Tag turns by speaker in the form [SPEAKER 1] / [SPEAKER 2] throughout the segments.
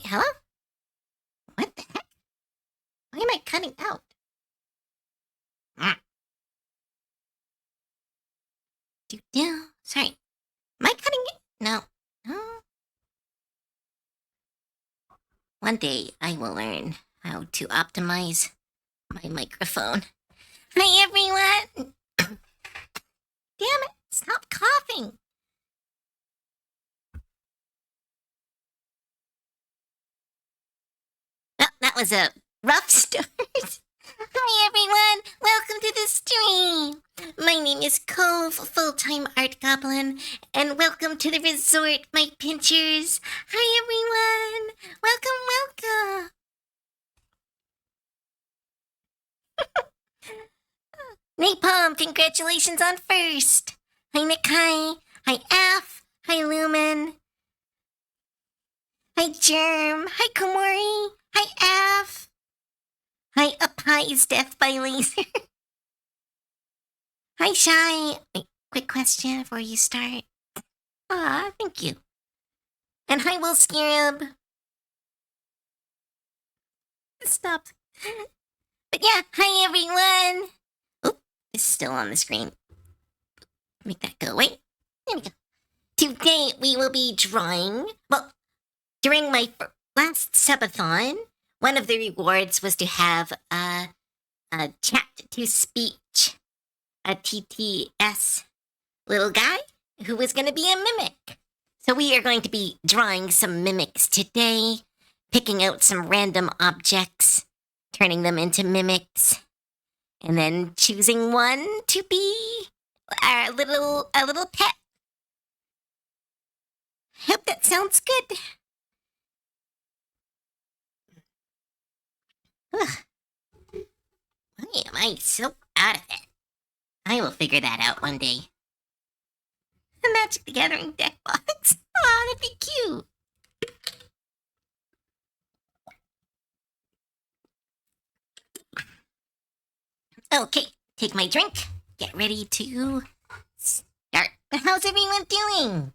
[SPEAKER 1] hello? What the heck? Why am I cutting out? Sorry. Am I cutting it? No. No. One day I will learn how to optimize my microphone. Hi, everyone! Damn it! Stop coughing! Well, that was a rough start. Hi, everyone! Welcome to the stream! My name is Cove, full-time art goblin, and welcome to the resort, my pinchers. Hi, everyone! Welcome, welcome! Napalm, congratulations on first! Hi, Nikai! Hi, Af! Hi, Lumen! Hi, Germ! Hi, Komori! Hi, Af! Hi, Apai's Death by Laser! Hi, Shy! Wait, quick question before you start. Ah, thank you. And hi, Will Scarab. Stop. But yeah, hi, everyone! Oh, it's still on the screen. Make that go away. There we go. Today, we will be drawing... Well, during my last subathon, one of the rewards was to have a chat-to-speech, a TTS little guy who was going to be a mimic. So we are going to be drawing some mimics today, picking out some random objects, turning them into mimics, and then choosing one to be a little pet. Hope that sounds good. Ugh. Why am I so out of it? I will figure that out one day. The Magic the Gathering deck box. Oh, that'd be cute. Okay, take my drink. Get ready to start. How's everyone doing?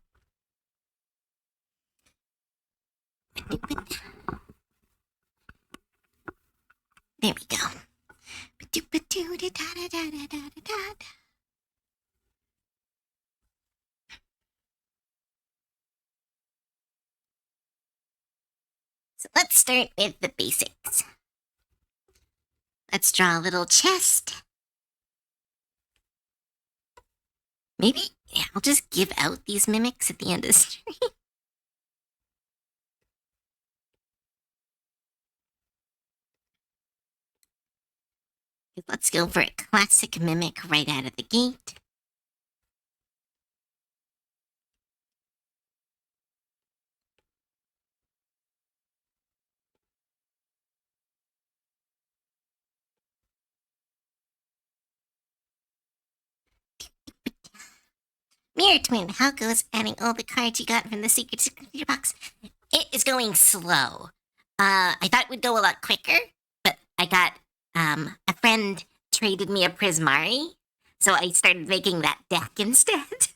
[SPEAKER 1] There we go. So let's start with the basics. Let's draw a little chest. Maybe, yeah, I'll just give out these mimics at the end of the stream. Let's go for a classic mimic right out of the gate. Mirror Twin, how goes adding all the cards you got from the secret signature box? It is going slow. I thought it would go a lot quicker, but I got, a friend traded me a Prismari, so I started making that deck instead.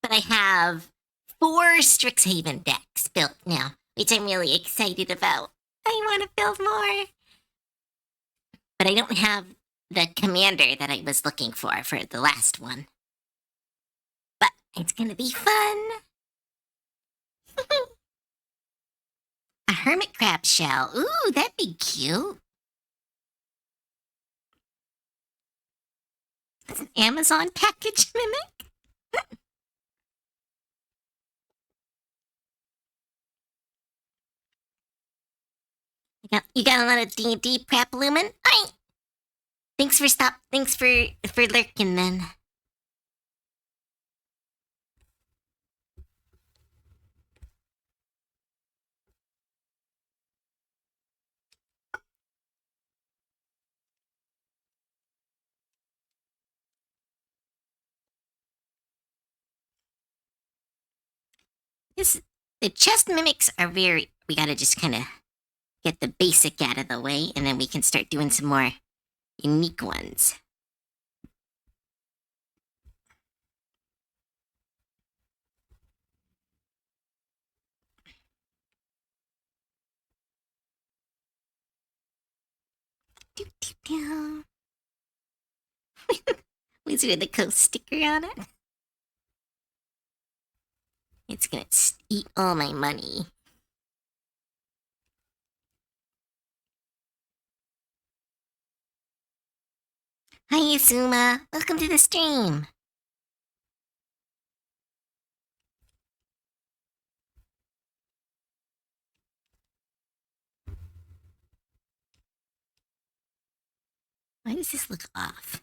[SPEAKER 1] But I have 4 Strixhaven decks built now, which I'm really excited about. I want to build more. But I don't have the commander that I was looking for the last one. But it's gonna be fun. A hermit crab shell. Ooh, that'd be cute. It's an Amazon package mimic. You got a lot of D&D prep, Lumen? Alright. Thanks for lurking then. The chest mimics are we gotta just kind of get the basic out of the way, and then we can start doing some more unique ones. Wizard of the Coast sticker on it. It's gonna eat all my money. Hi, Yasuma. Welcome to the stream. Why does this look off?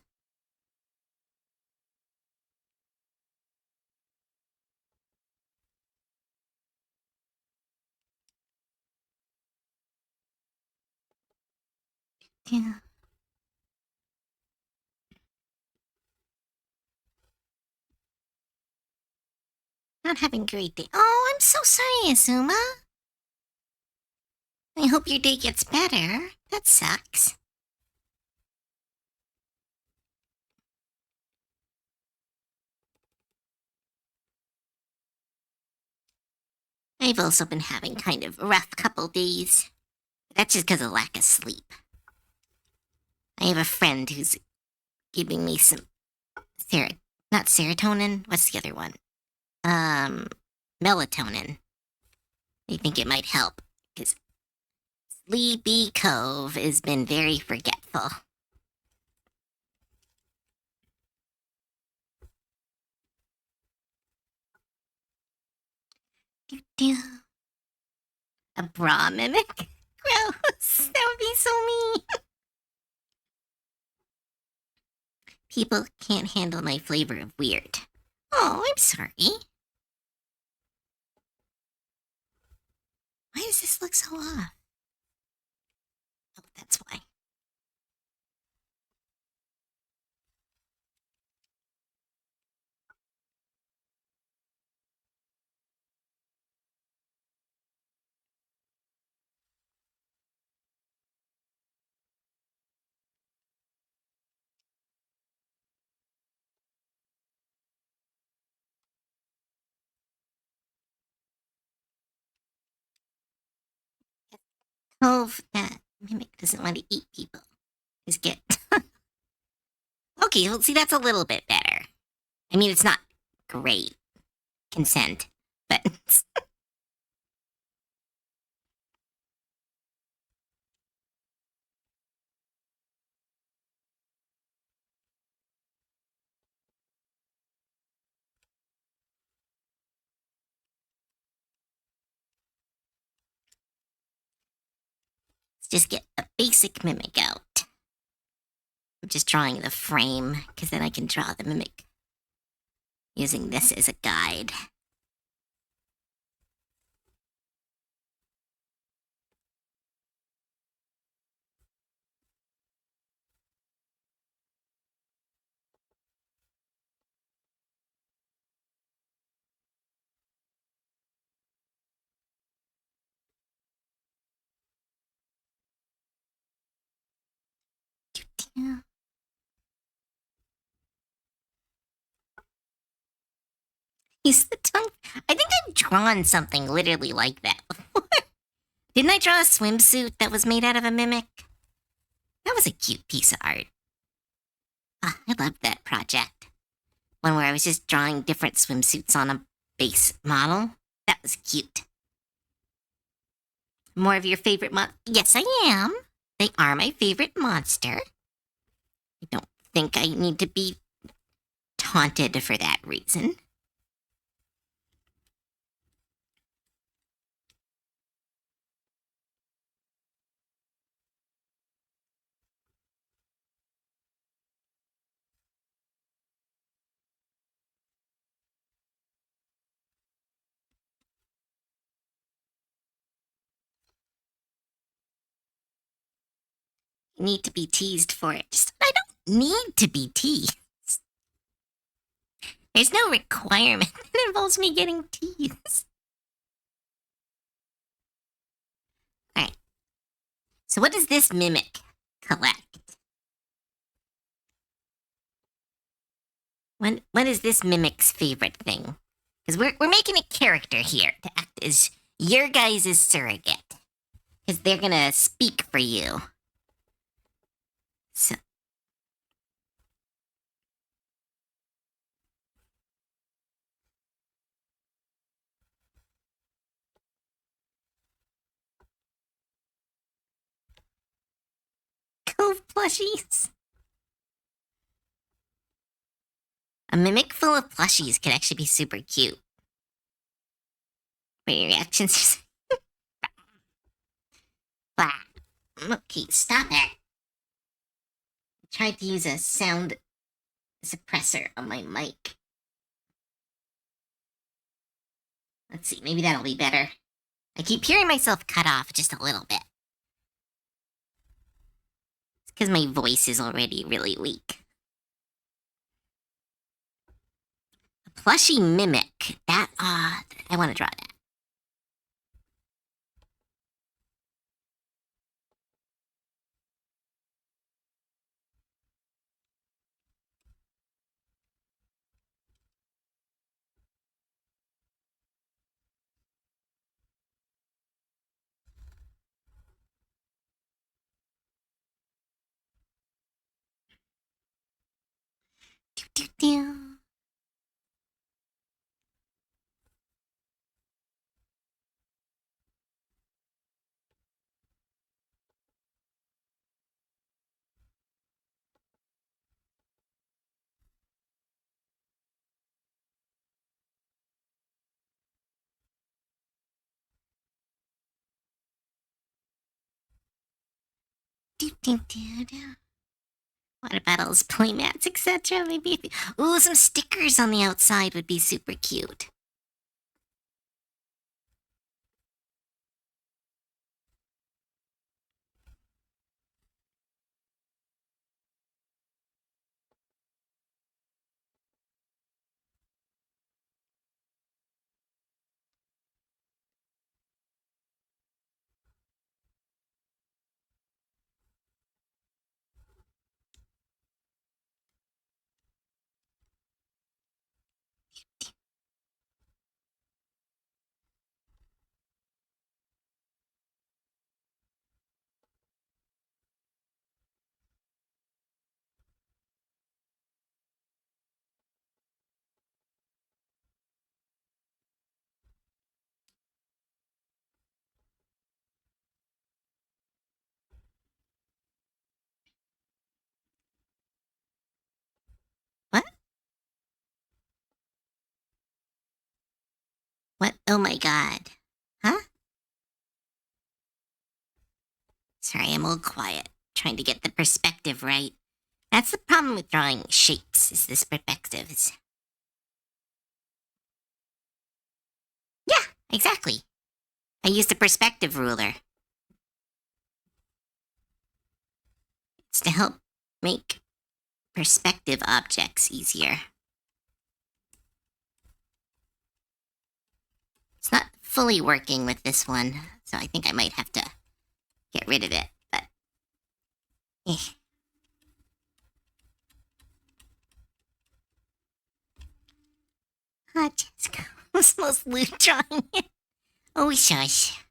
[SPEAKER 1] Yeah. Not having a great day. Oh, I'm so sorry, Azuma. I hope your day gets better. That sucks. I've also been having kind of a rough couple days. That's just because of lack of sleep. I have a friend who's giving me some not serotonin. What's the other one? Melatonin. They think it might help because Sleepy Cove has been very forgetful. A bra mimic? Gross. That would be so mean. People can't handle my flavor of weird. Oh, I'm sorry. Why does this look so off? Oh, that's why. Cove that mimic doesn't want to eat people. Is get. Okay, well, see, that's a little bit better. I mean, it's not great consent, but let's just get a basic mimic out. I'm just drawing the frame, because then I can draw the mimic using this as a guide. Use the tongue. I think I've drawn something literally like that before. Didn't I draw a swimsuit that was made out of a mimic? That was a cute piece of art. Ah, I loved that project. One where I was just drawing different swimsuits on a base model. That was cute. More of your favorite Yes, I am. They are my favorite monster. I don't think I need to be taunted for that reason. Need to be teased for it. I don't need to be teased. There's no requirement that involves me getting teased. Alright. So what does this mimic collect? What is this mimic's favorite thing? Because we're making a character here to act as your guys' surrogate. Because they're gonna speak for you. So, Cove plushies. A mimic full of plushies could actually be super cute. What are your reactions? Blah. Okay, stop it. I tried to use a sound suppressor on my mic. Let's see, maybe that'll be better. I keep hearing myself cut off just a little bit. It's because my voice is already really weak. A plushie mimic. That, I want to draw that. Do, do, do. Do, do, do, do. Water bottles, playmats, etc. Maybe. Ooh, some stickers on the outside would be super cute. What? What? Oh my god. Huh? Sorry, I'm all quiet. Trying to get the perspective right. That's the problem with drawing shapes, is this perspective. Yeah, exactly. I used a perspective ruler. It's to help make perspective objects easier. It's not fully working with this one, so I think I might have to get rid of it, but... eh. Ah, Jessica was most lewd drawing it. Oh, shush.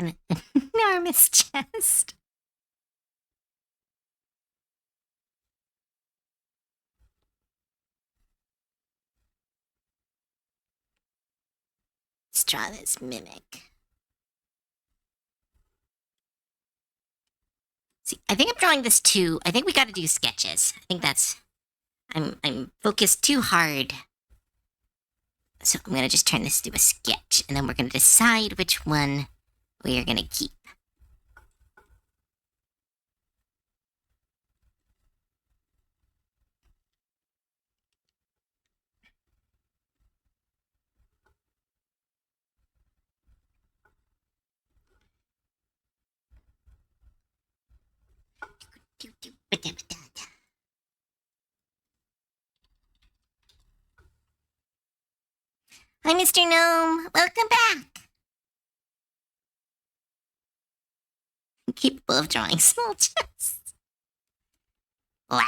[SPEAKER 1] An enormous chest. Let's draw this mimic. See, I think I'm drawing this too. I think we gotta do sketches. I think that's... I'm focused too hard. So I'm gonna just turn this to a sketch, and then we're gonna decide which one we are gonna keep. Mr. Gnome. Welcome back. I'm capable of drawing small chests. Wah.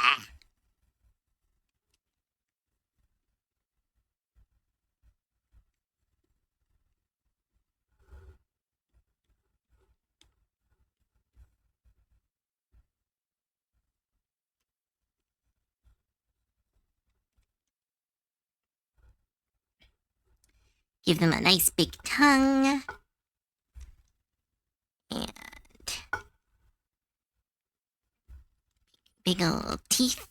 [SPEAKER 1] Give them a nice big tongue. And big old teeth.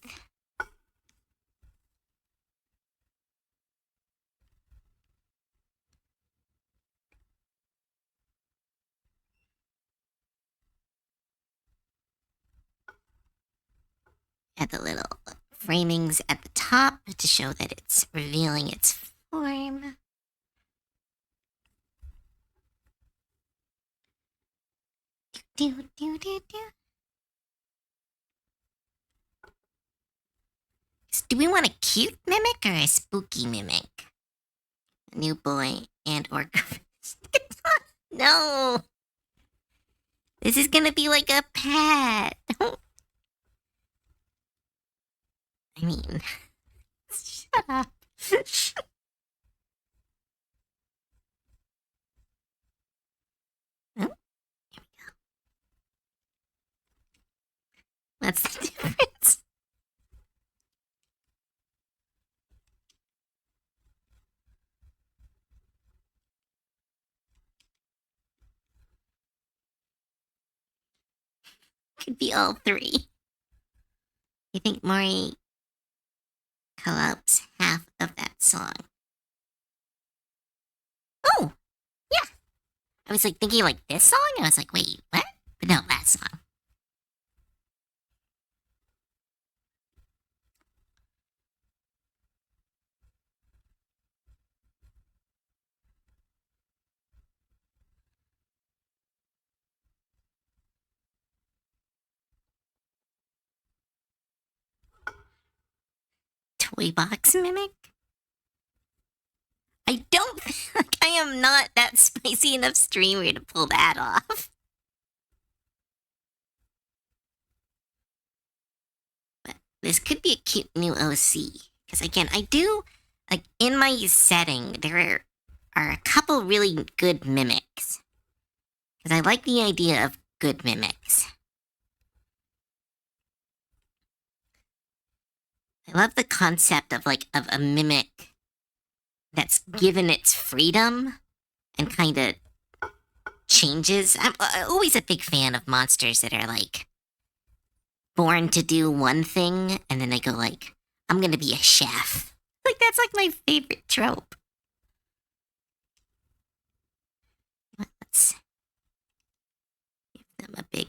[SPEAKER 1] Add the little framings at the top to show that it's revealing its form. Do, do, do, do. Do we want a cute mimic or a spooky mimic? A new boy and or no. This is gonna be like a pet. I mean, shut up. Oh, here we go. What's the difference? Could be all three. I think Maury collapsed half of that song. Oh, yeah. I was like thinking like this song, and I was like, wait, what? But no, that song. Toy box mimic? I don't think I am not that spicy enough streamer to pull that off. But this could be a cute new OC. Because again, I do, like, in my setting, there are a couple really good mimics. Because I like the idea of good mimics. I love the concept of, like, of a mimic that's given its freedom and kind of changes. I'm always a big fan of monsters that are, like, born to do one thing, and then they go, like, I'm gonna be a chef. Like, that's, like, my favorite trope. Let's give them a big...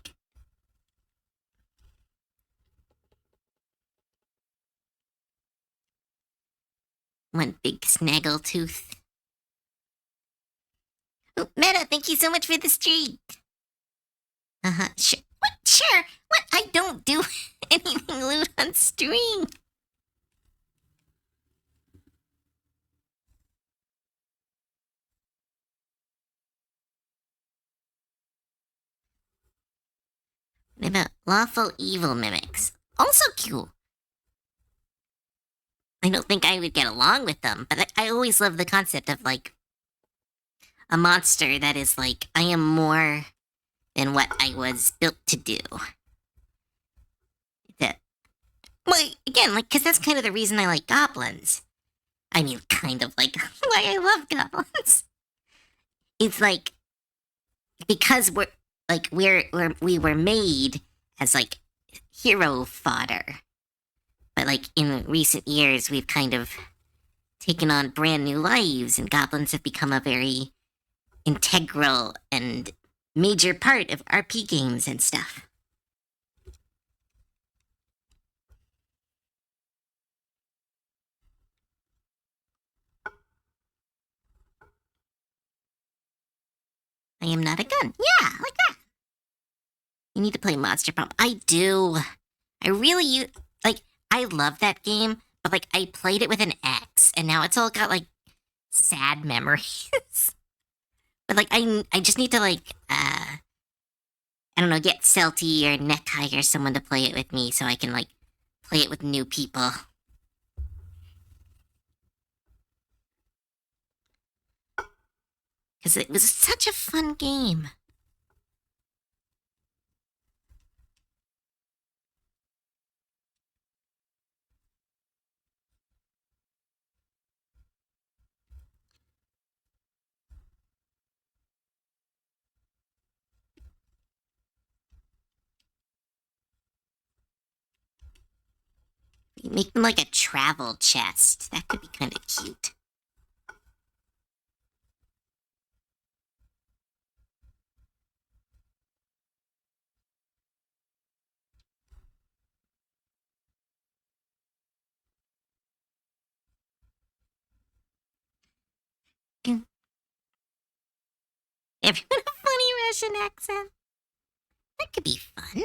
[SPEAKER 1] one big snaggle tooth. Oh, Meta, thank you so much for the streak. Sure. What? Sure. What? I don't do anything lewd on stream. What about lawful evil mimics? Also cute. I don't think I would get along with them, but I always love the concept of, like, a monster that is like, I am more than what I was built to do. That, well, again, like, because that's kind of the reason I like goblins. I mean, kind of like why I love goblins. It's like, because we were made as, like, hero fodder. But, like, in recent years, we've kind of taken on brand new lives, and goblins have become a very integral and major part of RP games and stuff. I am not a gun. Yeah, like that. You need to play Monster Pump. I do. I really, like, I love that game, but, like, I played it with an X, and now it's all got, like, sad memories. But like I just need to like I don't know, get Celty or Necktie or someone to play it with me so I can like play it with new people. Because it was such a fun game. You make them like a travel chest. That could be kind of cute. Everyone a funny Russian accent. That could be fun.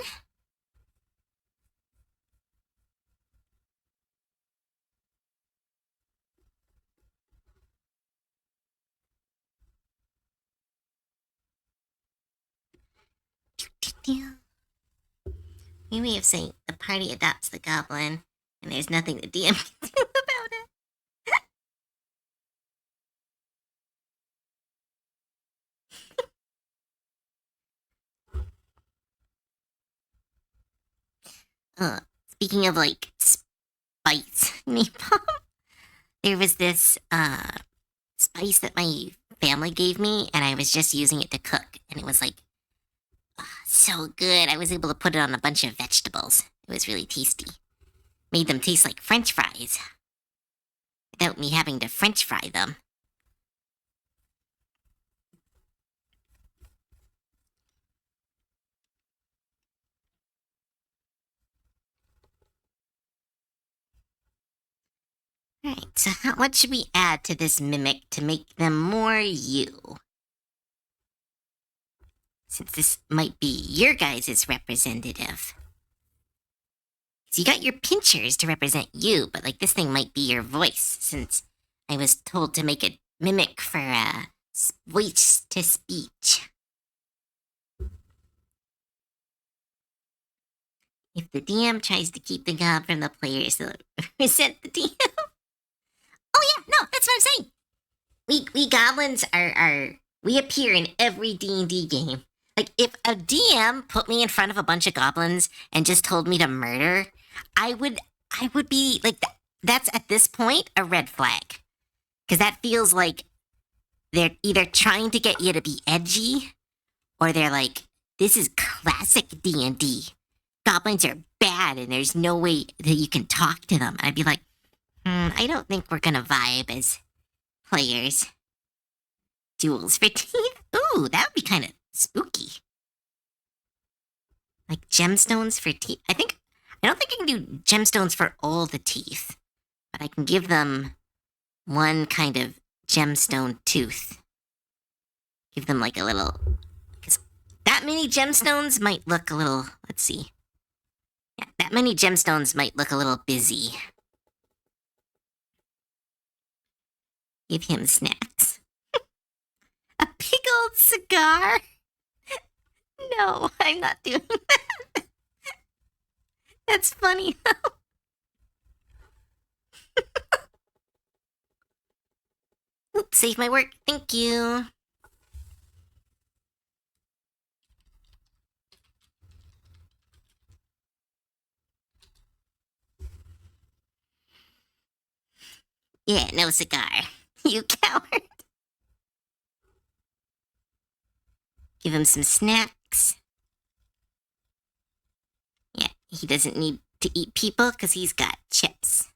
[SPEAKER 1] New way of saying the party adopts the goblin, and there's nothing the DM can do about it. Speaking of like spice napalm, there was this spice that my family gave me, and I was just using it to cook, and it was like so good. I was able to put it on a bunch of vegetables. It was really tasty. Made them taste like French fries without me having to French fry them. Alright, so what should we add to this mimic to make them more you? Since this might be your guys' representative. So you got your pinchers to represent you, but like this thing might be your voice, since I was told to make a mimic for voice to speech. If the DM tries to keep the gob from the players, they'll resent the DM. Oh yeah, no, that's what I'm saying. We goblins we appear in every D&D game. Like if a DM put me in front of a bunch of goblins and just told me to murder, I would be like that's at this point a red flag. Cuz that feels like they're either trying to get you to be edgy or they're like this is classic D&D. Goblins are bad and there's no way that you can talk to them. I'd be like, I don't think we're gonna vibe as players. Jewels for teeth? Ooh, that would be kind of spooky. Like gemstones for teeth? I don't think I can do gemstones for all the teeth, but I can give them one kind of gemstone tooth. Give them like a little. Because that many gemstones might look a little. Let's see. Yeah, that many gemstones might look a little busy. Give him snacks. A big old cigar? No, I'm not doing that. That's funny. Oops, save my work. Thank you. Yeah, no cigar. You coward. Give him some snacks. Yeah, he doesn't need to eat people because he's got chips.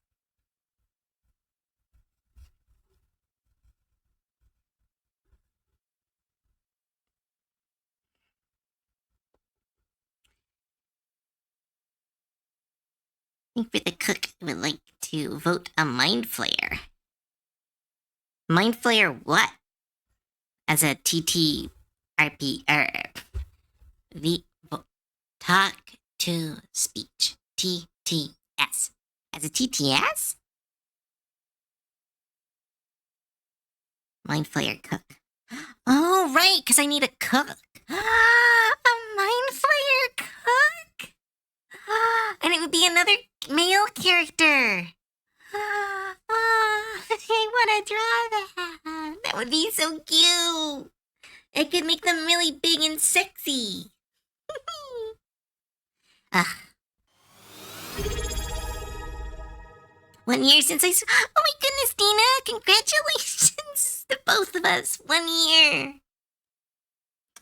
[SPEAKER 1] I think for the cook, I would like to vote a Mind Flayer. Mind Flayer what? As a TTRP, talk to speech. TTS. As a TTS? Mind Flayer cook. Oh, right, because I need a cook. A Mind Flayer cook? And it would be another male character. I want to draw that. That would be so cute. I could make them really big and sexy. Ah. 1 year since oh my goodness, Dina! Congratulations to both of us. 1 year.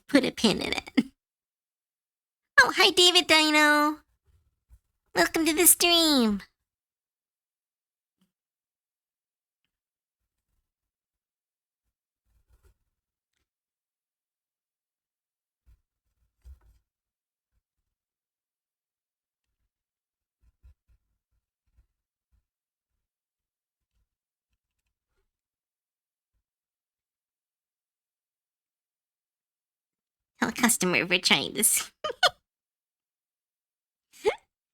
[SPEAKER 1] Put a pin in it. Oh, hi, David Dino. Welcome to the stream. Tell a customer we're trying this.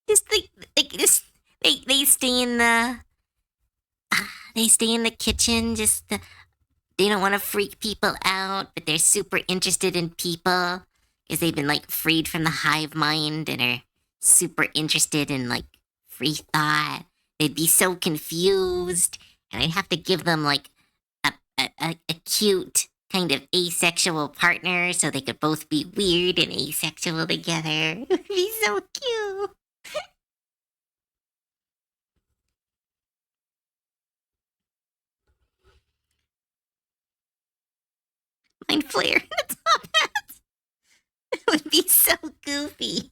[SPEAKER 1] Just like this, they stay in the kitchen. Just they don't want to freak people out, but they're super interested in people because they've been like freed from the hive mind and are super interested in like free thought. They'd be so confused, and I'd have to give them like a cute kind of asexual partner so they could both be weird and asexual together. It would be so cute. Mind Flare in the top hat. It would be so goofy.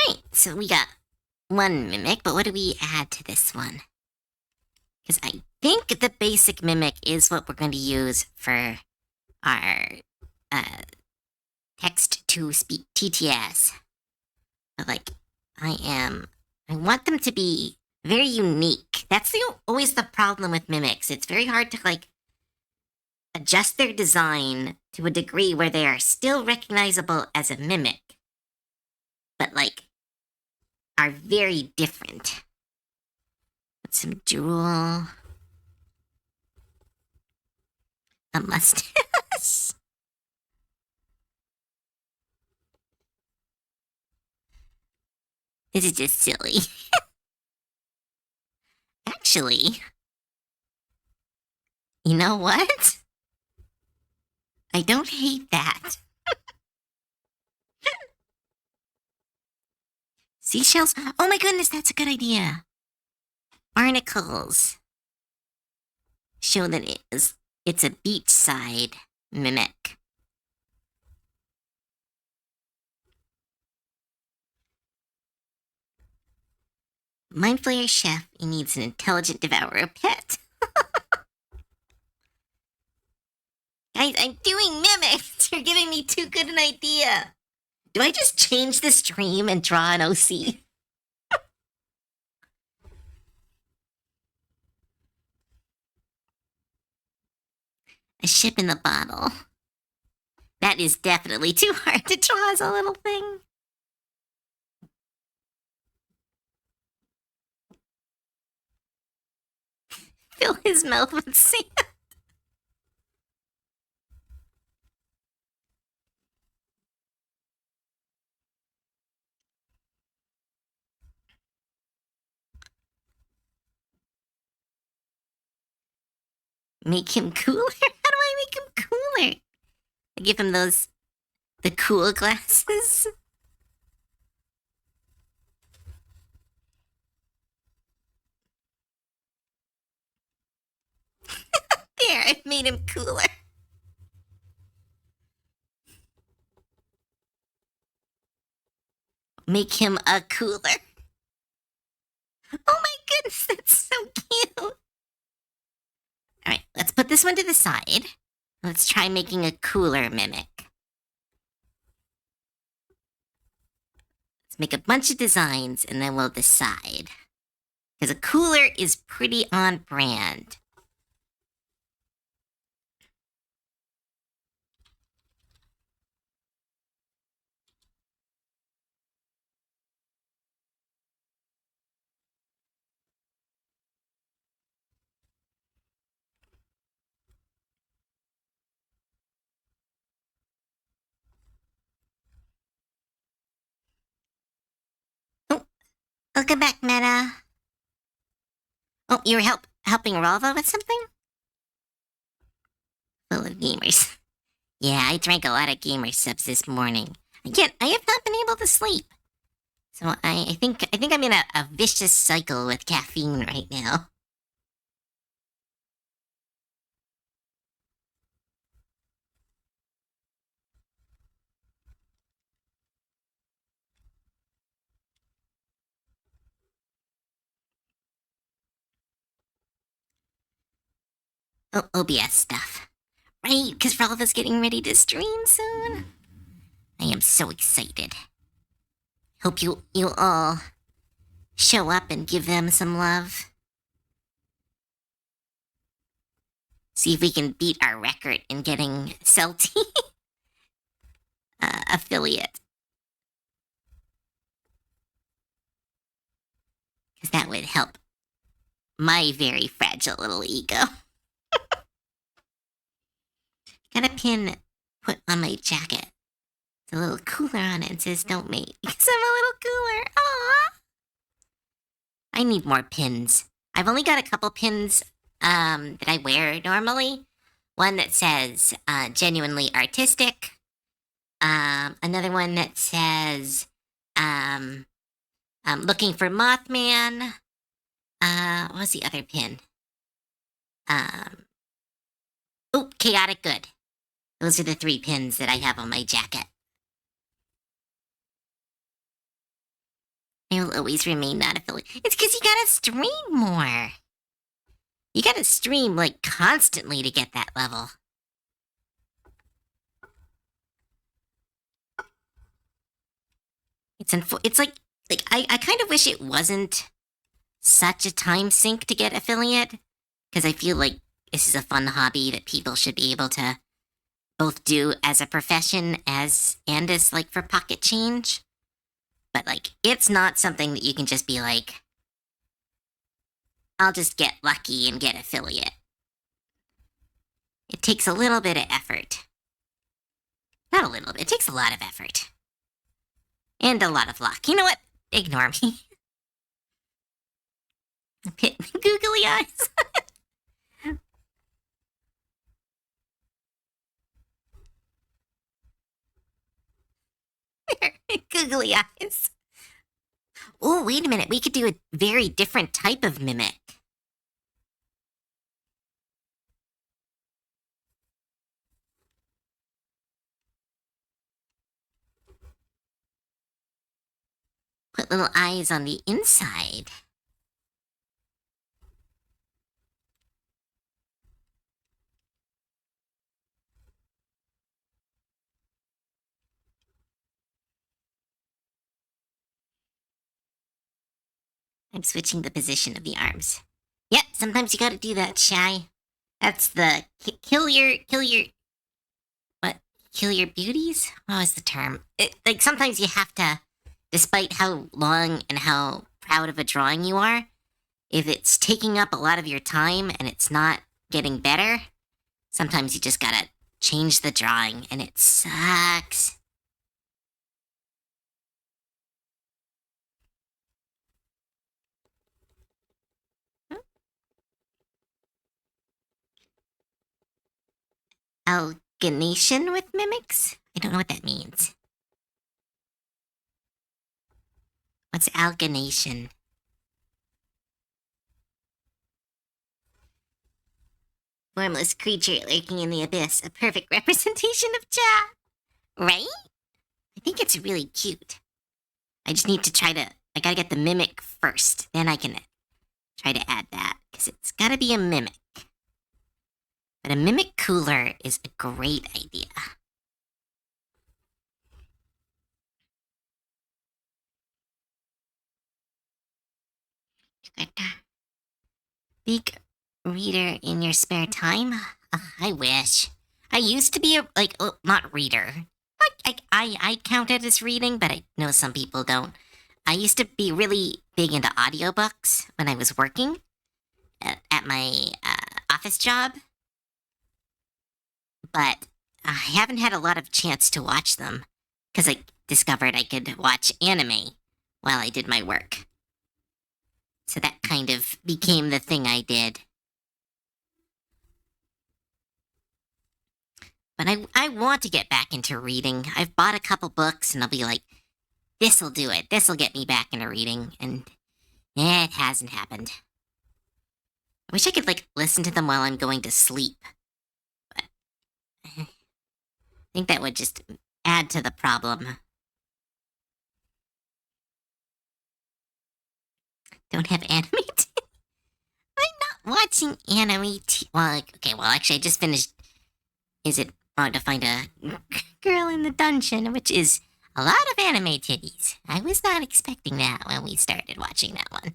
[SPEAKER 1] Alright, so we got one mimic, but what do we add to this one? Because I think the basic mimic is what we're going to use for our text to speak TTS. But like, I want them to be very unique. That's always the problem with mimics. It's very hard to like adjust their design to a degree where they are still recognizable as a mimic, but like are very different. Put some drool. A mustache. This is just silly. Actually, you know what? I don't hate that. Seashells? Oh my goodness, that's a good idea. Barnacles. Show that it's a beachside mimic. Mind Flayer Chef, he needs an intelligent devourer pet. Guys, I'm doing mimics. You're giving me too good an idea. Do I just change the stream and draw an OC? A ship in the bottle. That is definitely too hard to draw as a little thing. Fill his mouth with sand. Make him cooler? How do I make him cooler? I give him the cool glasses. There, I've made him cooler. Make him a cooler. Oh my goodness, that's so cute. Alright, let's put this one to the side. Let's try making a cooler mimic. make a bunch of designs and then we'll decide. Because a cooler is pretty on brand. Oh, welcome back, Meta. Oh, you were helping Ralva with something? Full of gamers. Yeah, I drank a lot of gamer subs this morning. Again, I have not been able to sleep. So I think I'm in a vicious cycle with caffeine right now. Oh, OBS stuff. Right, because Ralva's getting ready to stream soon. I am so excited. Hope you'll all show up and give them some love. See if we can beat our record in getting Celty affiliate. Because that would help my very fragile little ego. Got a pin put on my jacket. It's a little cooler on it and says don't mate. Because I'm a little cooler. Aww. I need more pins. I've only got a couple pins that I wear normally. One that says genuinely artistic. Another one that says looking for Mothman. What was the other pin? Oh, chaotic good. Those are the 3 pins that I have on my jacket. I will always remain not affiliated. It's because you gotta stream more. You gotta stream, like, constantly to get that level. It's like I kind of wish it wasn't such a time sink to get affiliate. Because I feel like this is a fun hobby that people should be able to both do as a profession and as, like, for pocket change. But, like, it's not something that you can just be like, I'll just get lucky and get affiliate. It takes a little bit of effort. Not a little bit, it takes a lot of effort. And a lot of luck. You know what? Ignore me. Googly eyes. Googly eyes. Oh, wait a minute. We could do a very different type of mimic. Put little eyes on the inside. I'm switching the position of the arms. Yep, sometimes you gotta do that, Shy. That's the kill your beauties? What was the term? Like, sometimes you have to, despite how long and how proud of a drawing you are, if it's taking up a lot of your time and it's not getting better, sometimes you just gotta change the drawing, and it sucks. Alganation with mimics? I don't know what that means. What's alganation? Formless creature lurking in the abyss, a perfect representation of Ja. Right? I think it's really cute. I just need to I gotta get the mimic first. Then I can try to add that, because it's gotta be a mimic. But a mimic cooler is a great idea. Big reader in your spare time? I wish. I used to be not reader. I count it as reading, but I know some people don't. I used to be really big into audiobooks when I was working at my office job, but I haven't had a lot of chance to watch them because I discovered I could watch anime while I did my work. So that kind of became the thing I did. But I want to get back into reading. I've bought a couple books and I'll be like, this'll do it. This'll get me back into reading. And it hasn't happened. I wish I could listen to them while I'm going to sleep. But I think that would just add to the problem. Don't have anime. I'm not watching anime. Actually, I just finished. Is it wrong to find a girl in the dungeon, which is a lot of anime titties. I was not expecting that when we started watching that one.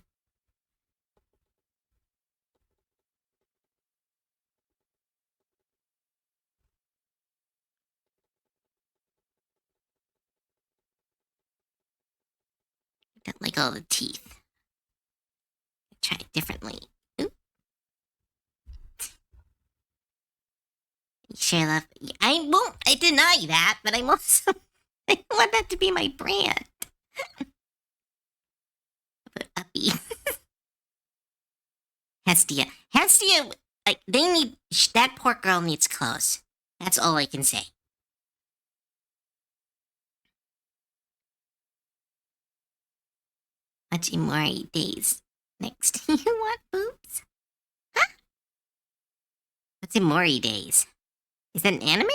[SPEAKER 1] Don't like all the teeth. Try it differently. Oop. Sure love. I won't. I deny that, but I'm also. I want that to be my brand. But uppy. Hestia. They need. That poor girl needs clothes. That's all I can say. Much Imori days. Next. You want boobs? Huh? What's Imori days? Is that an anime?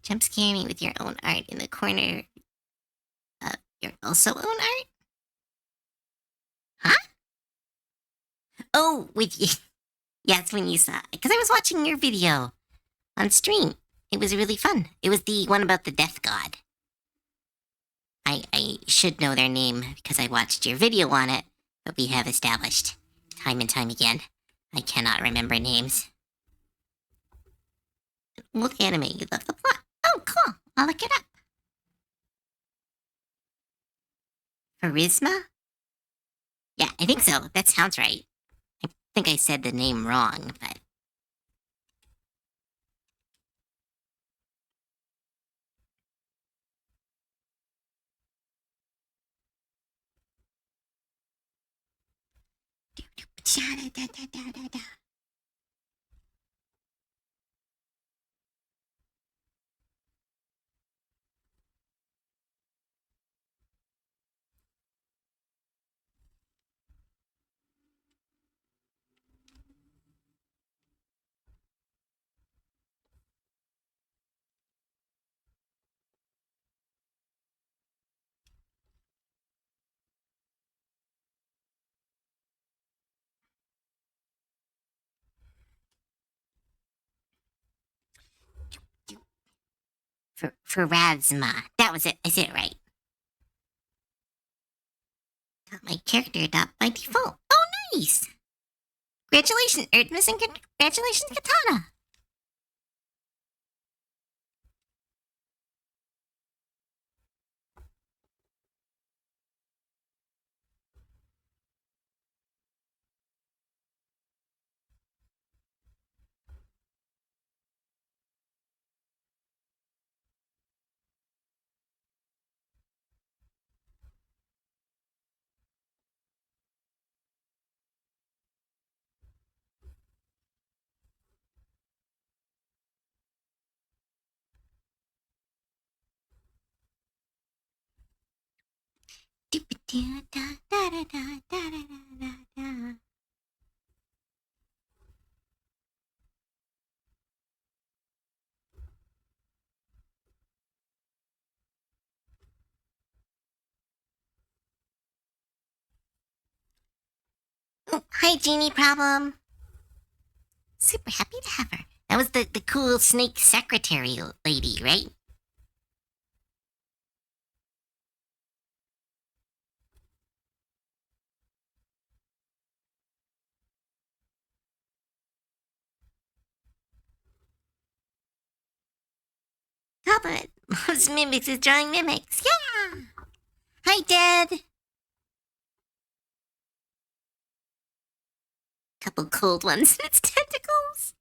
[SPEAKER 1] Jump scare me with your own art in the corner of your also own art? Huh? Oh, with you. Yeah, that's when you saw. Because I was watching your video on stream. It was really fun. It was the one about the death god. I should know their name because I watched your video on it, but we have established time and time again I cannot remember names. What anime you love the plot? Oh, cool. I'll look it up. Charisma? Yeah, I think so. That sounds right. I think I said the name wrong, but... For Razma. That was it. I said it right. Got my character adopt by default. Oh, nice! Congratulations, Erdmus, and congratulations, Katana! Oh, hi, Genie Problem. Super happy to have her. That was the cool snake secretary lady, right? Papa loves mimics, is drawing mimics. Yeah. Hi, Dad. Couple cold ones in its tentacles.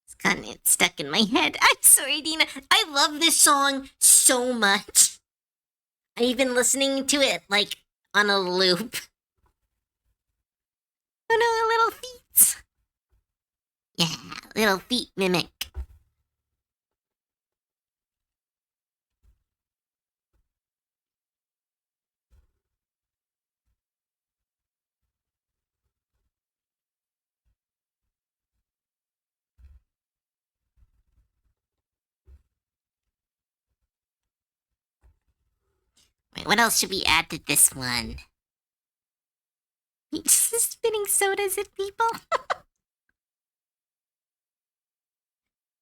[SPEAKER 1] It's gotten it stuck in my head. I'm sorry, Dina. I love this song so much. I've been listening to it like on a loop. Oh no, little feet. Yeah, little feet mimic. Wait, what else should we add to this one? He's just spitting sodas at people.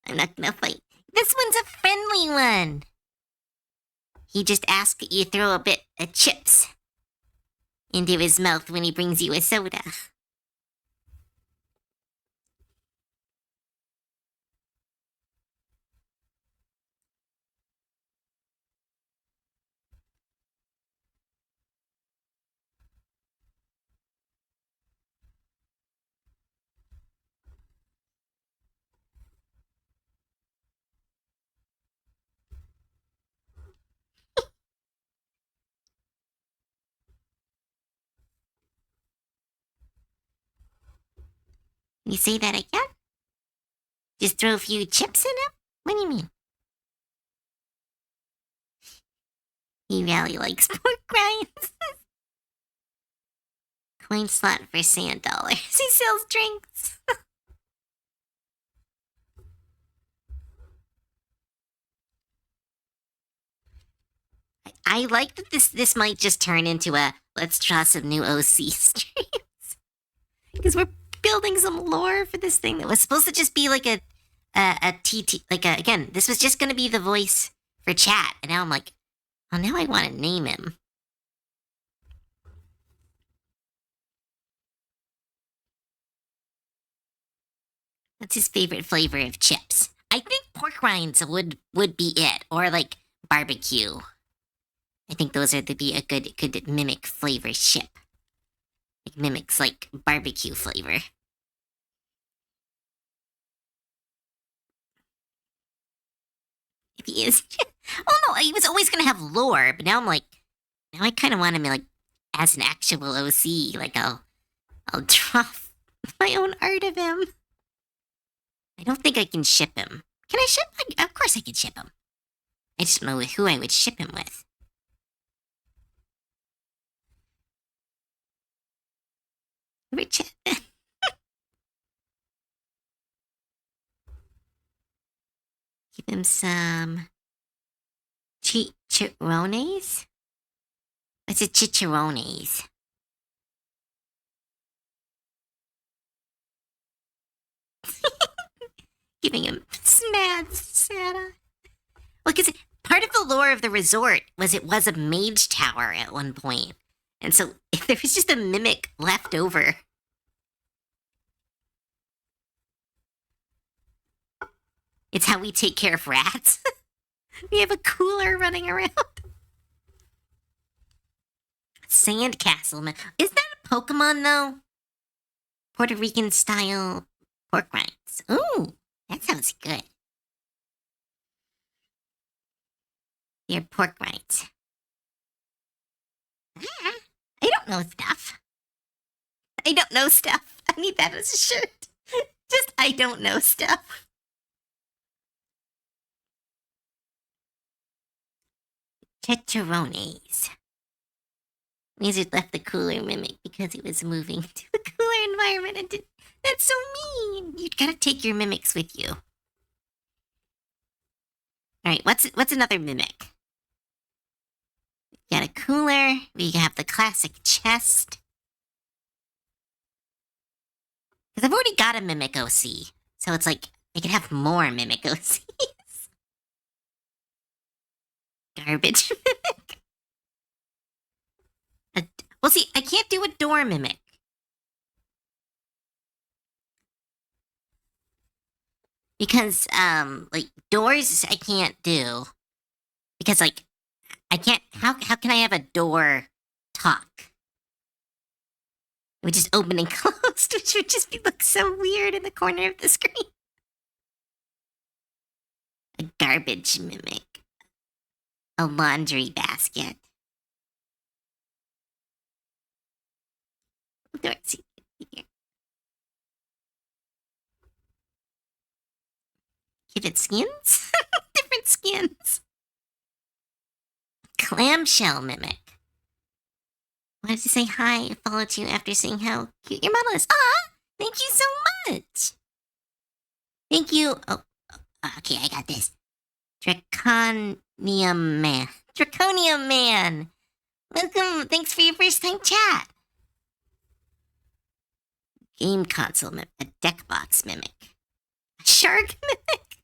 [SPEAKER 1] I'm not gonna fight. This one's a friendly one. He just asks that you throw a bit of chips into his mouth when he brings you a soda. You say that again? Just throw a few chips in him? What do you mean? He really likes pork rinds. Coin slot for sand dollars. He sells drinks. I like that this might just turn into a let's draw some new OC streams. Because we're building some lore for this thing that was supposed to just be like a TT, like again, this was just gonna be the voice for chat, and now I'm like, oh, now I want to name him. What's his favorite flavor of chips? I think pork rinds would be it, or like barbecue. I think those are to be a good mimic flavor chip. It mimics like barbecue flavor. If he is, oh no, he was always gonna have lore, but now I'm like, now I kind of want him like as an actual OC. Like I'll draw my own art of him. I don't think I can ship him. Can I ship? Of course I can ship him. I just don't know who I would ship him with. Richard. Give him some chicharrones. What's a chicharrones? Giving him smad Santa. Well, because part of the lore of the resort was it was a mage tower at one point. And so if there was just a mimic left over. It's how we take care of rats. We have a cooler running around. Sandcastle. Is that a Pokemon, though? Puerto Rican style pork rinds. Ooh, that sounds good. They're pork rinds. I don't know stuff. I don't know stuff. I need that as a shirt. Just, I don't know stuff. Tetrones. Wizard left the cooler mimic because he was moving to a cooler environment and did. That's so mean. You gotta take your mimics with you. All right, what's another mimic? We got a cooler. We have the classic chest. Because I've already got a mimic OC, so it's like I could have more mimic OCs. Garbage mimic. Well, see, I can't do a door mimic. Because, like, doors I can't do. Because, like, I can't, how can I have a door talk? It would just open and close, which would just look so weird in the corner of the screen. A garbage mimic. A laundry basket. Dorsey. Give it skins? Different skins. Clamshell mimic. Wanted to say hi. I followed you after seeing how cute your model is. Ah, thank you so much. Thank you. Oh, okay, I got this. Draconium Man. Draconium Man. Welcome. Thanks for your first time chat. Game console mimic. A deck box mimic. A shark mimic.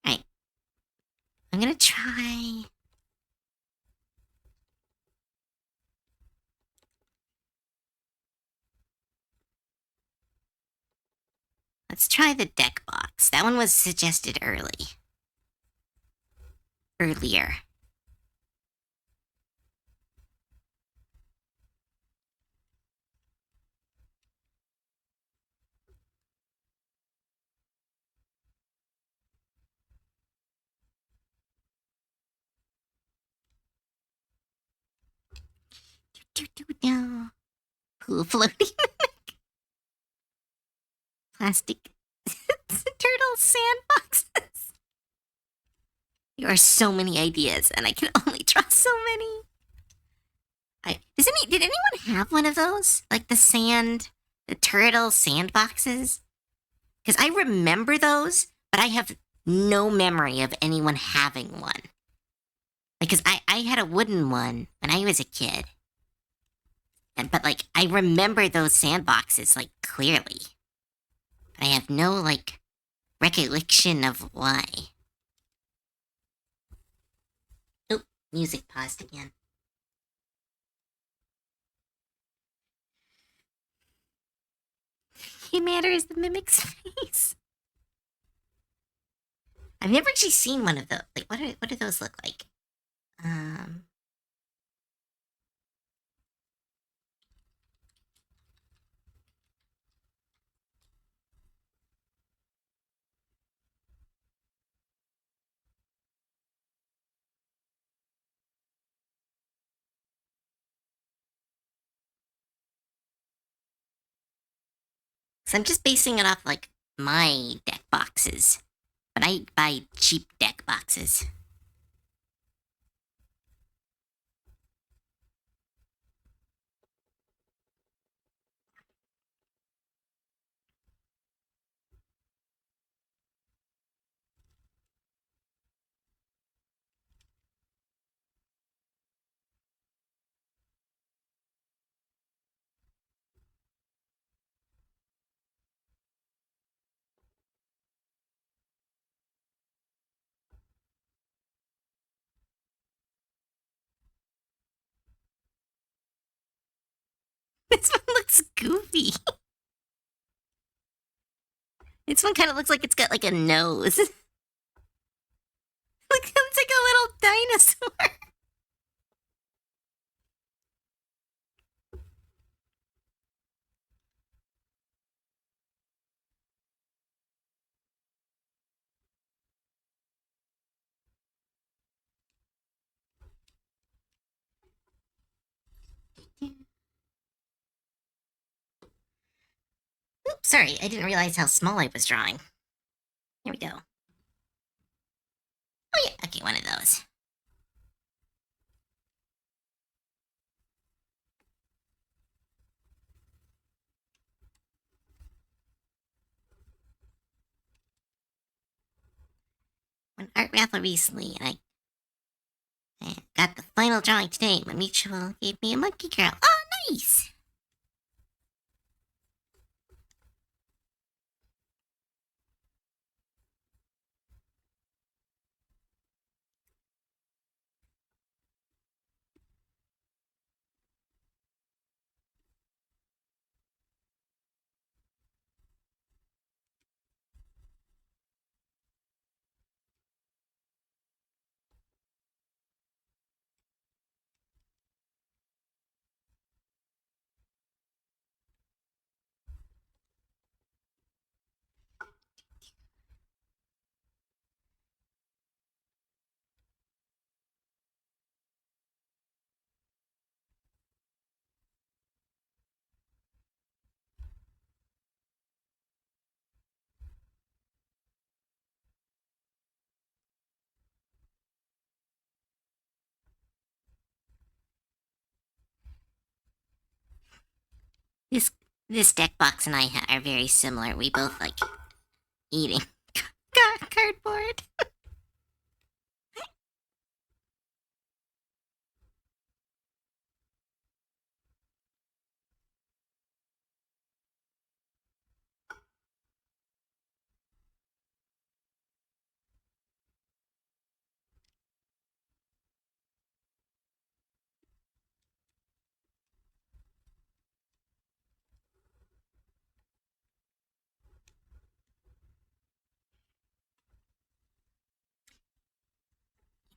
[SPEAKER 1] Alright. I'm gonna try. Let's try the deck box. That one was suggested earlier. Pool floating mimic. Plastic turtle sandboxes. There are so many ideas, and I can only draw so many. Did anyone have one of those? Like the turtle sandboxes? Because I remember those, but I have no memory of anyone having one. Because I had a wooden one when I was a kid. But, like, I remember those sandboxes, like, clearly. But I have no, like, recollection of why. Oh, music paused again. He matter is the mimic's face. I've never actually seen one of those. Like, what do those look like? So I'm just basing it off, like, my deck boxes. But I buy cheap deck boxes. This one looks goofy. This one kind of looks like it's got, like, a nose. Look, it's like a little dinosaur. Oops, sorry, I didn't realize how small I was drawing. Here we go. Oh yeah, okay, one of those. art raffle recently, and I got the final drawing today. My mutual gave me a monkey girl. Oh, nice! This this deck box and I are very similar. We both like eating cardboard.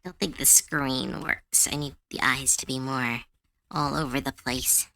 [SPEAKER 1] I don't think the screen works. I need the eyes to be more all over the place.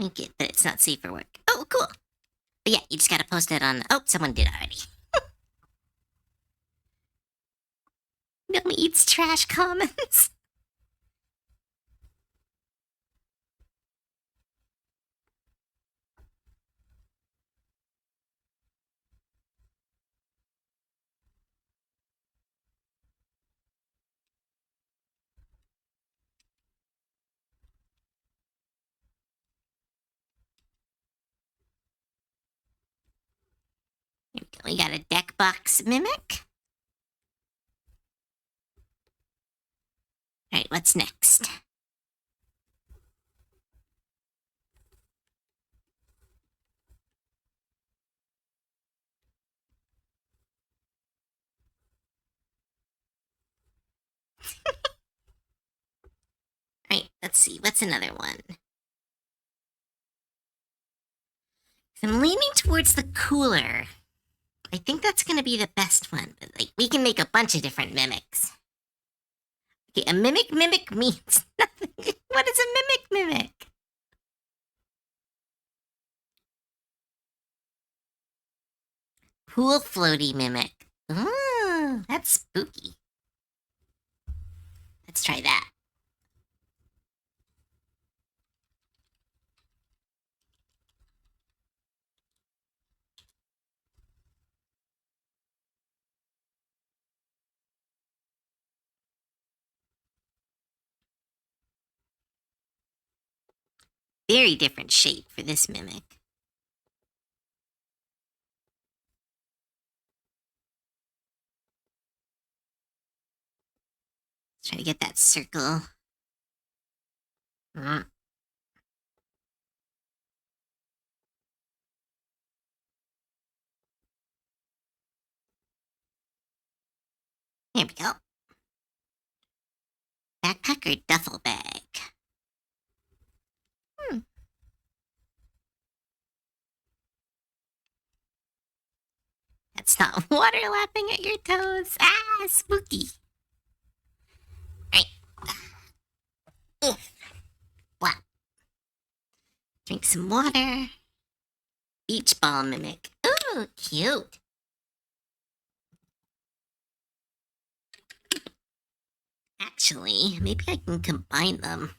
[SPEAKER 1] I get that it's not safe for work. Oh, cool. But yeah, you just gotta post it on. Oh, someone did already. Nobody eats trash comments. Here we go. We got a deck box mimic. All right, what's next? All right, let's see. What's another one? I'm leaning towards the cooler. I think that's gonna be the best one. But like, we can make a bunch of different mimics. Okay, a mimic means nothing. What is a mimic? Pool floaty mimic. Ooh, that's spooky. Let's try that. Very different shape for this mimic. Let's try to get that circle. Mm. Here we go. Backpack or duffel bag? That's Stop water lapping at your toes. Ah, spooky. Alright. Wow. Drink some water. Beach ball mimic. Ooh, cute. Actually, maybe I can combine them.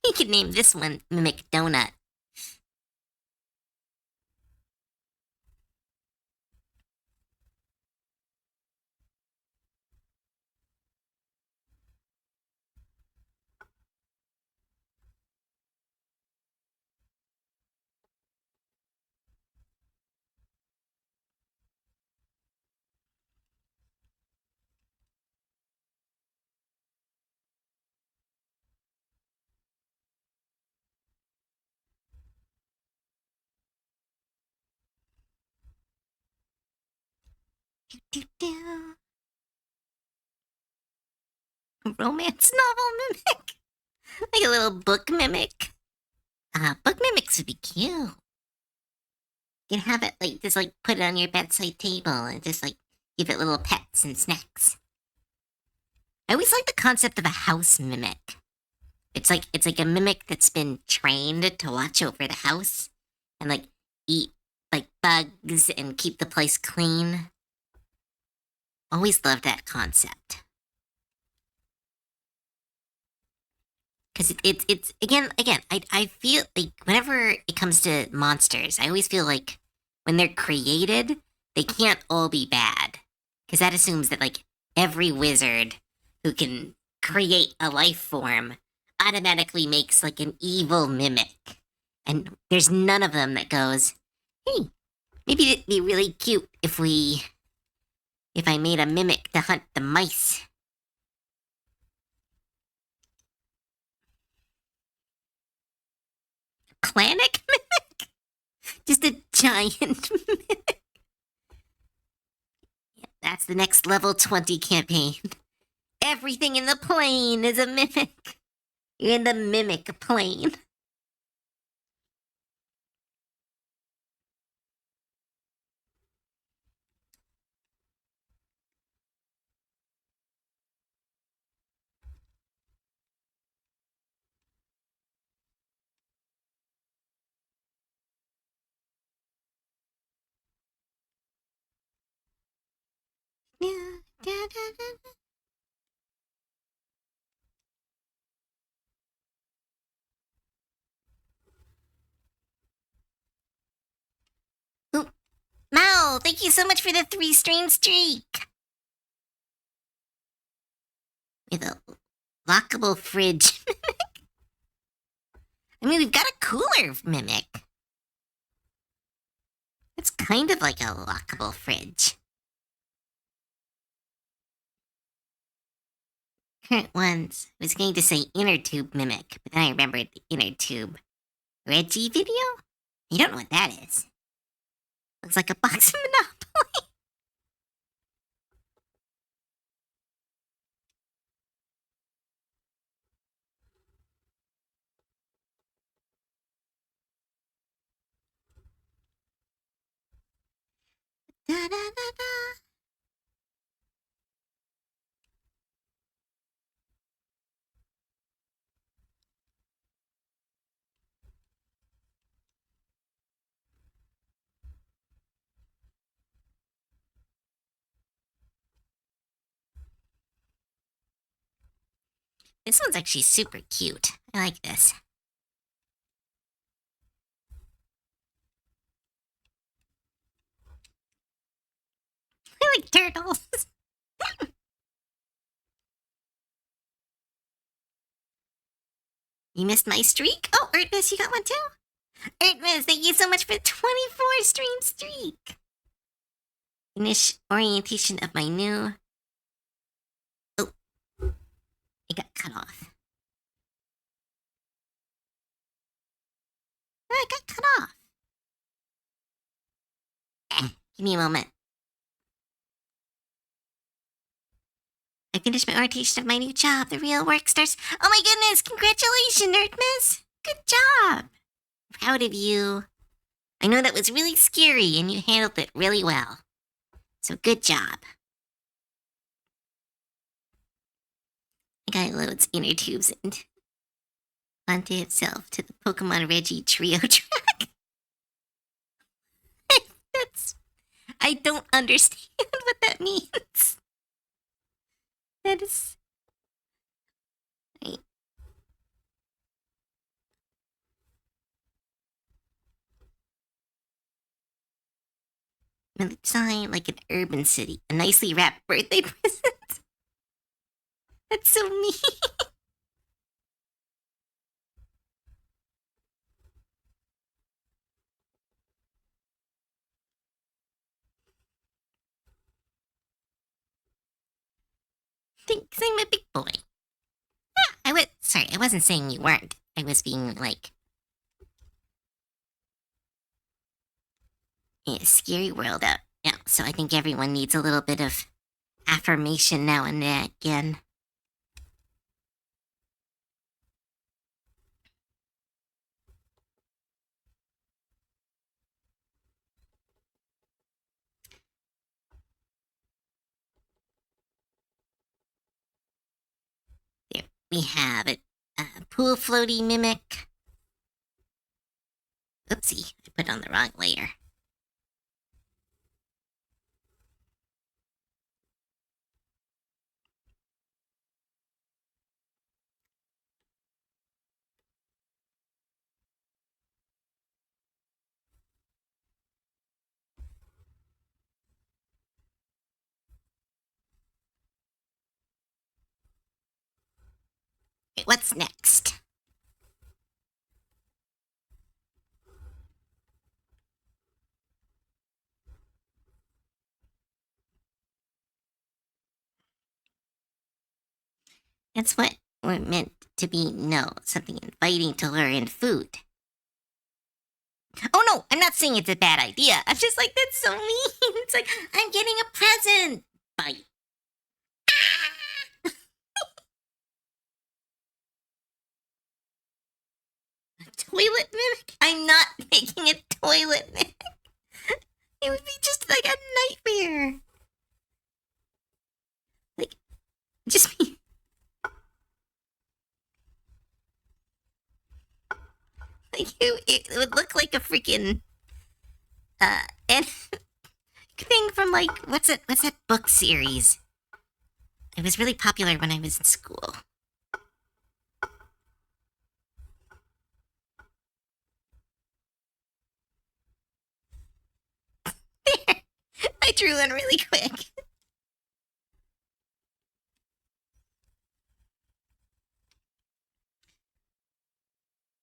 [SPEAKER 1] You could name this one Mimic Donut. Do-do-do. Romance novel mimic? Like a little book mimic? Book mimics would be cute. You can have it like just like put it on your bedside table and just like give it little pets and snacks. I always like the concept of a house mimic. It's like a mimic that's been trained to watch over the house and like eat like bugs and keep the place clean. Always loved that concept. Because it's again, I feel like whenever it comes to monsters, I always feel like when they're created, they can't all be bad. Because that assumes that like every wizard who can create a life form automatically makes like an evil mimic. And there's none of them that goes, hey, maybe it'd be really cute if I made a mimic to hunt the mice. Clanic mimic? Just a giant mimic. Yeah, that's the next level 20 campaign. Everything in the plane is a mimic. You're in the mimic plane. Yeah, da, da, da. Ooh, Mal, thank you so much for the 3-stream streak. With a lockable fridge. I mean, we've got a cooler mimic. It's kind of like a lockable fridge. Current ones. I was going to say inner tube mimic, but then I remembered the inner tube Reggie video? You don't know what that is. Looks like a box of Monopoly. Da, da, da, da. This one's actually super cute. I like this. I like turtles. You missed my streak? Oh, Ertmas, you got one too? Ertmas, thank you so much for the 24 stream streak. Finish orientation of my new... Oh, it got cut off. Oh, it got cut off. Give me a moment. I finished my orientation of my new job. The real work starts. Oh my goodness! Congratulations, Nerd Miss! Good job! Proud of you. I know that was really scary and you handled it really well. So good job. The guy loads inner tubes onto itself to the Pokemon Reggie trio track. That's. I don't understand what that means. That is. Wait. Design like an urban city. A nicely wrapped birthday present. That's so mean. Thanks, I'm a big boy. Yeah, sorry, I wasn't saying you weren't. I was being like, a scary world out. Yeah, so I think everyone needs a little bit of affirmation now and then again. There, we have it. Pool floaty mimic. Oopsie, I put on the wrong layer. Okay, what's next? That's what we're meant to be. No, something inviting to lure in food. Oh no, I'm not saying it's a bad idea. I'm just like, that's so mean. It's like, I'm getting a present. Bite. Toilet mimic? I'm not making a toilet mimic. It would be just like a nightmare. Like, just be. Like, it would look like a freaking, and thing from like, what's that book series? It was really popular when I was in school. I drew one really quick.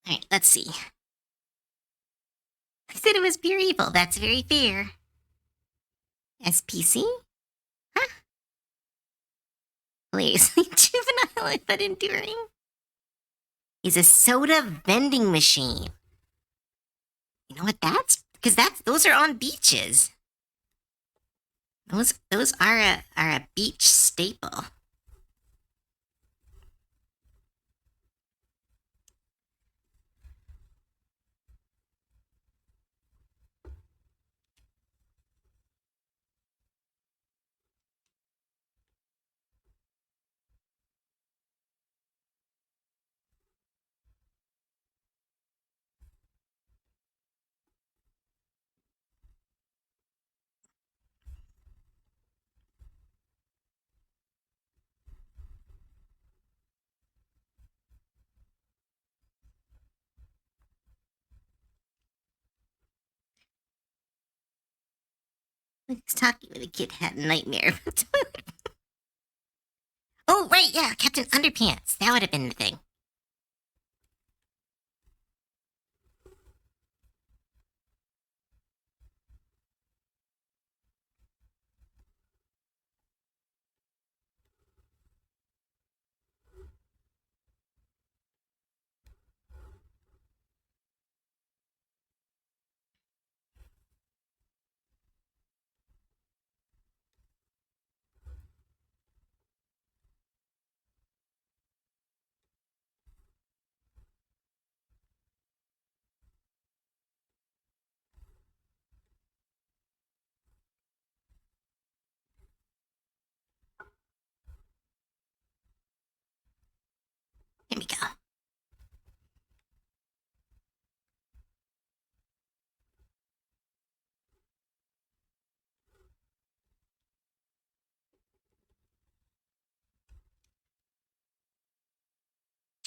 [SPEAKER 1] Alright, let's see. I said it was pure evil. That's very fair. SPC? Huh? Hilariously juvenile but enduring. Is a soda vending machine. You know what that's? Because those are on beaches. Those are a beach staple. When he's talking with a kid had a nightmare. Oh right, yeah, Captain Underpants. That would have been the thing.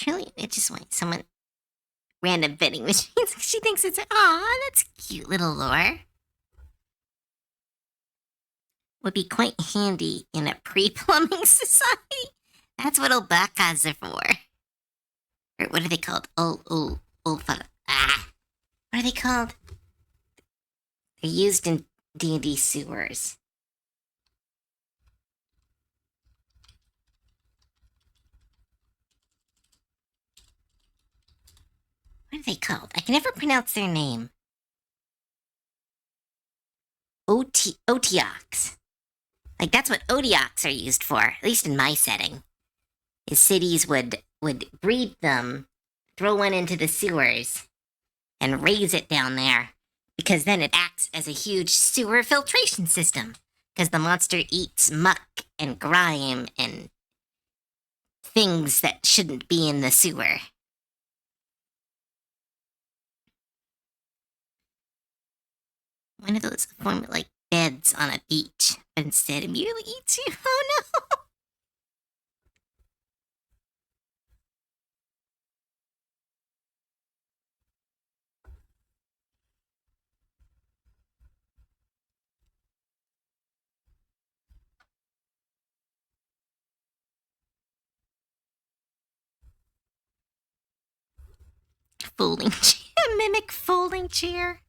[SPEAKER 1] Truly, it just wants someone random vending machines. She thinks it's aw, that's cute, little Lore. Would be quite handy in a pre-plumbing society. That's what alpacas are for. Or what are they called? What are they called? They're used in D&D sewers. What are they called? I can never pronounce their name. Otiox. Like that's what odiox are used for, at least in my setting. Is cities would breed them, throw one into the sewers, and raise it down there, because then it acts as a huge sewer filtration system. Because the monster eats muck and grime and things that shouldn't be in the sewer. One of those form like beds on a beach, but instead immediately eats you. Oh no! Folding chair. Mimic folding chair.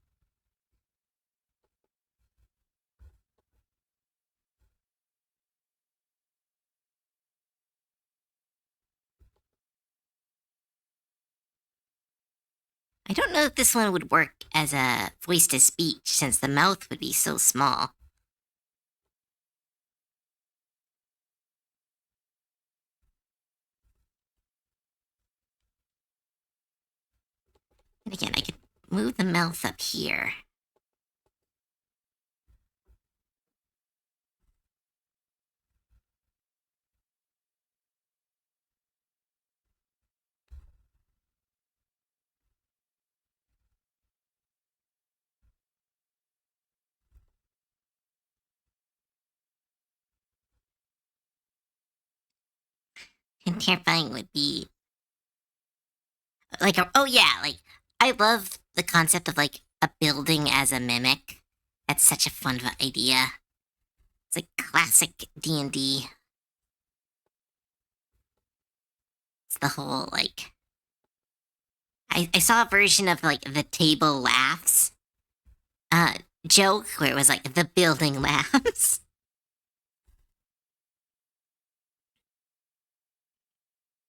[SPEAKER 1] I don't know if this one would work as a voice to speech since the mouth would be so small. And again, I could move the mouth up here. And terrifying would be like oh yeah, like I love the concept of like a building as a mimic. That's such a fun idea. It's like classic D&D. It's the whole like I saw a version of like the table laughs uh joke where it was like the building laughs.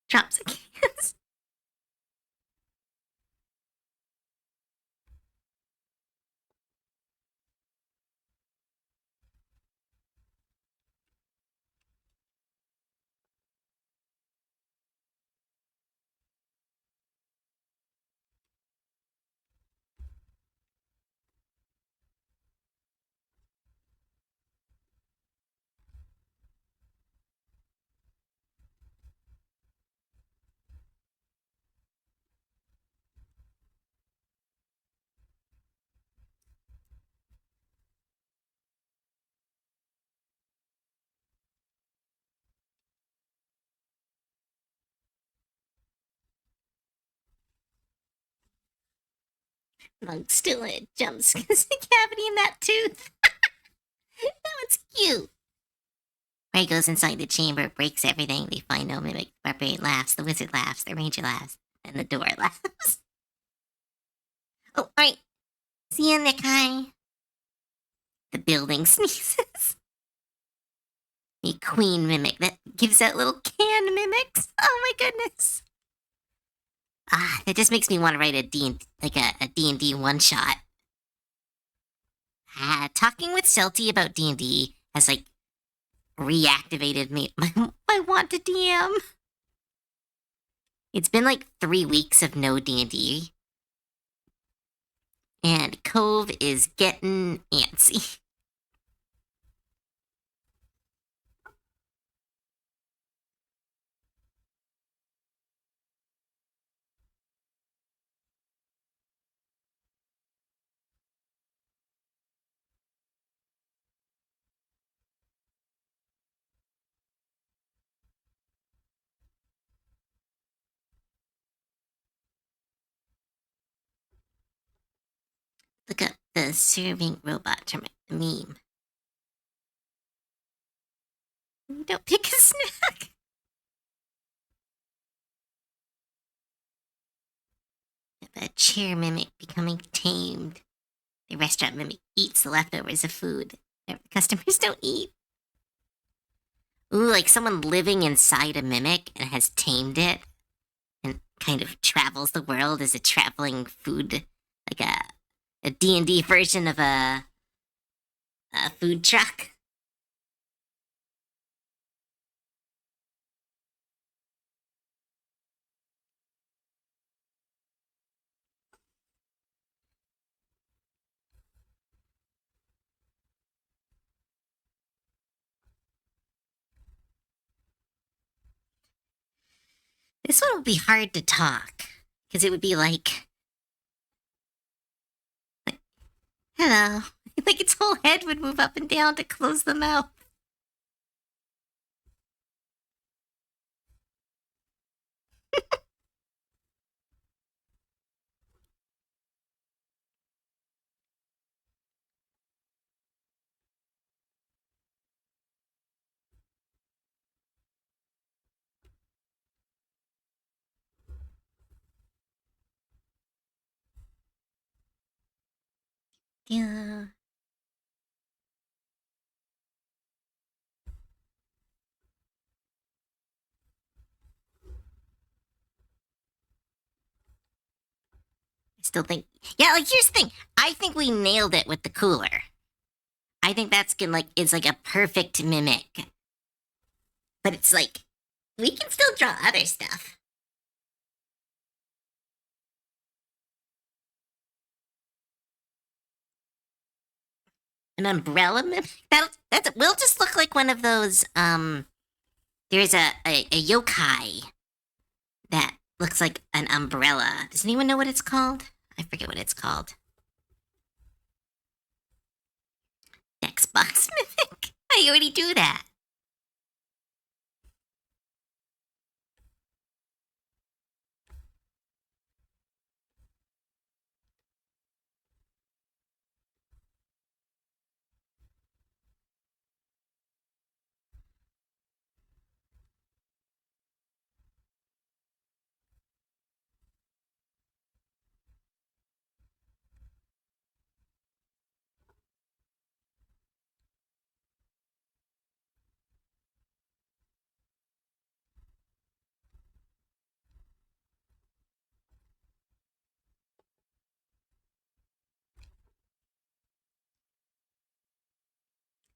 [SPEAKER 1] Drops of cans. Monk still in jumps because the cavity in that tooth. That one's cute. Ray goes inside the chamber, breaks everything. They find no mimic. The barbarian laughs, the wizard laughs, the ranger laughs, and the door laughs. Oh, alright. See you, Nikai. The building sneezes. The queen mimic that gives out little can mimics. Oh my goodness. Ah, that just makes me want to write a D&D one shot. Talking with Celty about D&D has like reactivated me. I want to DM. It's been like 3 weeks of no D&D. And Cove is getting antsy. Look up the serving robot meme. Don't pick a snack. A chair mimic becoming tamed. The restaurant mimic eats the leftovers of food that customers don't eat. Ooh, like someone living inside a mimic and has tamed it and kind of travels the world as a traveling food, like a D&D version of a food truck. This one would be hard to talk because it would be like, hello. Like its whole head would move up and down to close the mouth. Yeah. I still think, yeah, like here's the thing. I think we nailed it with the cooler. I think that's gonna like it's like a perfect mimic. But it's like we can still draw other stuff. An umbrella mimic? That's we'll just look like one of those there's a yokai that looks like an umbrella. Does anyone know what it's called? I forget what it's called. Xbox mimic. I already do that.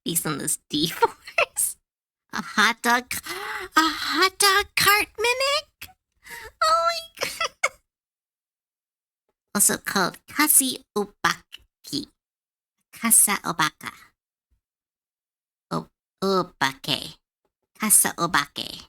[SPEAKER 1] These on those D4s. A hot dog cart mimic. Oh my god. Also called kasi obaki. Kasa obaka. Obake. Kasa obake.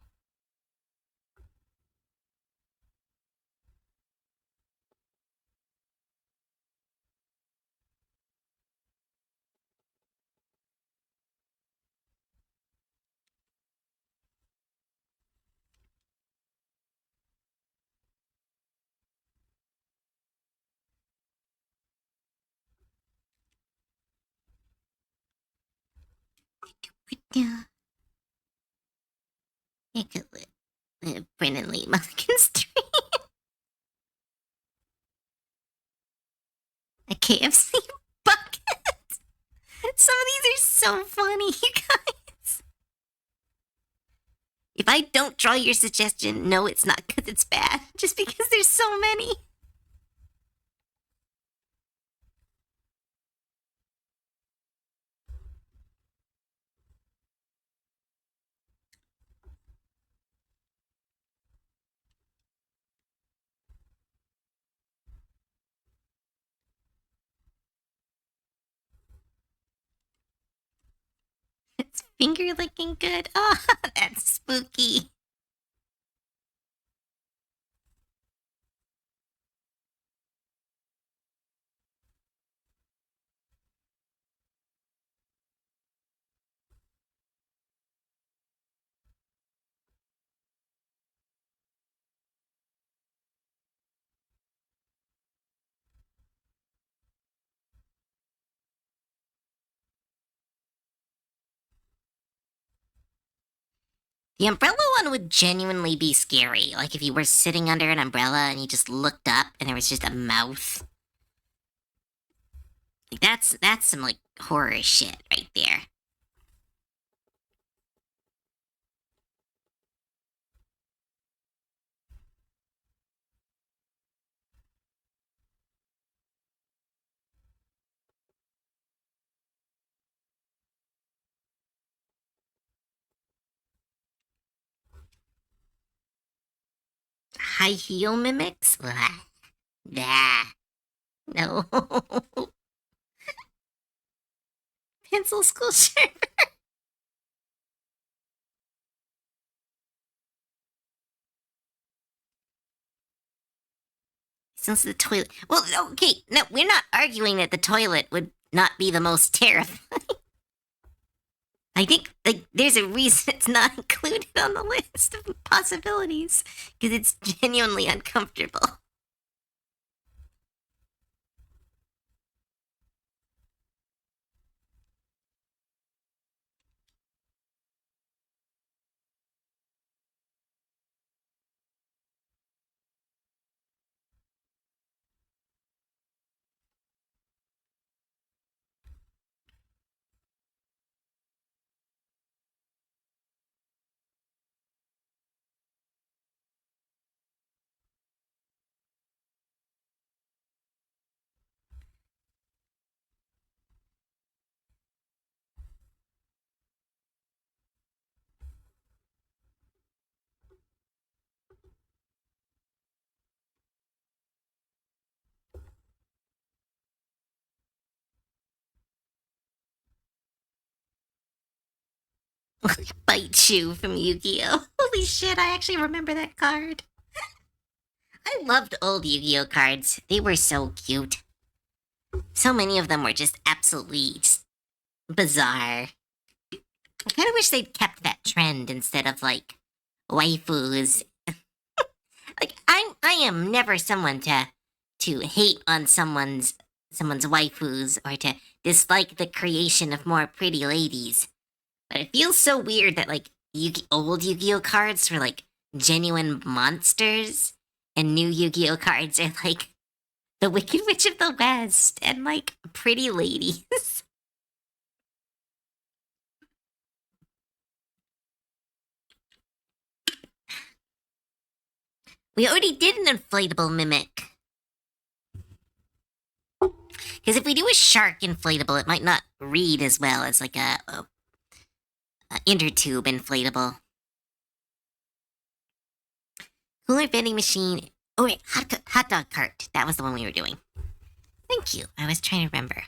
[SPEAKER 1] Yeah. You could live Brennan Lee Mulligan Street. A KFC bucket. Some of these are so funny, you guys. If I don't draw your suggestion, no, it's not because it's bad. Just because there's so many. It's finger licking good. Oh, that's spooky. The umbrella one would genuinely be scary. Like if you were sitting under an umbrella and you just looked up and there was just a mouth. Like that's some like horror shit right there. High heel mimics? Blah. Nah. No. Pencil sculpture. Since the toilet. Well, okay, no, we're not arguing that the toilet would not be the most terrifying. I think like there's a reason it's not included on the list of possibilities because it's genuinely uncomfortable. Bite you from Yu-Gi-Oh! Holy shit, I actually remember that card. I loved old Yu-Gi-Oh cards. They were so cute. So many of them were just absolutely just bizarre. I kind of wish they'd kept that trend instead of like waifus. Like I am never someone to hate on someone's waifus or to dislike the creation of more pretty ladies. But it feels so weird that like old Yu-Gi-Oh cards were like genuine monsters, and new Yu-Gi-Oh cards are like the Wicked Witch of the West and like pretty ladies. We already did an inflatable mimic. Because if we do a shark inflatable, it might not read as well as like a inner tube inflatable. Cooler vending machine. Oh wait, hot dog cart. That was the one we were doing. Thank you. I was trying to remember.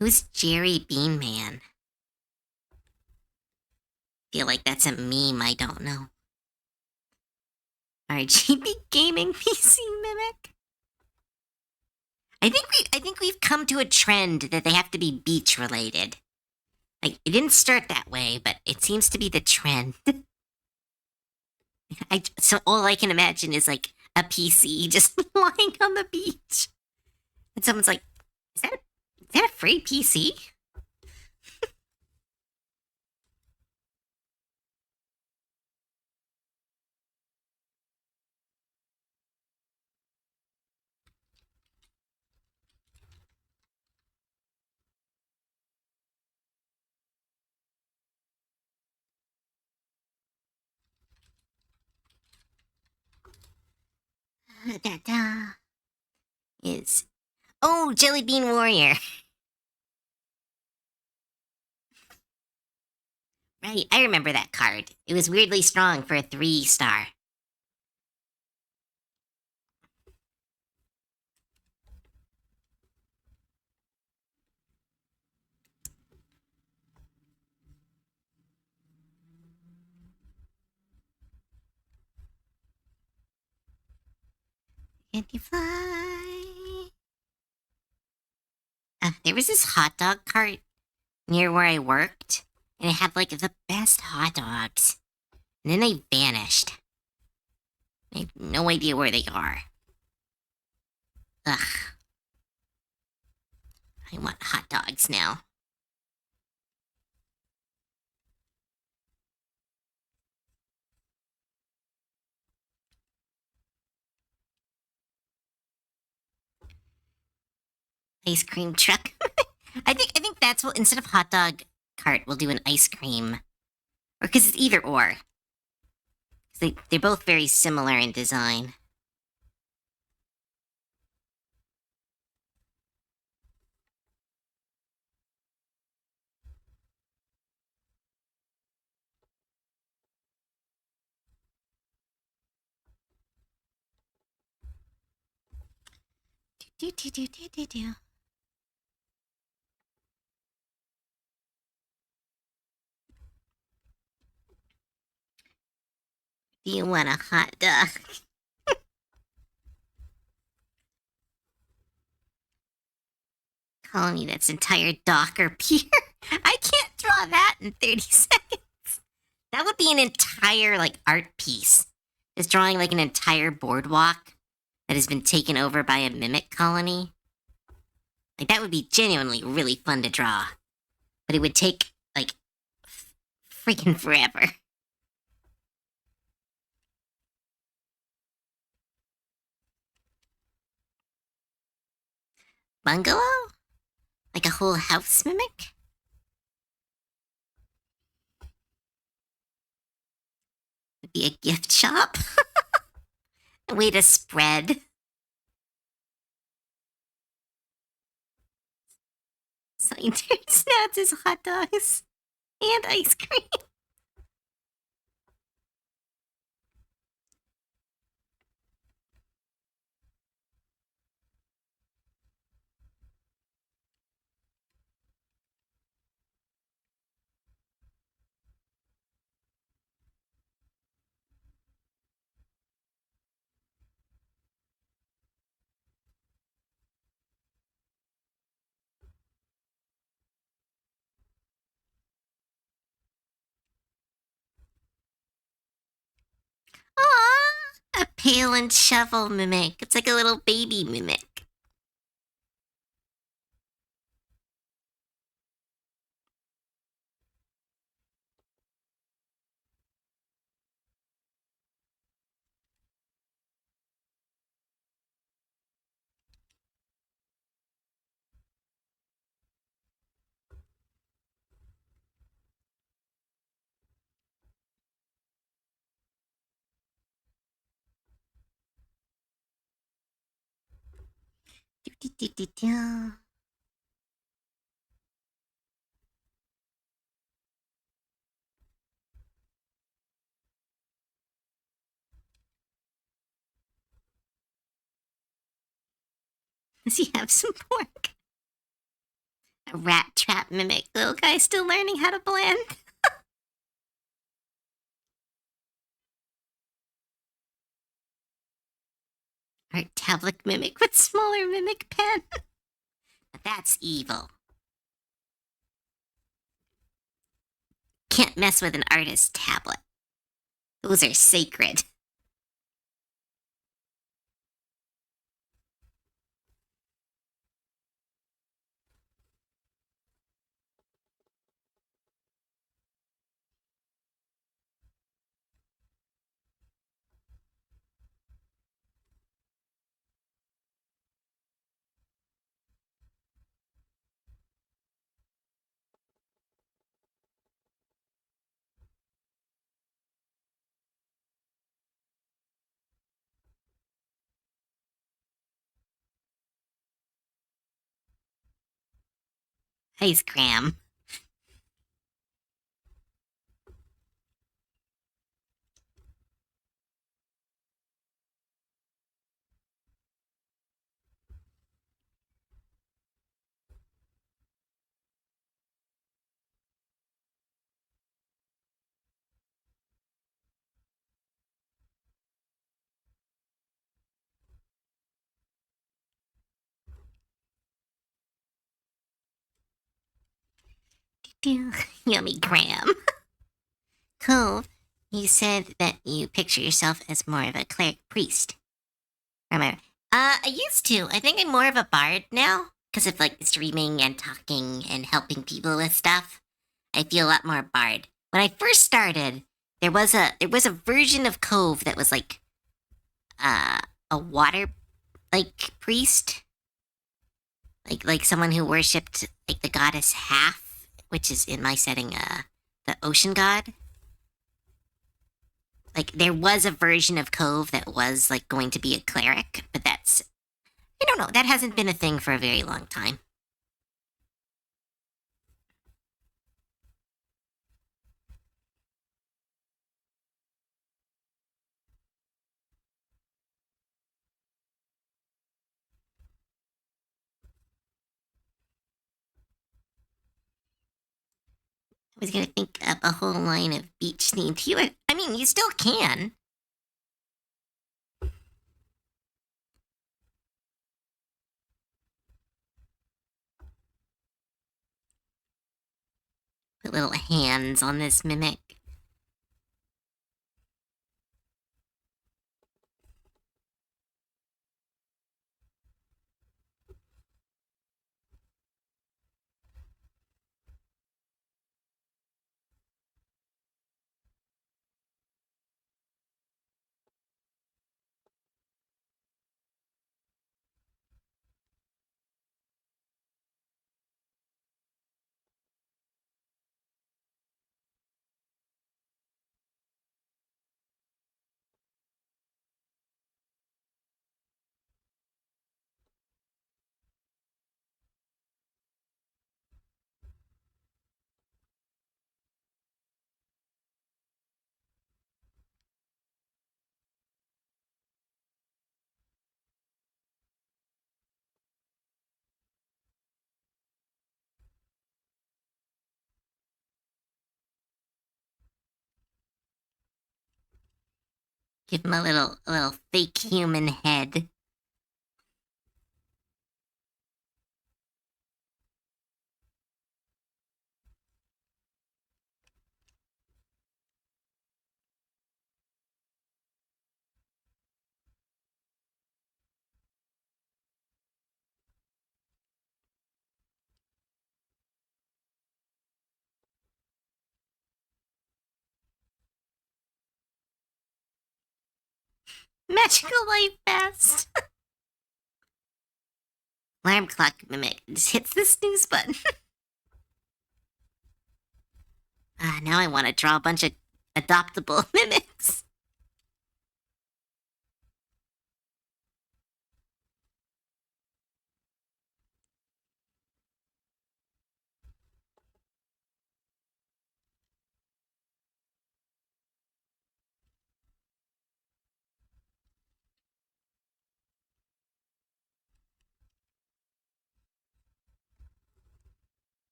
[SPEAKER 1] Who's Jerry Bean Man? Feel like that's a meme I don't know. RGB gaming PC mimic. I think we've come to a trend that they have to be beach related. Like it didn't start that way, but it seems to be the trend. So all I can imagine is like a PC just lying on the beach, and someone's like, is that a free PC?" That is Jelly Bean Warrior. Right, I remember that card. It was weirdly strong for a 3-star. Can you fly? There was this hot dog cart near where I worked, and it had like the best hot dogs. And then they vanished. I have no idea where they are. Ugh. I want hot dogs now. Ice cream truck. I think that's what, instead of hot dog cart, we'll do an ice cream. Or because it's either or. They're both very similar in design. Do do do do do do. Do you want a hot dog? Colony that's entire Docker pier. I can't draw that in 30 seconds. That would be an entire, like, art piece. Just drawing, like, an entire boardwalk that has been taken over by a mimic colony. Like, that would be genuinely really fun to draw. But it would take, like, freaking forever. Bungalow? Like a whole house mimic? Would be a gift shop? A way to spread. Scientist snacks is hot dogs and ice cream. Aww, a pail and shovel mimic. It's like a little baby mimic. Do, do, do, do, do. Does he have some pork? A rat trap mimic. Little guy still learning how to blend. Art tablet mimic with smaller mimic pen. That's evil. Can't mess with an artist's tablet. Those are sacred. Ice cream. Yummy Graham. Cove, you said that you picture yourself as more of a cleric priest. Remember? I used to. I think I'm more of a bard now. because of like streaming and talking and helping people with stuff, I feel a lot more barred. When I first started, there was a version of Cove that was like uh, a water like priest, like someone who worshipped like the goddess Half, which is in my setting the ocean god. Like there was a version of Cove that was like going to be a cleric, but that's I don't know, that hasn't been a thing for a very long time. I was gonna think up a whole line of beach themed humor. I mean, you still can. Put little hands on this mimic. Give him a little fake human head. Magical life fast. Alarm clock mimic just hits the snooze button. Now I want to draw a bunch of adoptable mimics.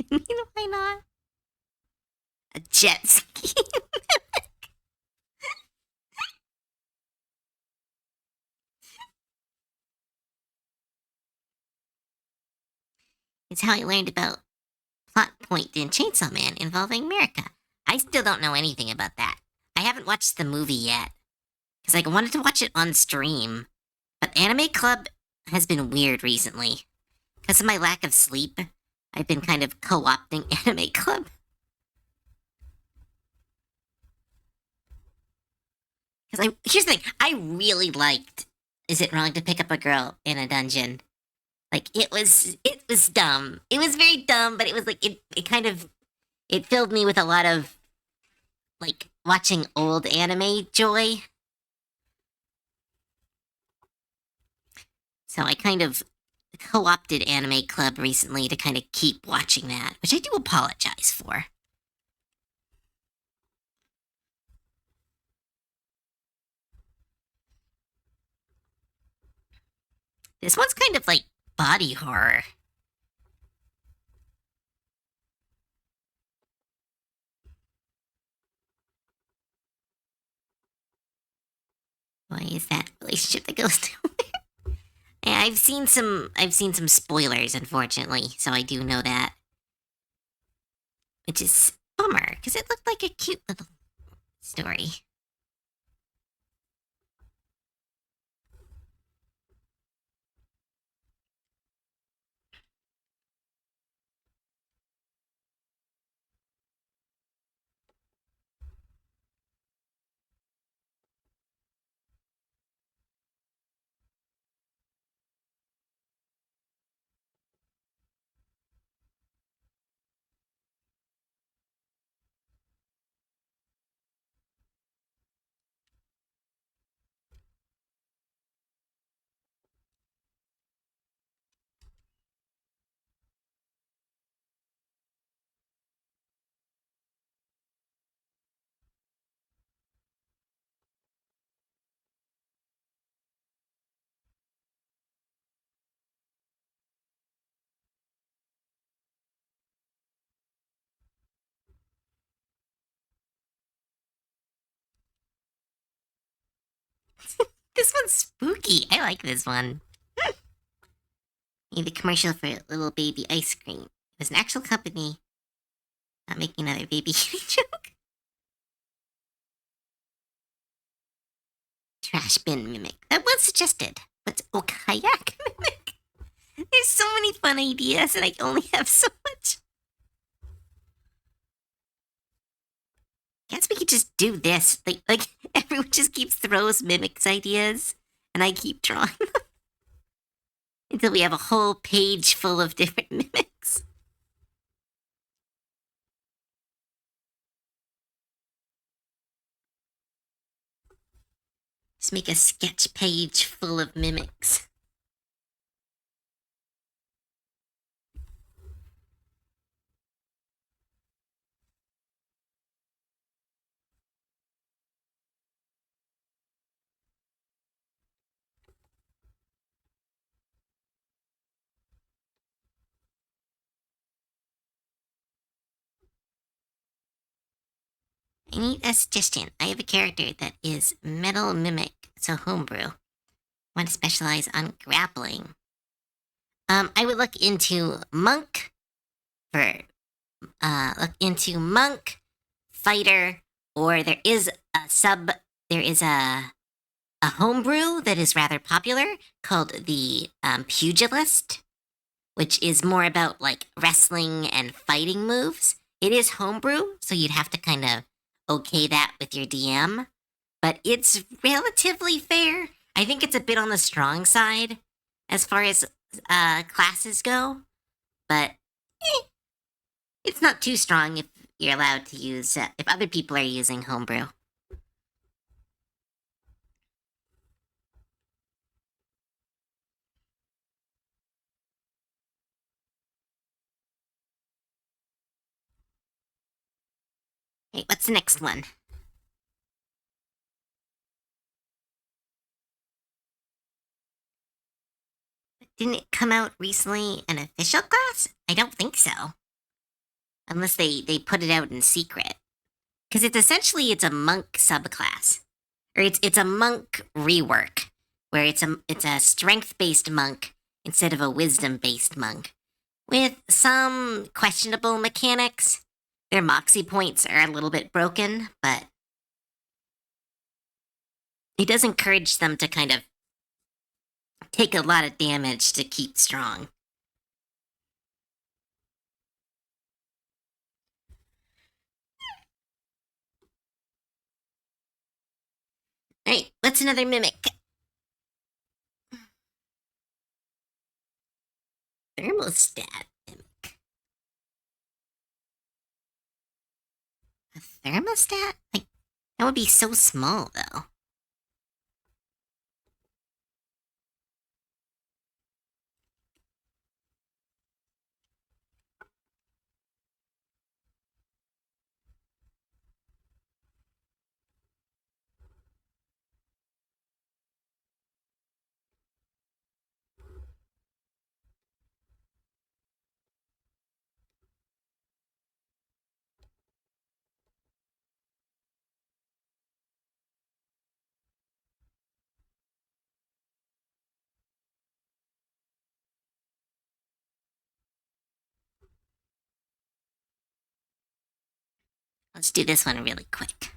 [SPEAKER 1] Why not? A jet ski. It's how I learned about plot point in Chainsaw Man involving America. I still don't know anything about that. I haven't watched the movie yet because I wanted to watch it on stream. But Anime Club has been weird recently because of my lack of sleep. I've been kind of co-opting Anime Club. Because here's the thing, I really liked Is It Wrong to Pick Up a Girl in a Dungeon? Like it was dumb. It was very dumb, but it was like it kind of it filled me with a lot of like watching old anime joy. So I kind of co-opted Anime Club recently to kind of keep watching that, which I do apologize for. This one's kind of like body horror. Why is that relationship that goes to? Yeah, I've seen some spoilers, unfortunately, so I do know that, which is bummer because it looked like a cute little story. This one's spooky. I like this one. The commercial for little baby ice cream. It was an actual company not making another baby joke. Trash bin mimic. That was suggested. What's kayak mimic? There's so many fun ideas, and I only have so much. Guess we could just do this. Like everyone just keeps throws mimics ideas, and I keep drawing them until we have a whole page full of different mimics. Just make a sketch page full of mimics. I need a suggestion. I have a character that is metal mimic, so homebrew. Want to specialize on grappling. I would look into monk for fighter, or there is a homebrew that is rather popular called the pugilist, which is more about like wrestling and fighting moves. It is homebrew, so you'd have to kind of okay that with your DM, but it's relatively fair. I think it's a bit on the strong side as far as classes go, but it's not too strong if you're allowed to use, if other people are using homebrew. Okay, what's the next one? Didn't it come out recently an official class? I don't think so. Unless they put it out in secret. Because it's a monk subclass. Or it's a monk rework. Where it's a strength-based monk instead of a wisdom-based monk. With some questionable mechanics. Their moxie points are a little bit broken, but it does encourage them to kind of take a lot of damage to keep strong. Alright, what's another mimic? Thermostat mimic. A thermostat? Like, that would be so small, though. Let's do this one really quick.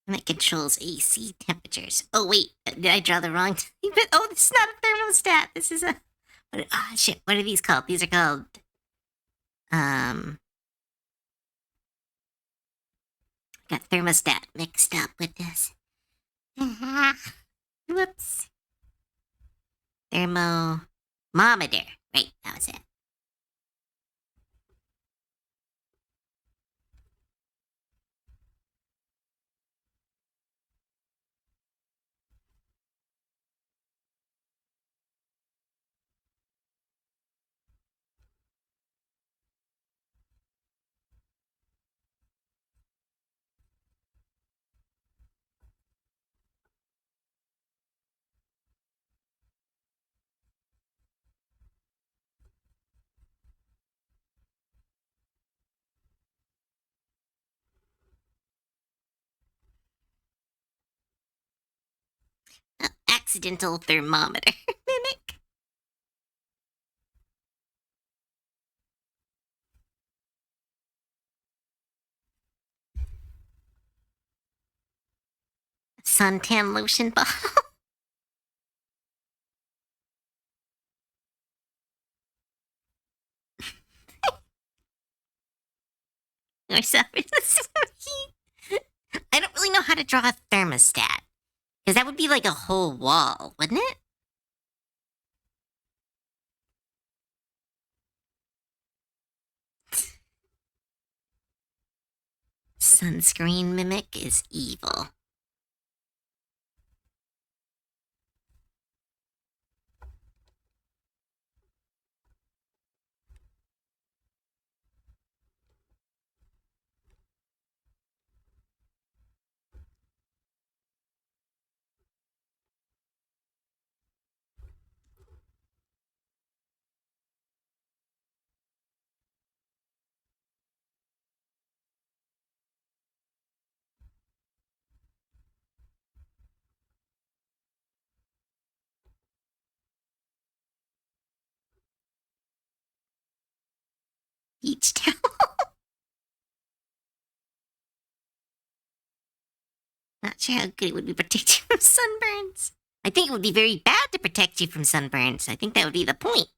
[SPEAKER 1] And it controls AC temperatures. Oh, wait, did I draw the wrong type? Oh, this is not a thermostat. This is a. Shit, what are these called? These are called. Got thermostat mixed up with this. Whoops. Thermometer. Right, that was it. Accidental thermometer. Mimic. Suntan lotion bottle. Or something. I don't really know how to draw a thermostat. Because that would be like a whole wall, wouldn't it? Sunscreen mimic is evil. Beach towel. Not sure how good it would be protect you from sunburns. I think it would be very bad to protect you from sunburns. I think that would be the point.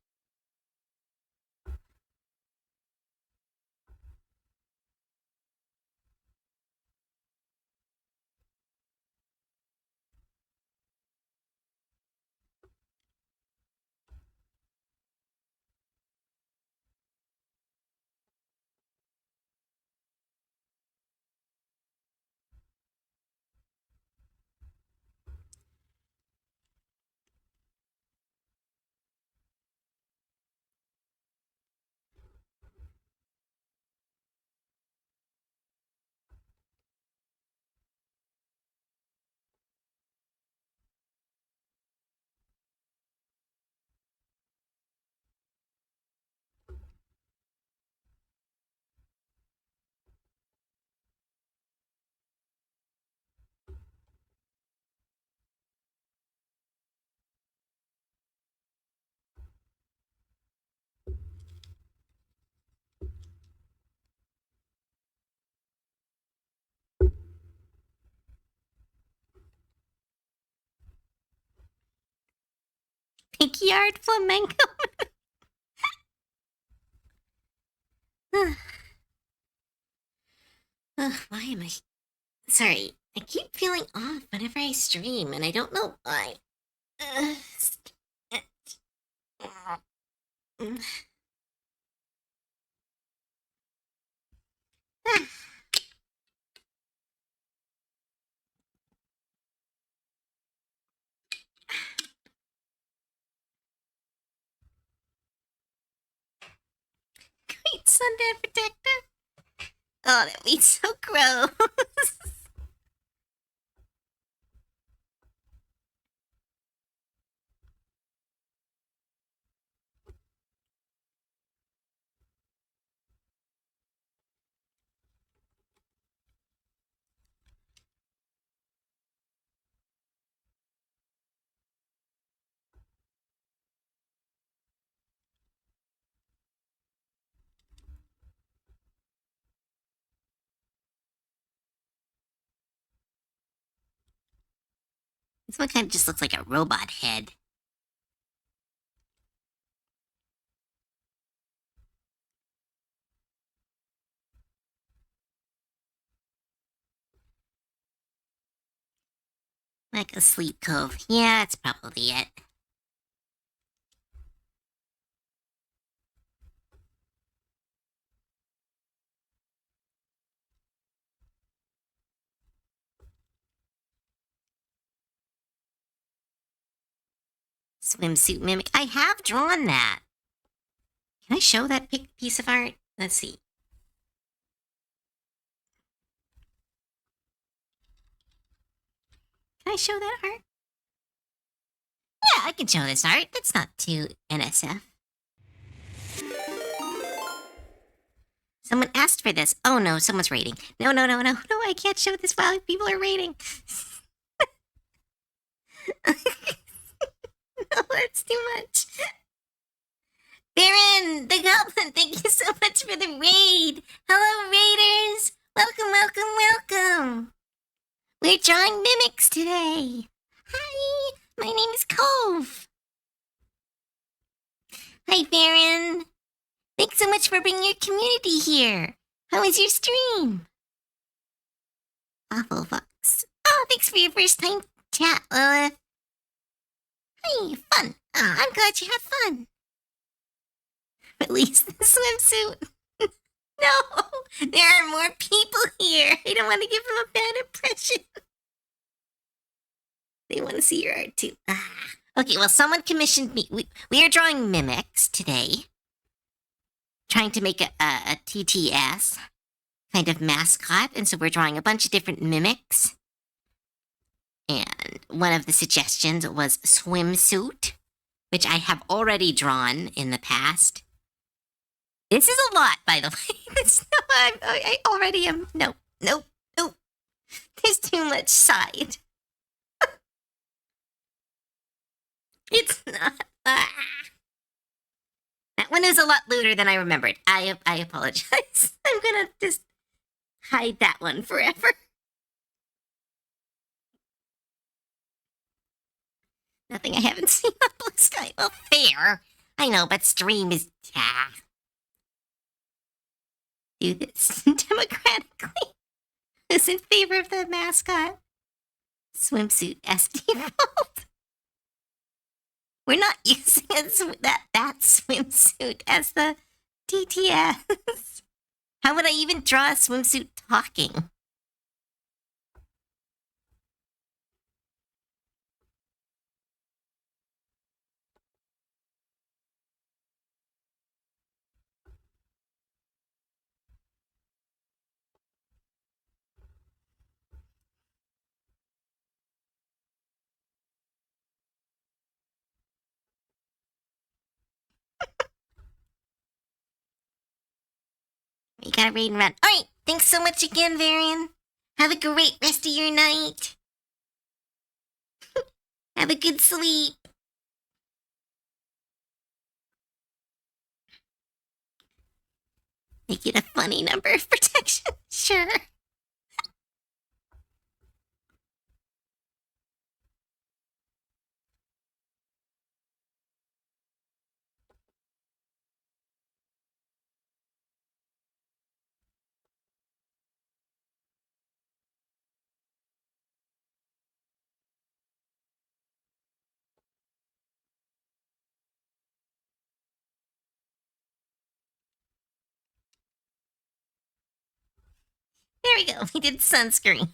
[SPEAKER 1] Backyard flamenco. Why am I? Sorry, I keep feeling off whenever I stream, and I don't know why. Uh, Great suntan protector. Oh, that would be so gross. This one kind of just looks like a robot head. Like a sleep cove. Yeah, that's probably it. swimsuit mimic. I have drawn that. Can I show that piece of art? Let's see. Can I show that art? Yeah, I can show this art. That's not too NSF. Someone asked for this. Oh no, someone's rating. No, I can't show this while people are rating. No, that's too much. Baron, the Goblin, thank you so much for the raid. Hello, raiders. Welcome. We're drawing mimics today. Hi, my name is Cove. Hi, Baron. Thanks so much for bringing your community here. How was your stream? Awful Fox. Oh, thanks for your first time chat, Lilith. Hey, fun. Oh, I'm glad you had fun. Release the swimsuit. No, there are more people here. I don't want to give them a bad impression. They want to see your art too. Okay, well, someone commissioned me. We are drawing mimics today. Trying to make a TTS kind of mascot. And so we're drawing a bunch of different mimics. And one of the suggestions was swimsuit, which I have already drawn in the past. This is a lot, by the way. I already am. Nope. There's too much side. It's not. That one is a lot looter than I remembered. I apologize. I'm gonna just hide that one forever. Nothing I haven't seen on Blue Sky. Well, fair. I know, but stream is... Do this democratically. Who's in favor of the mascot? Swimsuit as default. We're not using that swimsuit as the TTS. How would I even draw a swimsuit talking? You gotta raid and run. Alright, thanks so much again, Varian. Have a great rest of your night. Have a good sleep. Make it a funny number of protection. Sure. There we go. We did sunscreen.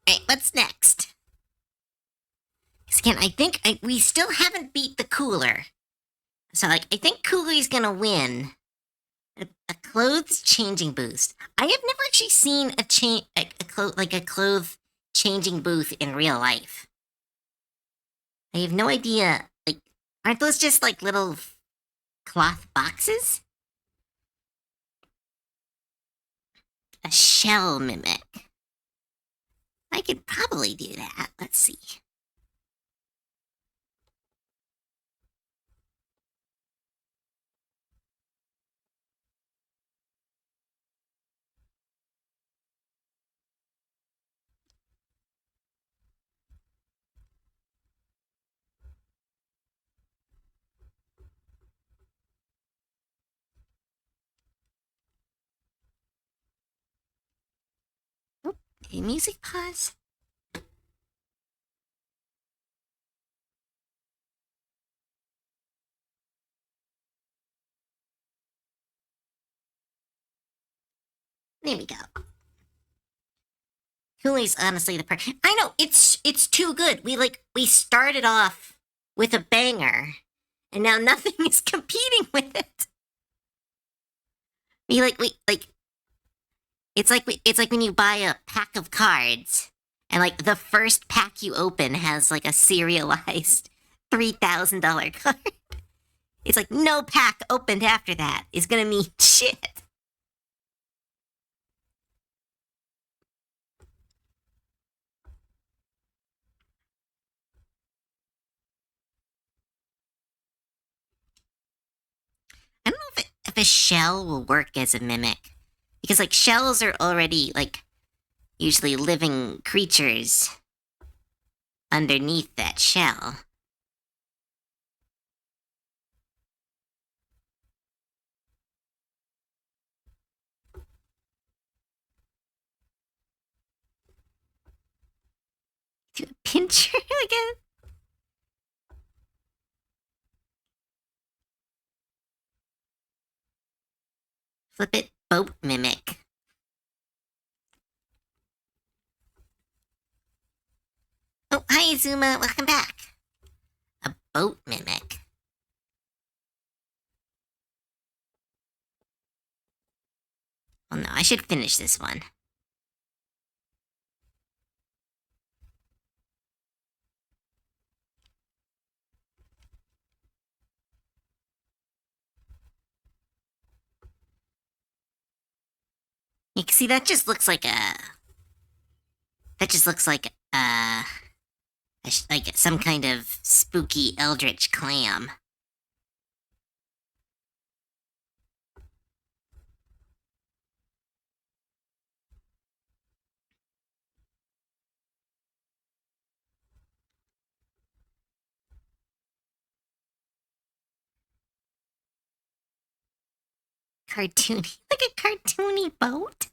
[SPEAKER 1] Alright, what's next? Because again, I think we still haven't beat the cooler. So, I think Cooler's gonna win. A clothes changing booth. I have never actually seen a clothes changing booth in real life. I have no idea. Aren't those just little cloth boxes? A shell mimic. I could probably do that. Let's see. Oh, did music pause? There we go. Kool-Aid's honestly the perfect. I know it's too good. We started off with a banger, and now nothing is competing with it. It's like when you buy a pack of cards, and like the first pack you open has like a serialized $3,000 card. It's like no pack opened after that is gonna mean shit. I don't know if a shell will work as a mimic. Because like shells are already like usually living creatures underneath that shell. Do a pincher again? Flip it, boat mimic. Oh, hi, Zuma. Welcome back. A boat mimic. Well, no, I should finish this one. You can see that just looks like a. That just looks like like some kind of spooky eldritch clam. Cartoony, like a cartoony boat.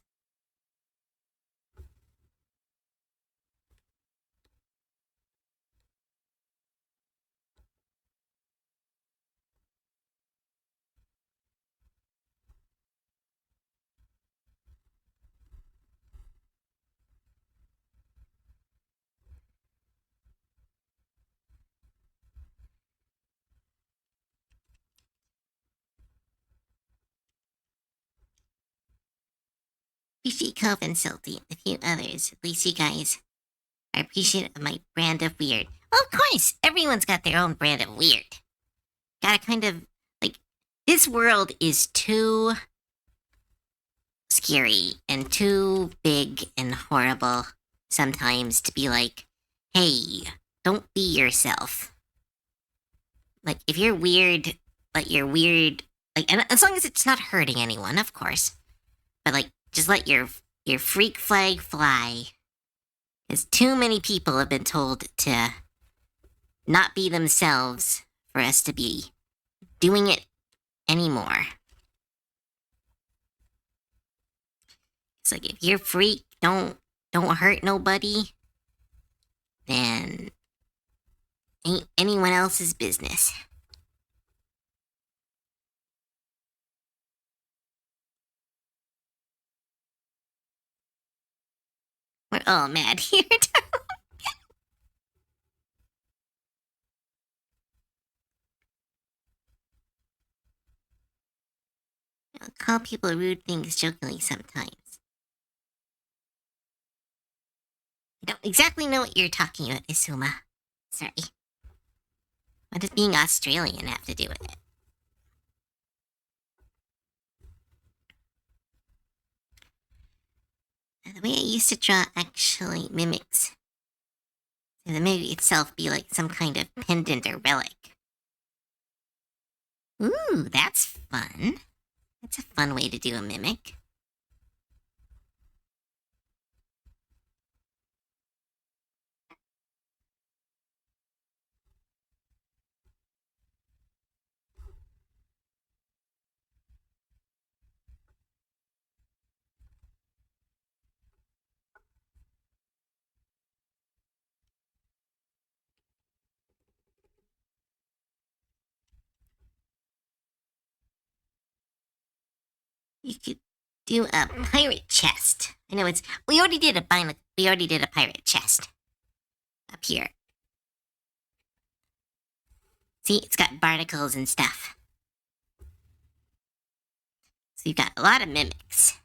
[SPEAKER 1] Appreciate Cove and Silty, and a few others. At least you guys are appreciative of my brand of weird. Well, of course, everyone's got their own brand of weird. Gotta kind of, like, this world is too scary and too big and horrible sometimes to be like, hey, don't be yourself. Like, if you're weird, but you're weird, like, and as long as it's not hurting anyone, of course. But, like, just let your freak flag fly. Because too many people have been told to not be themselves for us to be doing it anymore. It's like if you're freak, don't hurt nobody, then ain't anyone else's business. We're all mad here. I'll call people rude things jokingly sometimes. I don't exactly know what you're talking about, Isuma. Sorry. What does being Australian have to do with it? The way I used to draw actually mimics. So the mimic itself be like some kind of pendant or relic. Ooh, that's fun. That's a fun way to do a mimic. You could do a pirate chest. I know we already did a pirate chest up here. See, it's got barnacles and stuff. So you've got a lot of mimics.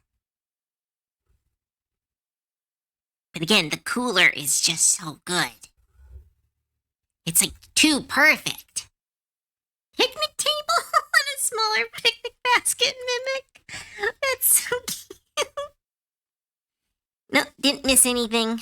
[SPEAKER 1] But again, the cooler is just so good. It's like too perfect. Picnic table on a smaller picnic basket mimic. That's so cute. No, didn't miss anything.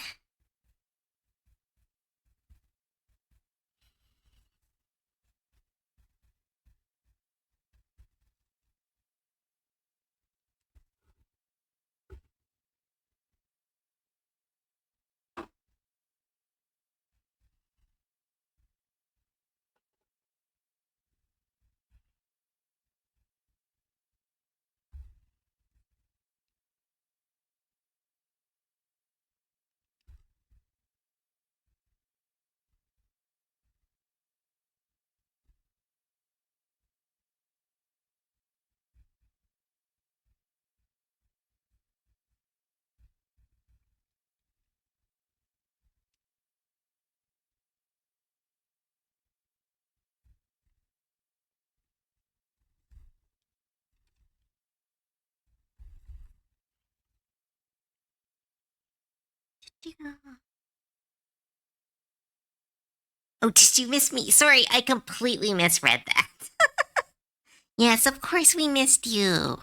[SPEAKER 1] Oh, did you miss me? Sorry, I completely misread that. Yes, of course we missed you.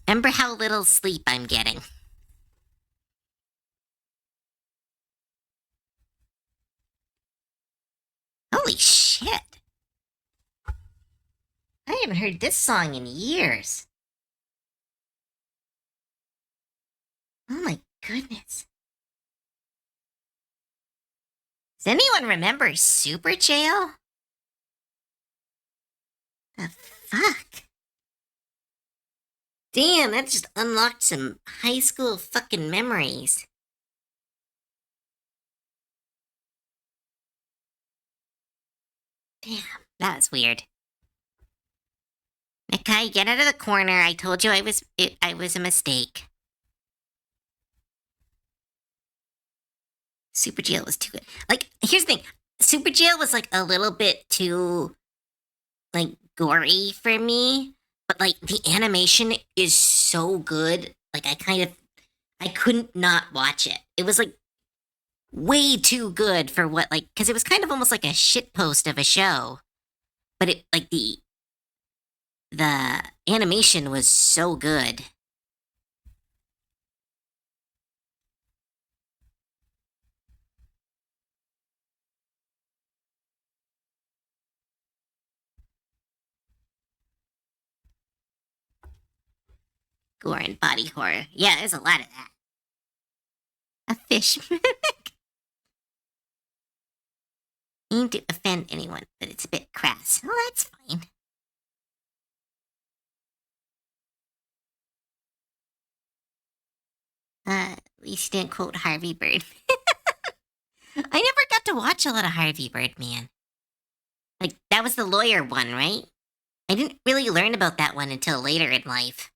[SPEAKER 1] Remember how little sleep I'm getting. Holy shit. I haven't heard this song in years. Oh my goodness. Does anyone remember Super Jail? The fuck? Damn, that just unlocked some high school fucking memories. Damn, that was weird. Nakai, get out of the corner. I told you I was a mistake. Super Jail was too good. Like, here's the thing. Super Jail was like a little bit too like gory for me, but like the animation is so good. Like I couldn't not watch it. It was like way too good for what like because it was kind of almost like a shit post of a show, but it like the animation was so good. Gore and body horror. Yeah, there's a lot of that. A fish mimic. You need to offend anyone, but it's a bit crass. Well, that's fine. At least you didn't quote Harvey Bird. I never got to watch a lot of Harvey Birdman. Like, that was the lawyer one, right? I didn't really learn about that one until later in life.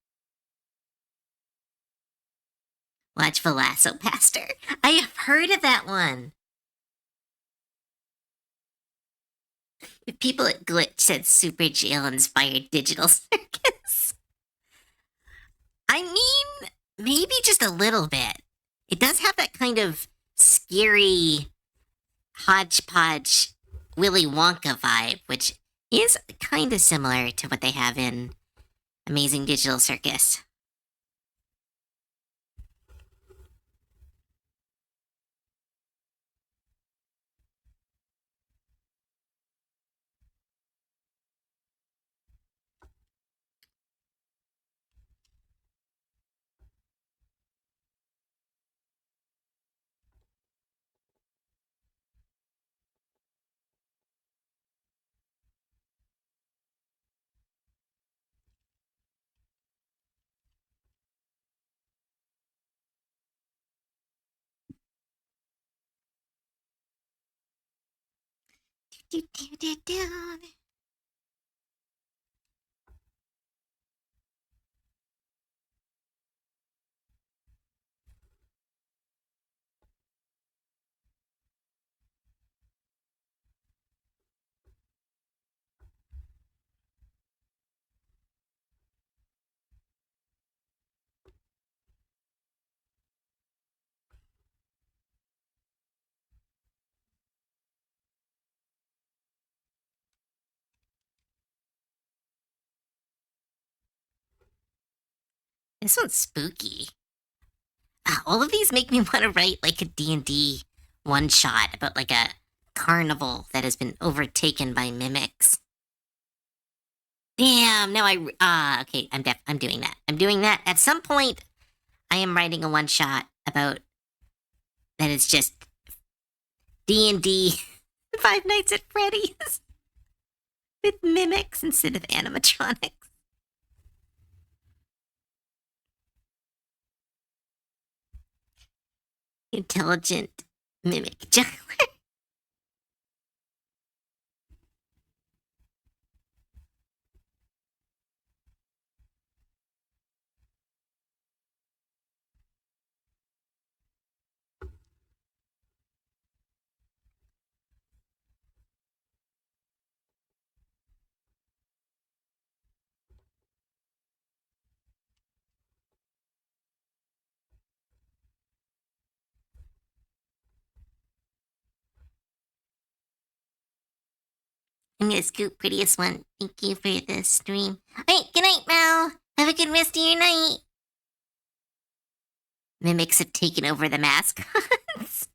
[SPEAKER 1] Watch Velasco Pastor. I have heard of that one. The people at Glitch said Super Jail inspired Digital Circus. I mean, maybe just a little bit. It does have that kind of scary hodgepodge Willy Wonka vibe, which is kind of similar to what they have in Amazing Digital Circus. Do, do, do, do. This one's spooky. All of these make me want to write like a D&D one-shot about like a carnival that has been overtaken by mimics. Damn, no, okay, I'm doing that. I'm doing that. At some point, I am writing a one-shot about that is just D&D Five Nights at Freddy's with mimics instead of animatronics. Intelligent mimic juggler. I'm gonna scoop prettiest one. Thank you for the stream. Hey, good night, Mal. Have a good rest of your night. Mimics have taken over the mascots.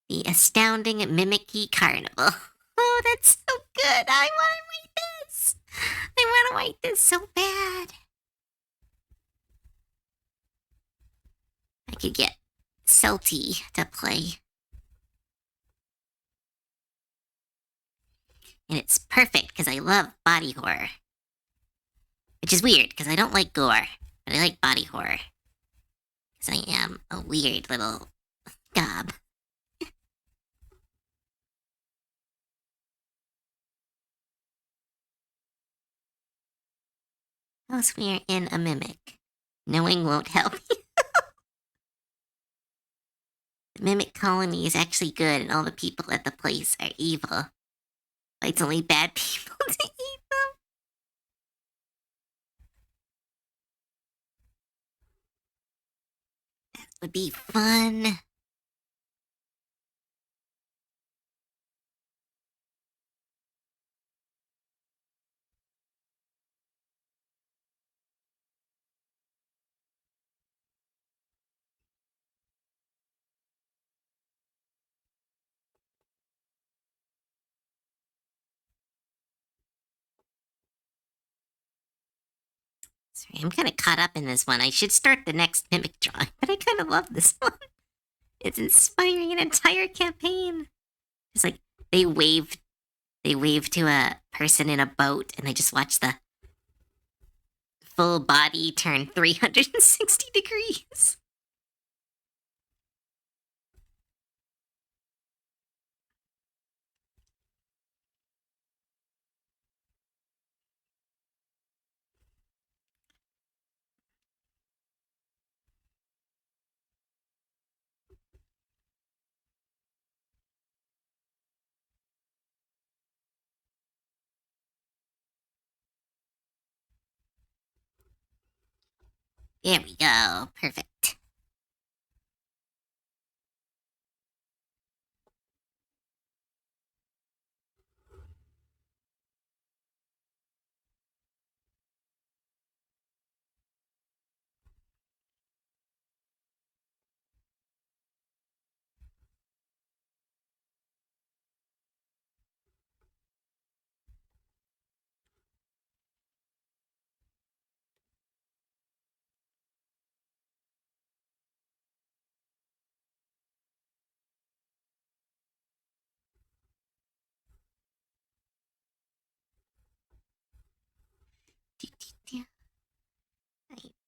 [SPEAKER 1] The astounding mimicky carnival. Oh, that's so good. I want to write this. I want to write this so bad. I could get Celty to play. And it's perfect because I love body horror. Which is weird because I don't like gore, but I like body horror. Because I am a weird little gob. Else we are in a mimic. Knowing won't help you. The mimic colony is actually good and all the people at the place are evil. It's only bad people to eat them. That would be fun. Sorry, I'm kind of caught up in this one. I should start the next mimic drawing, but I kind of love this one. It's inspiring an entire campaign. It's like they wave to a person in a boat, and they just watch the full body turn 360 degrees. There we go. Perfect.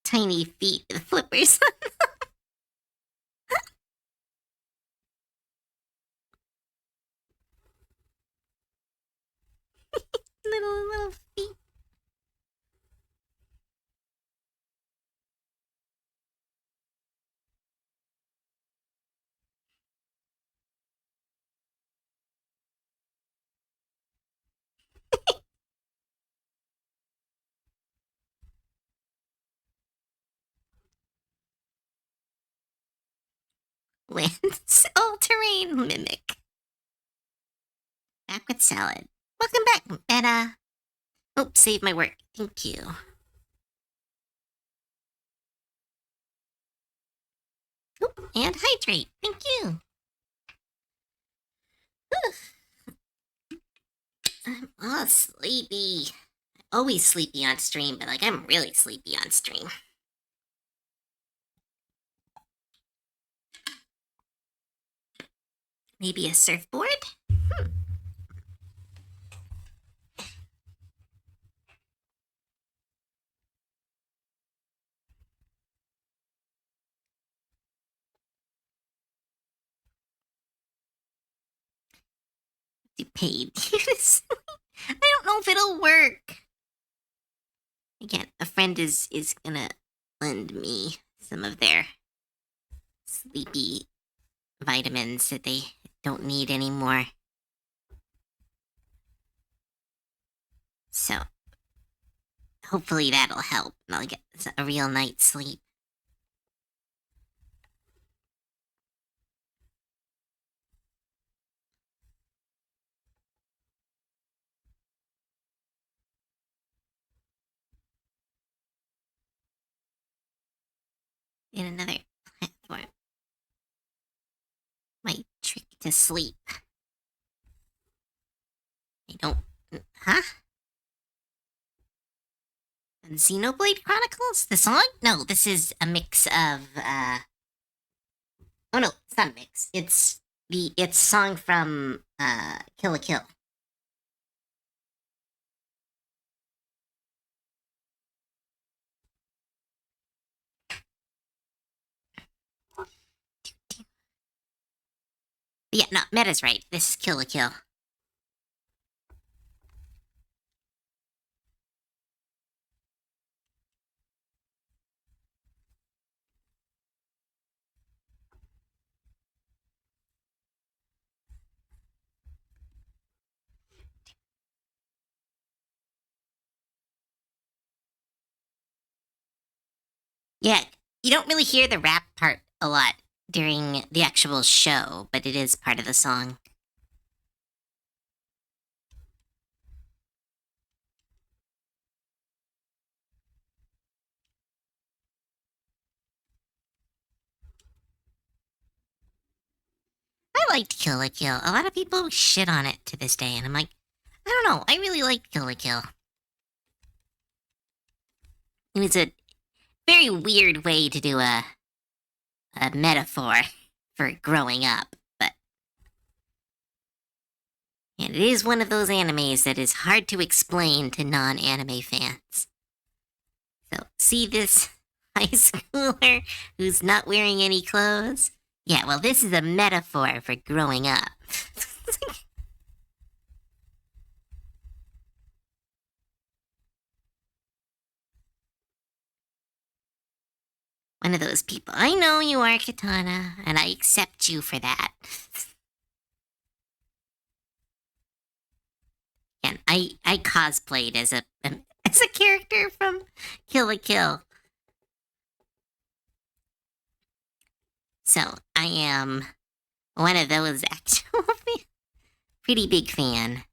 [SPEAKER 1] Tiny feet with flippers. little feet. Wins. All-terrain mimic. Back with salad. Welcome back, Betta. Oops, save my work. Thank you. And hydrate. Thank you. I'm all sleepy. Always sleepy on stream, but like I'm really sleepy on stream. Maybe a surfboard? You paid. I don't know if it'll work. Again, a friend is gonna lend me some of their sleepy vitamins that they don't need anymore. So hopefully that'll help and I'll get a real night's sleep. In another platform. My trick to sleep. I don't. Huh? Xenoblade Chronicles? The song? No, this is a mix of, Oh no, it's not a mix. It's a song from, Kill la Kill. Yeah, no, Meta's right. This is Kill la Kill. Yeah, you don't really hear the rap part a lot during the actual show, but it is part of the song. I liked Kill la Kill. A lot of people shit on it to this day, and I'm like, I don't know. I really liked Kill la Kill. It was a very weird way to do a metaphor for growing up, but and it is one of those animes that is hard to explain to non-anime fans. So, see this high schooler who's not wearing any clothes? Yeah, well, this is a metaphor for growing up. One of those people. I know you are, Katana, and I accept you for that. And I cosplayed as a character from Kill la Kill. So I am one of those actual pretty big fan.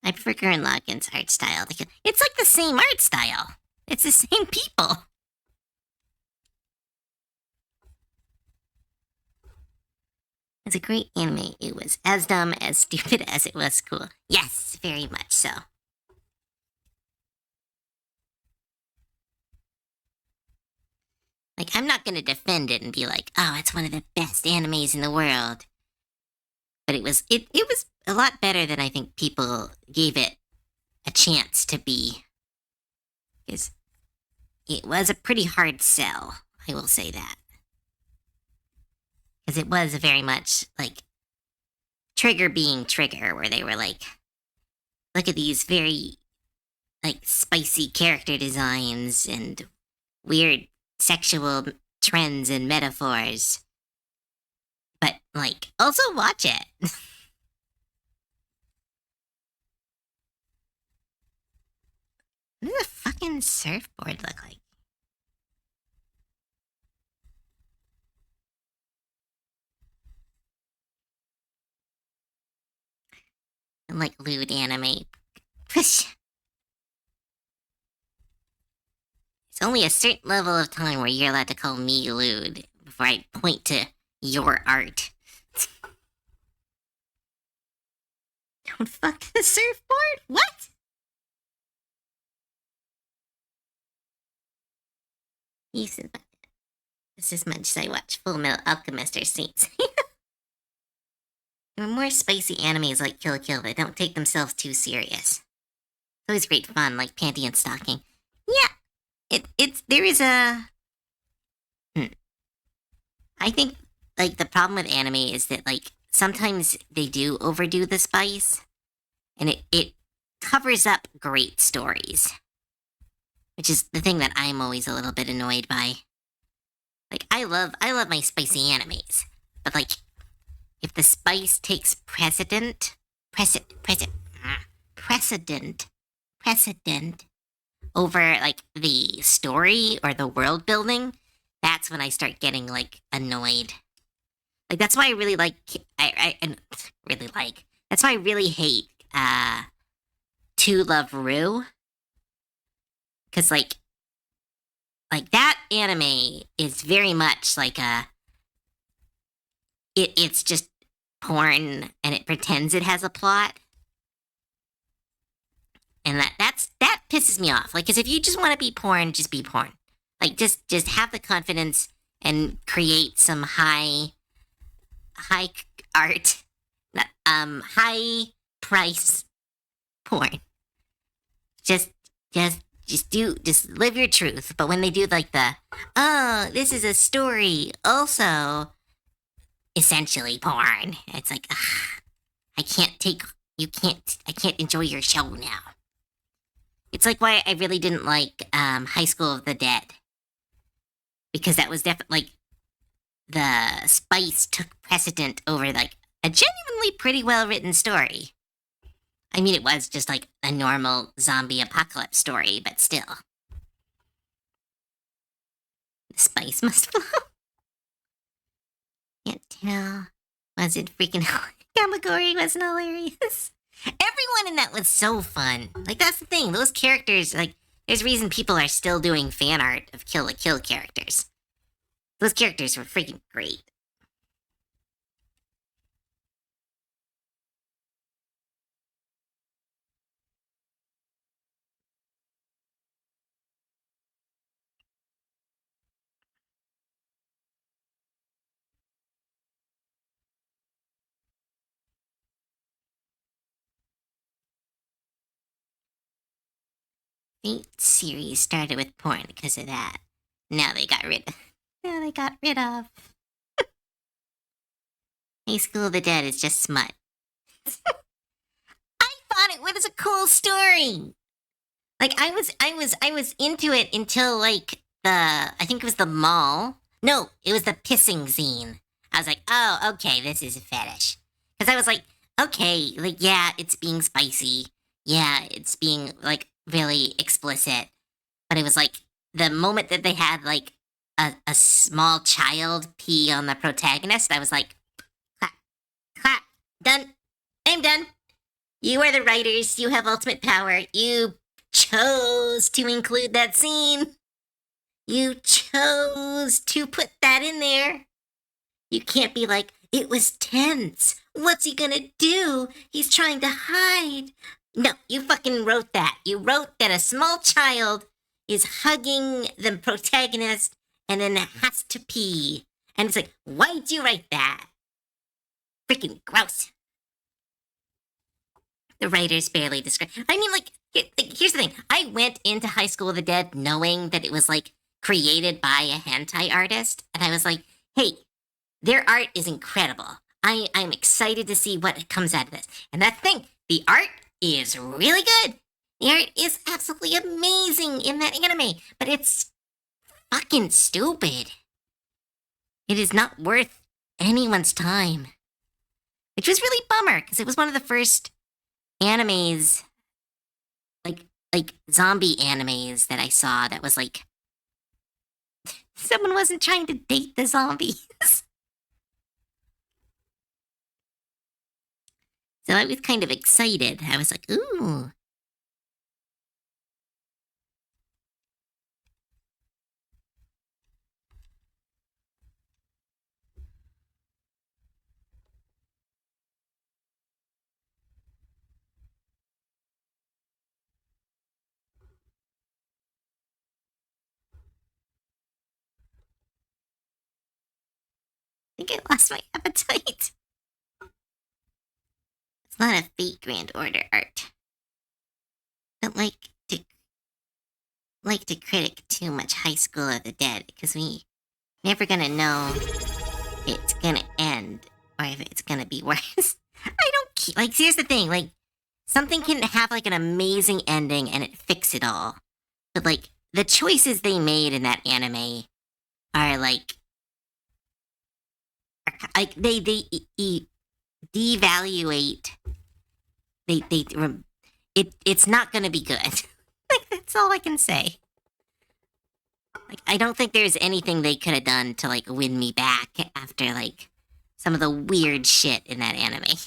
[SPEAKER 1] I prefer Gurren Lagann's art style. It's like the same art style. It's the same people. It's a great anime. It was as dumb, as stupid as it was cool. Yes, very much so. Like, I'm not gonna defend it and be like, oh, it's one of the best animes in the world. But it was a lot better than I think people gave it a chance to be. Because it was a pretty hard sell, I will say that. Because it was very much like Trigger being Trigger, where they were like, look at these very like spicy character designs and weird sexual trends and metaphors. But like, also watch it. What does a fucking surfboard look like? Like lewd anime. So only a certain level of time where you're allowed to call me lewd before I point to your art. Don't fuck the surfboard? What? This is much as I watch Full Metal Alchemist or Saints. There are more spicy animes like Kill la Kill that don't take themselves too serious. It's always great fun, like Panty and Stocking. Yeah, there is a. I think like the problem with anime is that like sometimes they do overdo the spice, and it covers up great stories, which is the thing that I'm always a little bit annoyed by. Like I love my spicy animes, but like if the spice takes precedent over like the story or the world building, that's when I start getting like annoyed. Like that's why I really like that's why I really hate To Love Ru, cuz like that anime is very much like it's just porn and it pretends it has a plot. And that pisses me off. Like, cause if you just want to be porn, just be porn. Like, just have the confidence and create some high art, high price porn. Just live your truth. But when they do like this is a story, also essentially porn. It's like, I can't enjoy your show now. It's like why I really didn't like High School of the Dead. Because that was definitely like the spice took precedent over like a genuinely pretty well written story. I mean, it was just like a normal zombie apocalypse story, but still. The spice must flow. Can't tell. Was it freaking Kamagori wasn't hilarious? Everyone in that was so fun. Like, that's the thing. Those characters, like, there's a reason people are still doing fan art of Kill la Kill characters. Those characters were freaking great. Fate series started with porn because of that. Now they got rid of. Hey, School of the Dead is just smut. I thought it was a cool story. Like I was into it until like I think it was the mall. No, it was the pissing scene. I was like, oh, okay, this is a fetish. Because I was like, okay, like yeah, it's being spicy. Yeah, it's being like really explicit. But it was like the moment that they had like a small child pee on the protagonist, I was like, clap, clap, done. I'm done. You are the writers. You have ultimate power. You chose to include that scene. You chose to put that in there. You can't be like, it was tense. What's he gonna do? He's trying to hide. No, you fucking wrote that. You wrote that a small child is hugging the protagonist and then has to pee. And it's like, why'd you write that? Freaking gross. The writers barely describe. I mean, like, here's the thing. I went into High School of the Dead knowing that it was like created by a hentai artist, and I was like, hey, their art is incredible. I'm excited to see what comes out of this. And that thing, the art is really good. The art is absolutely amazing in that anime, but it's fucking stupid. It is not worth anyone's time. Which was really bummer, because it was one of the first animes, like zombie animes that I saw that was like someone wasn't trying to date the zombies. So I was kind of excited. I was like, ooh. think I lost my appetite. It's not a fake Grand Order art. Don't like to critic too much High School of the Dead because we never gonna know if it's gonna end or if it's gonna be worse. I don't keep like here's the thing, like something can have like an amazing ending and it fix it all. But like the choices they made in that anime are they devaluate it's not gonna be good. Like that's all I can say. Like I don't think there's anything they could have done to like win me back after like some of the weird shit in that anime.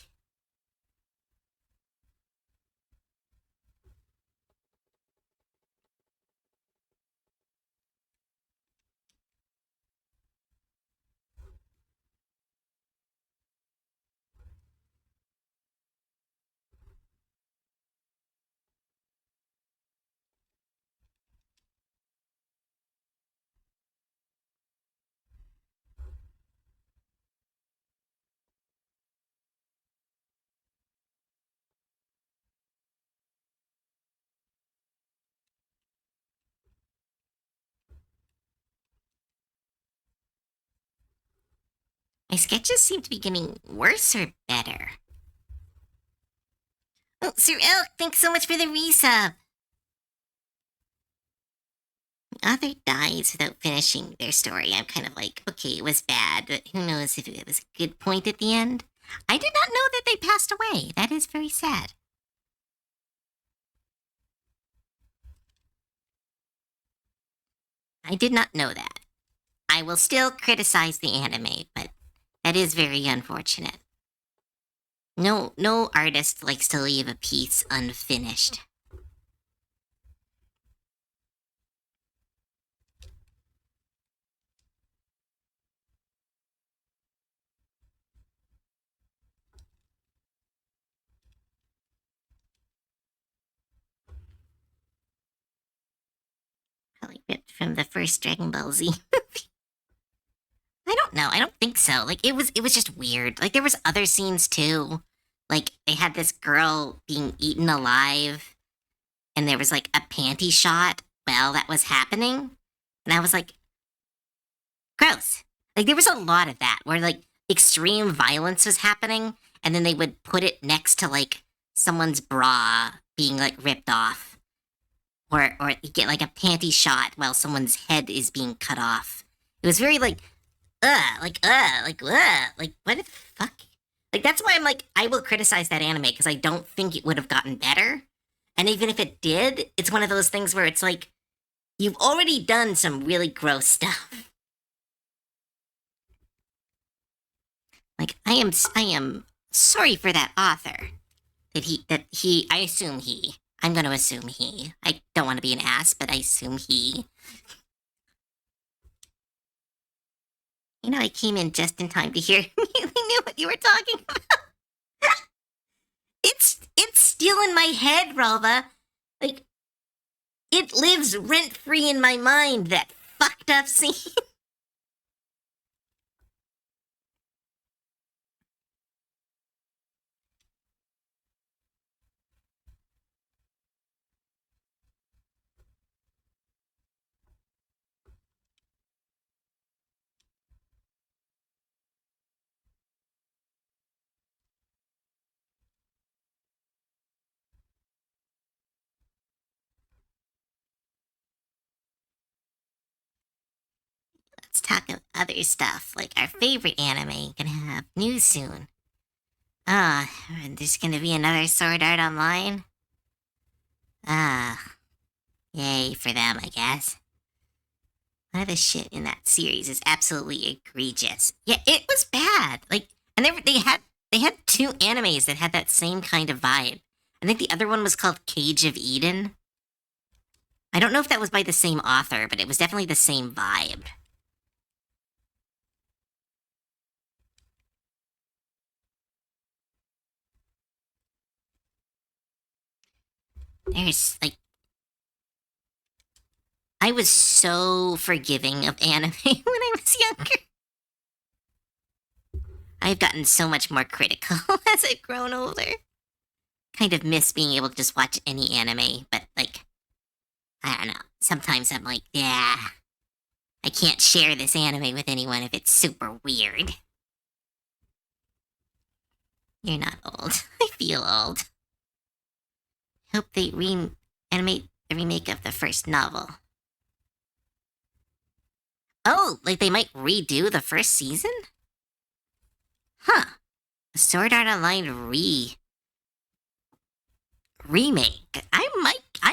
[SPEAKER 1] My sketches seem to be getting worse or better. Oh, Sir Elk, thanks so much for the resub. The author dies without finishing their story. I'm kind of like, okay, it was bad, but who knows if it was a good point at the end. I did not know that they passed away. That is very sad. I did not know that. I will still criticize the anime, but that is very unfortunate. No artist likes to leave a piece unfinished. Probably ripped from the first Dragon Ball Z movie. I don't know. I don't think so. Like it was just weird. Like there was other scenes too. Like they had this girl being eaten alive and there was like a panty shot while that was happening. And I was like, gross. Like there was a lot of that where like extreme violence was happening and then they would put it next to like someone's bra being like ripped off. Or you get like a panty shot while someone's head is being cut off. It was very like like what the fuck? Like that's why I'm like I will criticize that anime because I don't think it would have gotten better. And even if it did, it's one of those things where it's like you've already done some really gross stuff. Like I am sorry for that author. That he I assume he. I'm going to assume he. I don't want to be an ass, but I assume he. You know, I came in just in time to hear immediately knew what you were talking about. It's still in my head, Ralva. Like it lives rent free in my mind. That fucked up scene. Let's talk of other stuff, like our favorite anime. Gonna have news soon. Ah, there's gonna be another Sword Art Online. Ah, yay for them, I guess. A lot of the shit in that series is absolutely egregious. Yeah, it was bad. Like, and they had two animes that had that same kind of vibe. I think the other one was called Cage of Eden. I don't know if that was by the same author, but it was definitely the same vibe. There's like I was so forgiving of anime when I was younger. I've gotten so much more critical as I've grown older. Kind of miss being able to just watch any anime, but like, I don't know. Sometimes I'm like, yeah, I can't share this anime with anyone if it's super weird. You're not old. I feel old. Hope they animate the remake of the first novel. Oh, like they might redo the first season? Huh. Sword Art Online remake. I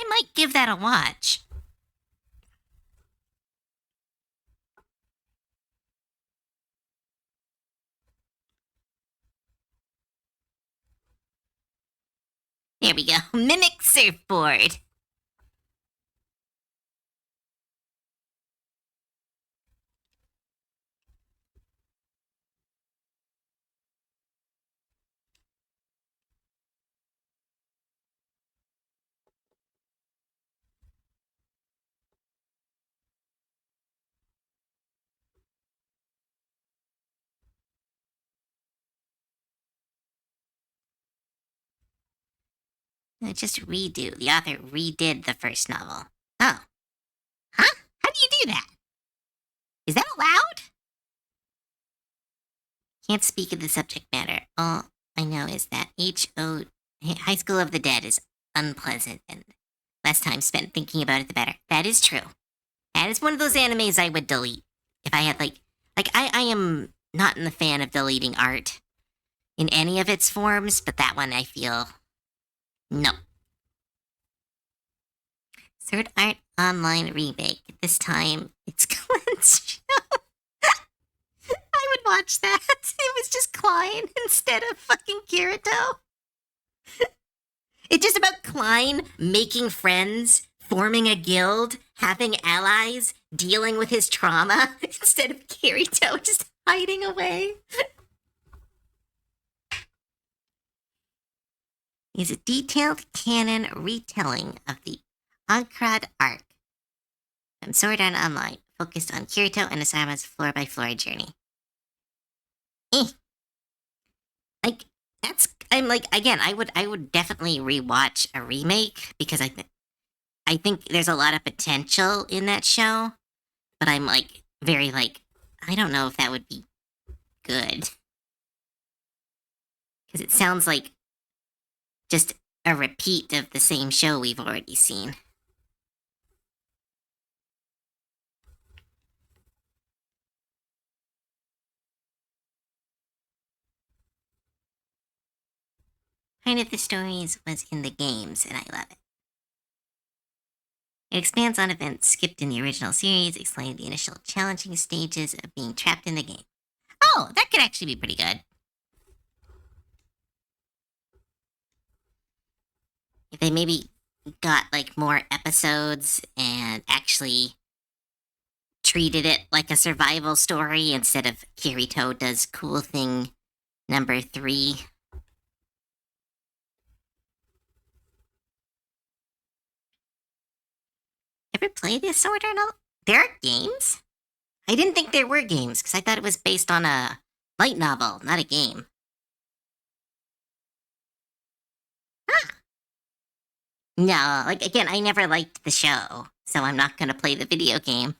[SPEAKER 1] might give that a watch. There we go. Mimic surfboard. Just redo. The author redid the first novel. Oh. Huh? How do you do that? Is that allowed? Can't speak of the subject matter. All I know is that High School of the Dead is unpleasant, and less time spent thinking about it, the better. That is true. That is one of those animes I would delete if I had I am not in the fan of deleting art in any of its forms, but that one I feel no. Sword Art Online remake. This time it's Glenn's show. I would watch that. It was just Klein instead of fucking Kirito. It's just about Klein making friends, forming a guild, having allies, dealing with his trauma, instead of Kirito just hiding away. Is a detailed canon retelling of the Ankrad arc from Sword Art Online, focused on Kirito and Asama's floor-by-floor journey. Like, I'm like, again, I would definitely rewatch a remake because I think there's a lot of potential in that show, but I'm like very like I don't know if that would be good because it sounds like just a repeat of the same show we've already seen. Part of the stories was in the games, and I love it. It expands on events skipped in the original series, explaining the initial challenging stages of being trapped in the game. Oh, that could actually be pretty good. If they maybe got like more episodes and actually treated it like a survival story instead of Kirito does cool thing number 3. Ever played this Sword Art? There are games? I didn't think there were games because I thought it was based on a light novel, not a game. Huh. No, like again, I never liked the show, so I'm not gonna play the video game.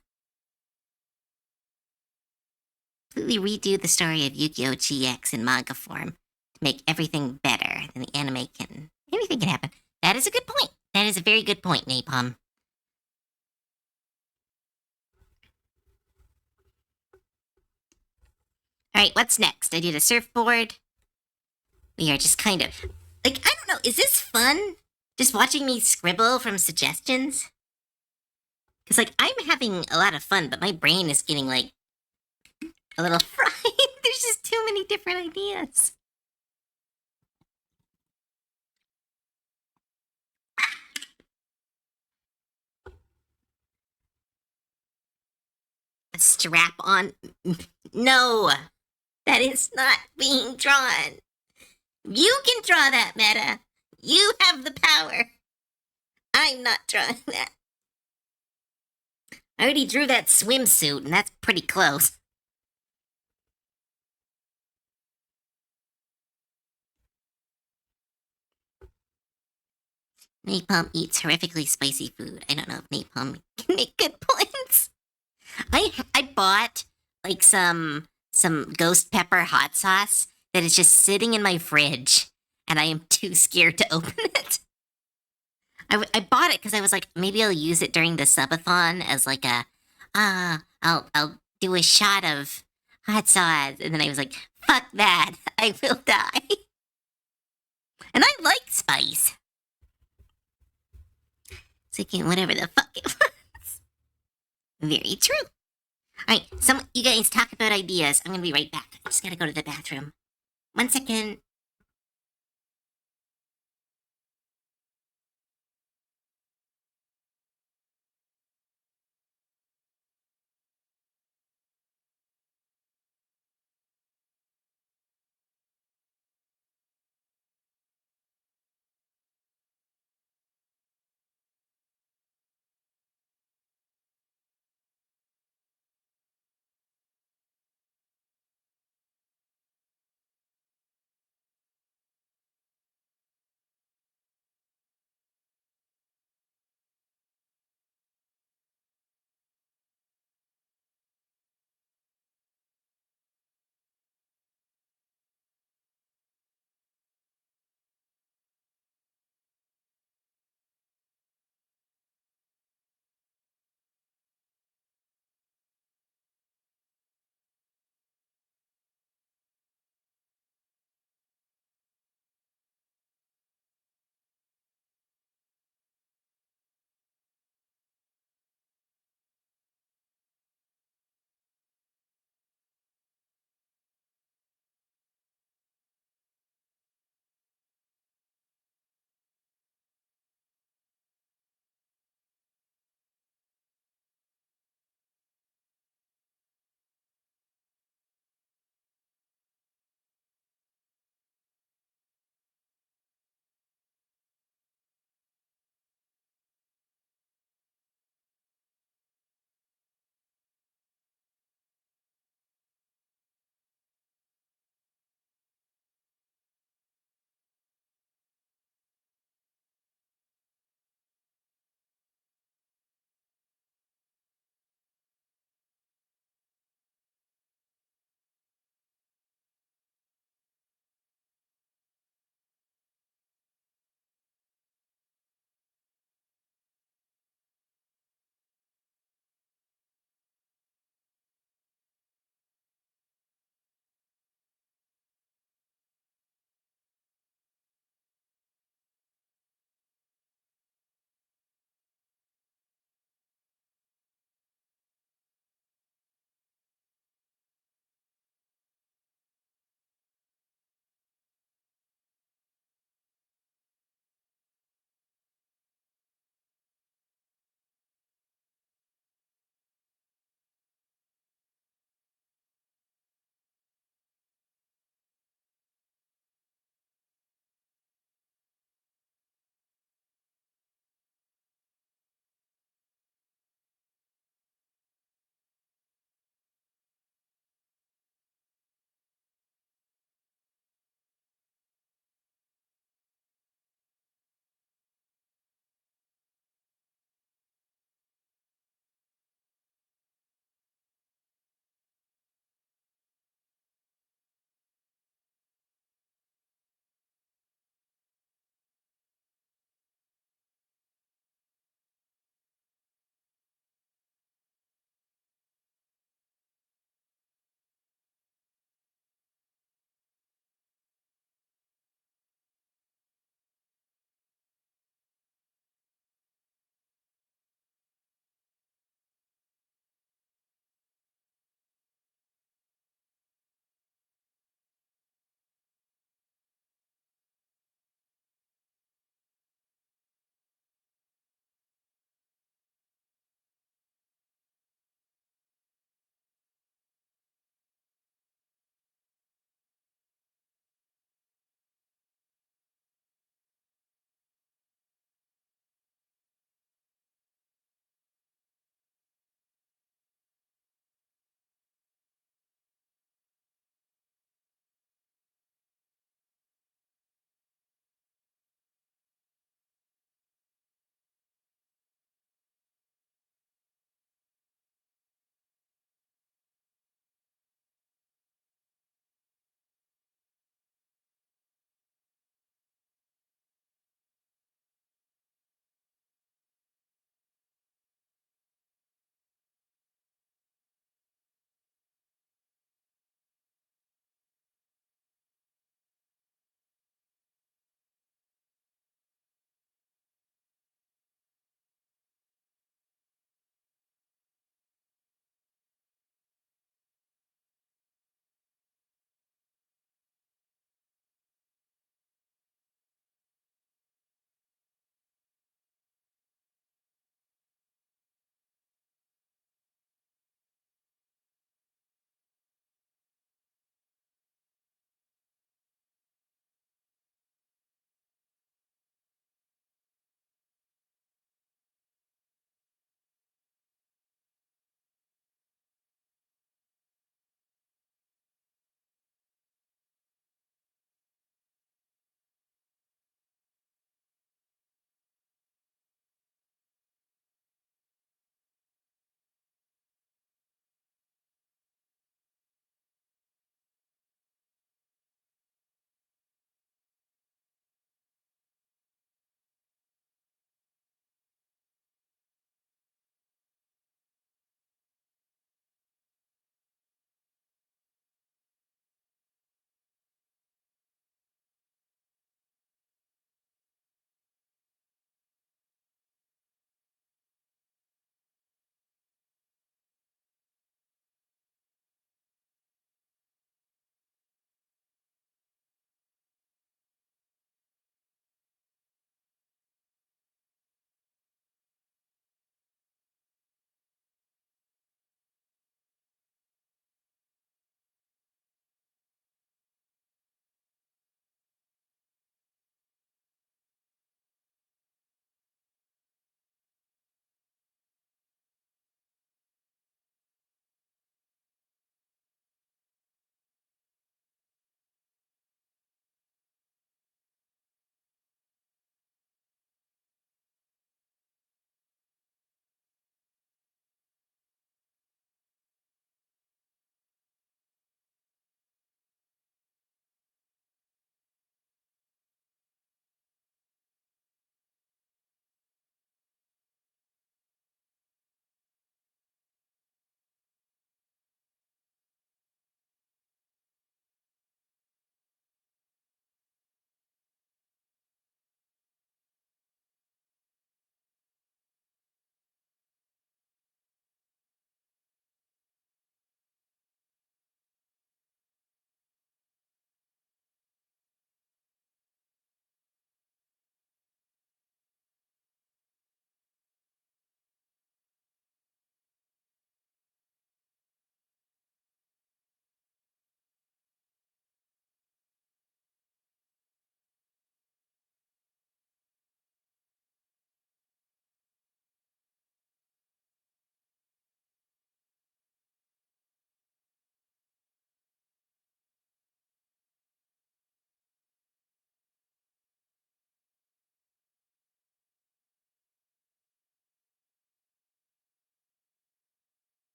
[SPEAKER 1] Completely redo the story of Yu-Gi-Oh! GX in manga form to make everything better than the anime can. Anything can happen. That is a good point. That is a very good point, Napalm. Alright, what's next? I did a surfboard. We are just kind of like, I don't know, is this fun? Just watching me scribble from suggestions? Because, like, I'm having a lot of fun, but my brain is getting, like, a little fried. There's just too many different ideas. A strap on? No, that is not being drawn. You can draw that, Meta. You have the power. I'm not drawing that. I already drew that swimsuit, and that's pretty close. Napalm eats horrifically spicy food. I don't know if Napalm can make good points. I bought like some ghost pepper hot sauce that is just sitting in my fridge, and I am too scared to open it. I bought it because I was like, maybe I'll use it during the subathon as like a I'll do a shot of hot sauce, and then I was like, fuck that, I will die. And I like spice. Thinking whatever the fuck it was. Very true. All right, you guys talk about ideas. I'm gonna be right back. I just gotta go to the bathroom. 1 second.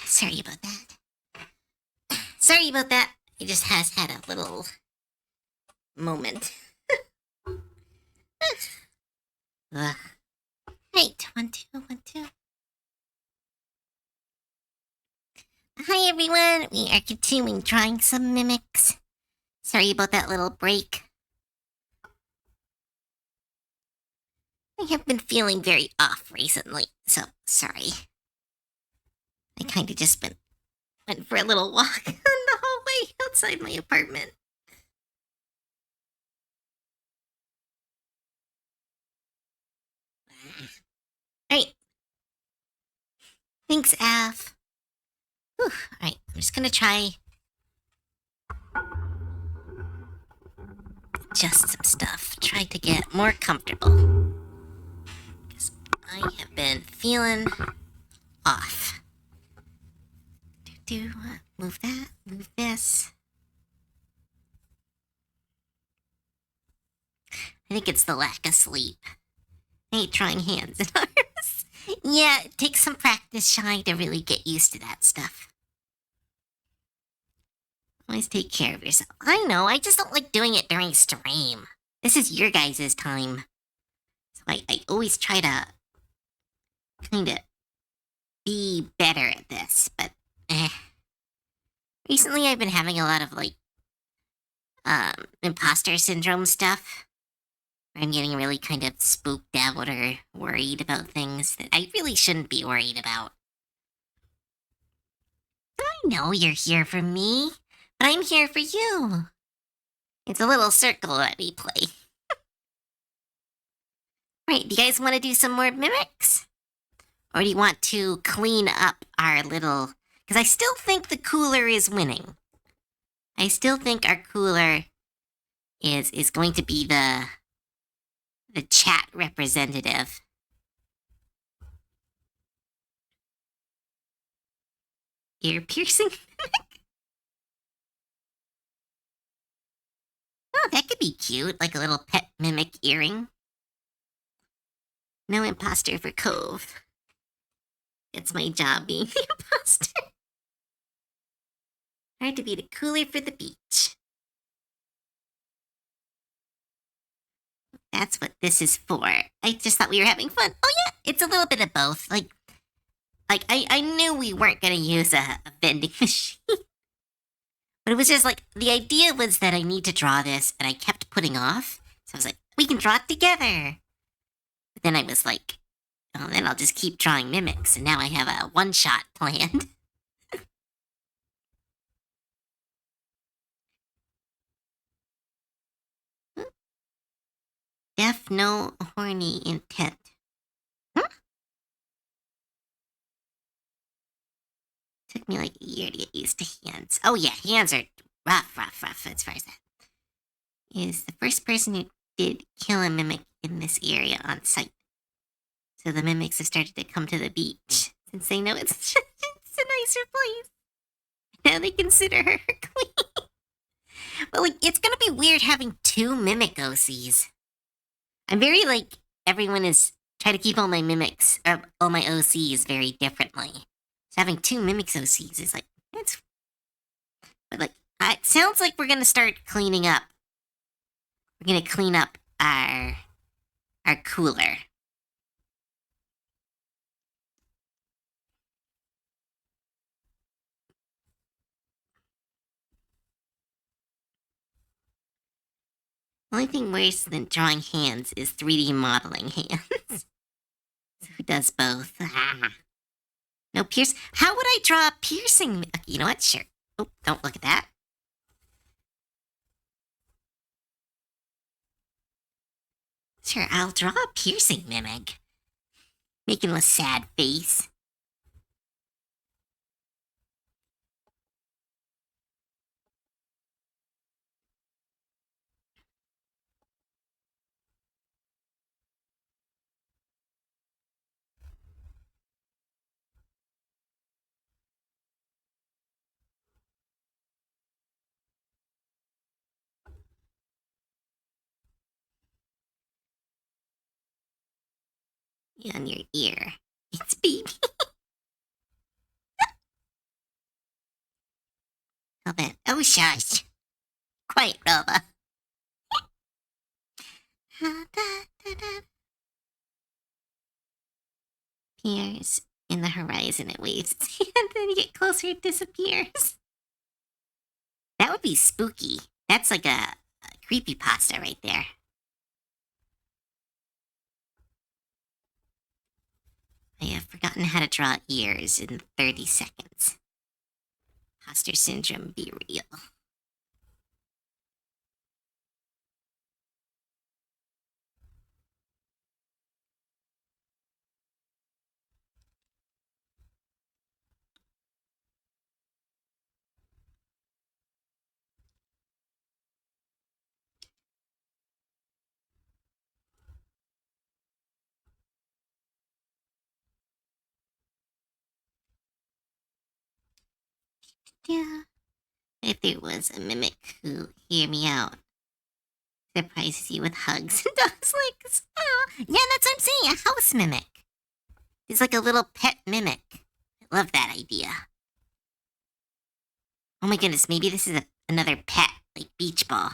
[SPEAKER 1] Sorry about that. Sorry about that. I just has had a little moment. Ugh. Right, 1, 2, 1, 2. Hi everyone, we are continuing drawing some mimics. Sorry about that little break. I have been feeling very off recently, so sorry. I kinda just went for a little walk on the hallway outside my apartment. Alright. Thanks, Af. Alright, I'm just gonna try adjust some stuff. Try to get more comfortable. Because I have been feeling off. Move that, move this. I think it's the lack of sleep. I hate trying hands and arms. Yeah, it takes some practice, Shy, to really get used to that stuff. Always take care of yourself. I know, I just don't like doing it during stream. This is your guys' time. So I always try to kind of be better at this, but recently I've been having a lot of imposter syndrome stuff. I'm getting really kind of spooked out or worried about things that I really shouldn't be worried about. I know you're here for me, but I'm here for you. It's a little circle that we play. Right, do you guys want to do some more mimics? Or do you want to clean up our little... Because I still think the cooler is winning. I still think our cooler is going to be the chat representative. Ear piercing mimic? Oh, that could be cute, like a little pet mimic earring. No imposter for Cove. It's my job being the imposter. Hard to beat a cooler for the beach. That's what this is for. I just thought we were having fun. Oh yeah, it's a little bit of both. Like I knew we weren't gonna use a vending machine. But it was just like, the idea was that I need to draw this, and I kept putting off. So I was like, we can draw it together. But then I was like, oh, then I'll just keep drawing mimics, and now I have a one-shot planned. Deaf, no horny intent. Huh? Took me like a year to get used to hands. Oh yeah, hands are rough as far as that. Is the first person who did kill a mimic in this area on site. So the mimics have started to come to the beach, since they know it's a nicer place. Now they consider her queen. But like, it's gonna be weird having 2 mimic OCs. I'm very everyone is trying to keep all my mimics, or all my OCs very differently. So having 2 mimics OCs is it's. But it sounds like we're gonna start cleaning up. We're gonna clean up our cooler. Only thing worse than drawing hands is 3D modeling hands. Who does both? No pierce. How would I draw a piercing? You know what? Sure. Oh, don't look at that. Sure, I'll draw a piercing mimic. Making a sad face. On your ear. It's baby. little bit. Oh, shush. Quiet, Roba. Appears in the horizon, it waves its hand, then you get closer, it disappears. That would be spooky. That's like a creepypasta right there. I have forgotten how to draw ears in 30 seconds. Imposter syndrome, be real. Yeah. If there was a mimic who hear me out, surprises you with hugs and dogs like, oh, yeah, that's what I'm saying, a house mimic. It's like a little pet mimic. I love that idea. Oh my goodness, maybe this is another pet, like Beach Ball.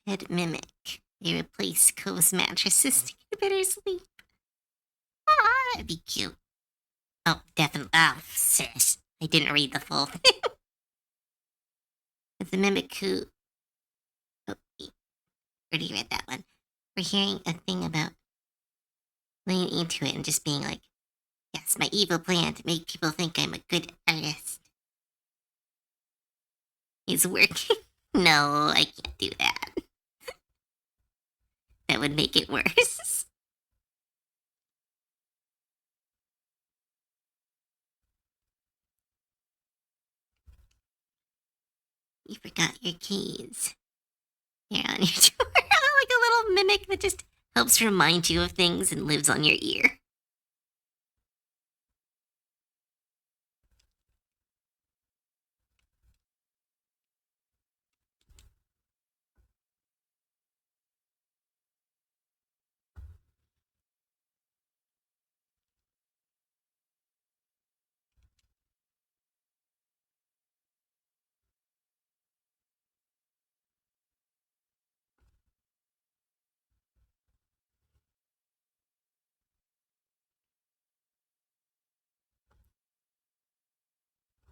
[SPEAKER 1] Pet mimic. They replace Co's mattresses to get a better sleep. Ah, that'd be cute. Oh, definitely. Oh, sis. I didn't read the full thing. It's a mimic who. Oh, wait. Already read that one. We're hearing a thing about leaning into it and just being like, yes, my evil plan to make people think I'm a good artist is working. No, I can't do that. That would make it worse. You forgot your keys. They're on your door. Like a little mimic that just helps remind you of things and lives on your ear.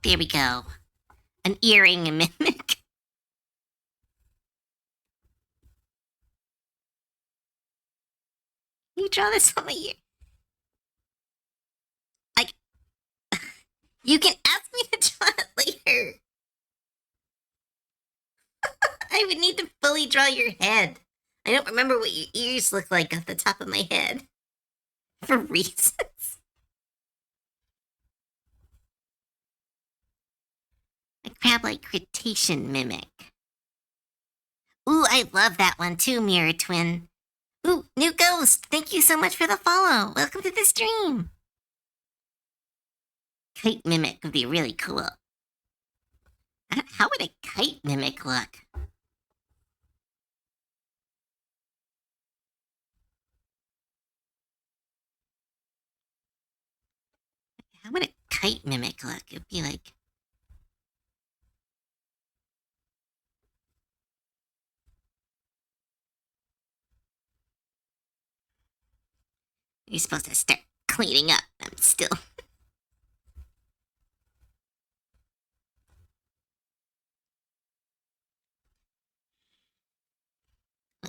[SPEAKER 1] There we go. An earring mimic. You draw this on my ear. Like, you can ask me to draw it later. I would need to fully draw your head. I don't remember what your ears look like off the top of my head. For reasons. A crab-like crustacean mimic. Ooh, I love that one too, Mirror Twin. Ooh, new ghost. Thank you so much for the follow. Welcome to the stream. Kite mimic would be really cool. How would a kite mimic look? How would a kite mimic look? It'd be like... You're supposed to start cleaning up. I'm still...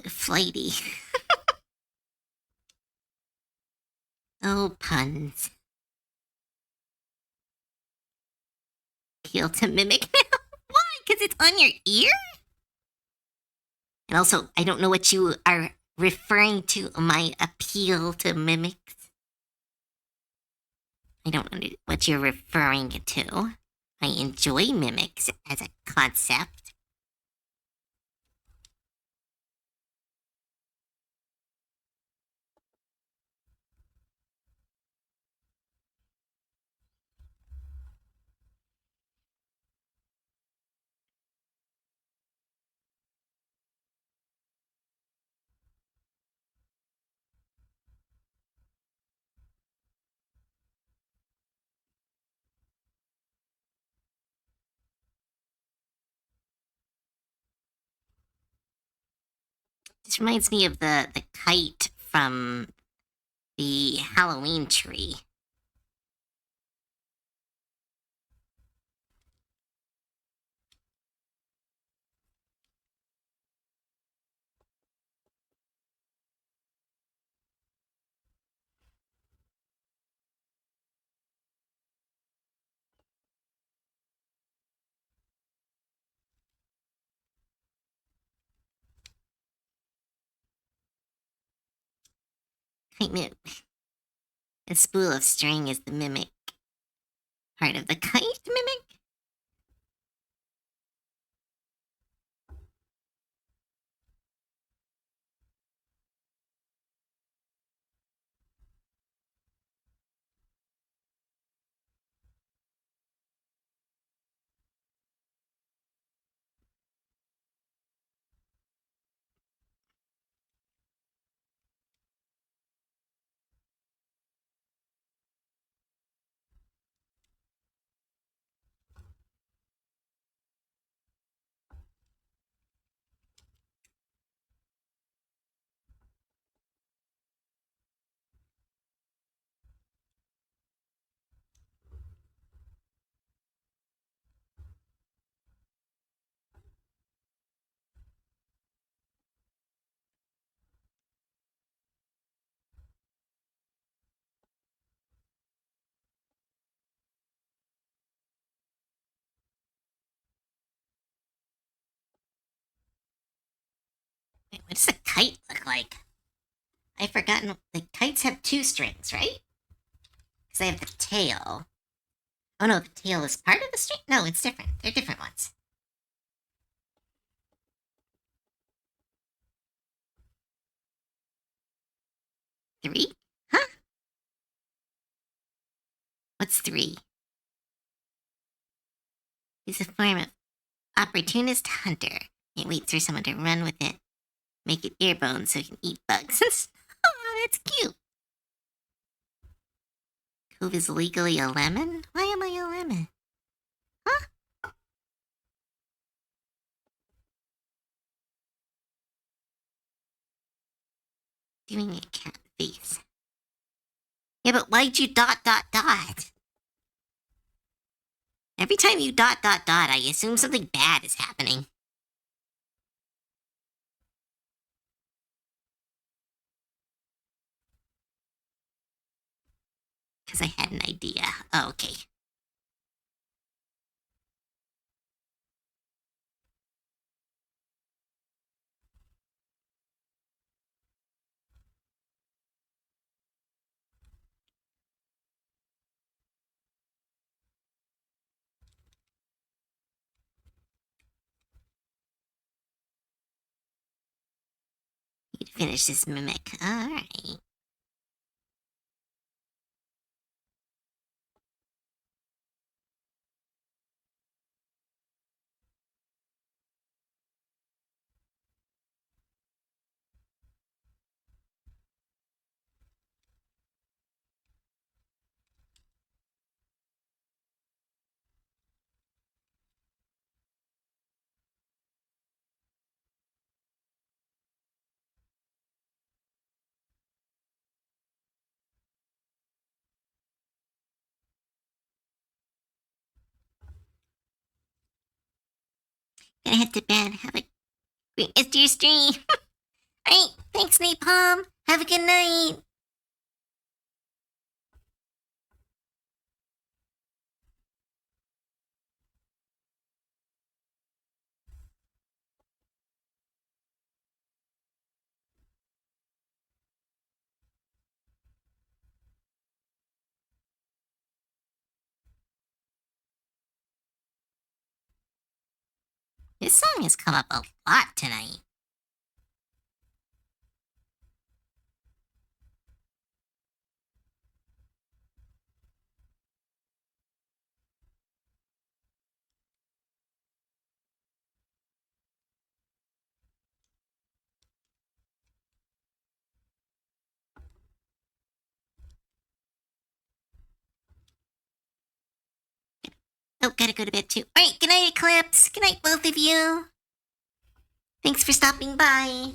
[SPEAKER 1] flighty. Oh, puns. Appeal to mimic now? Why? Because it's on your ear? And also, I don't know what you are referring to my appeal to mimics? I don't know what you're referring to. I enjoy mimics as a concept. This reminds me of the kite from the Halloween tree. Kite mimic. A spool of string is the mimic part of the kite mimic. Wait, what does a kite look like? I've forgotten. The kites have two strings, right? Because I have the tail. Oh no, the tail is part of the string? No, it's different. They're different ones. Three? Huh? What's three? It's a form of opportunist hunter. It waits for someone to run with it, make it airborne so it can eat bugs. Oh, that's cute. Cove is legally a lemon? Why am I a lemon? Huh? Doing a cat face. Yeah, but why'd you dot dot dot? Every time you dot dot dot, I assume something bad is happening. Because I had an idea. Oh, okay. Need to finish this mimic. Alright. Gonna head to bed. Have a great rest of your stream. Alright, thanks, Napalm. Have a good night. This song has come up a lot tonight. Oh, gotta go to bed too. All right, good night, Eclipse. Good night, both of you. Thanks for stopping by.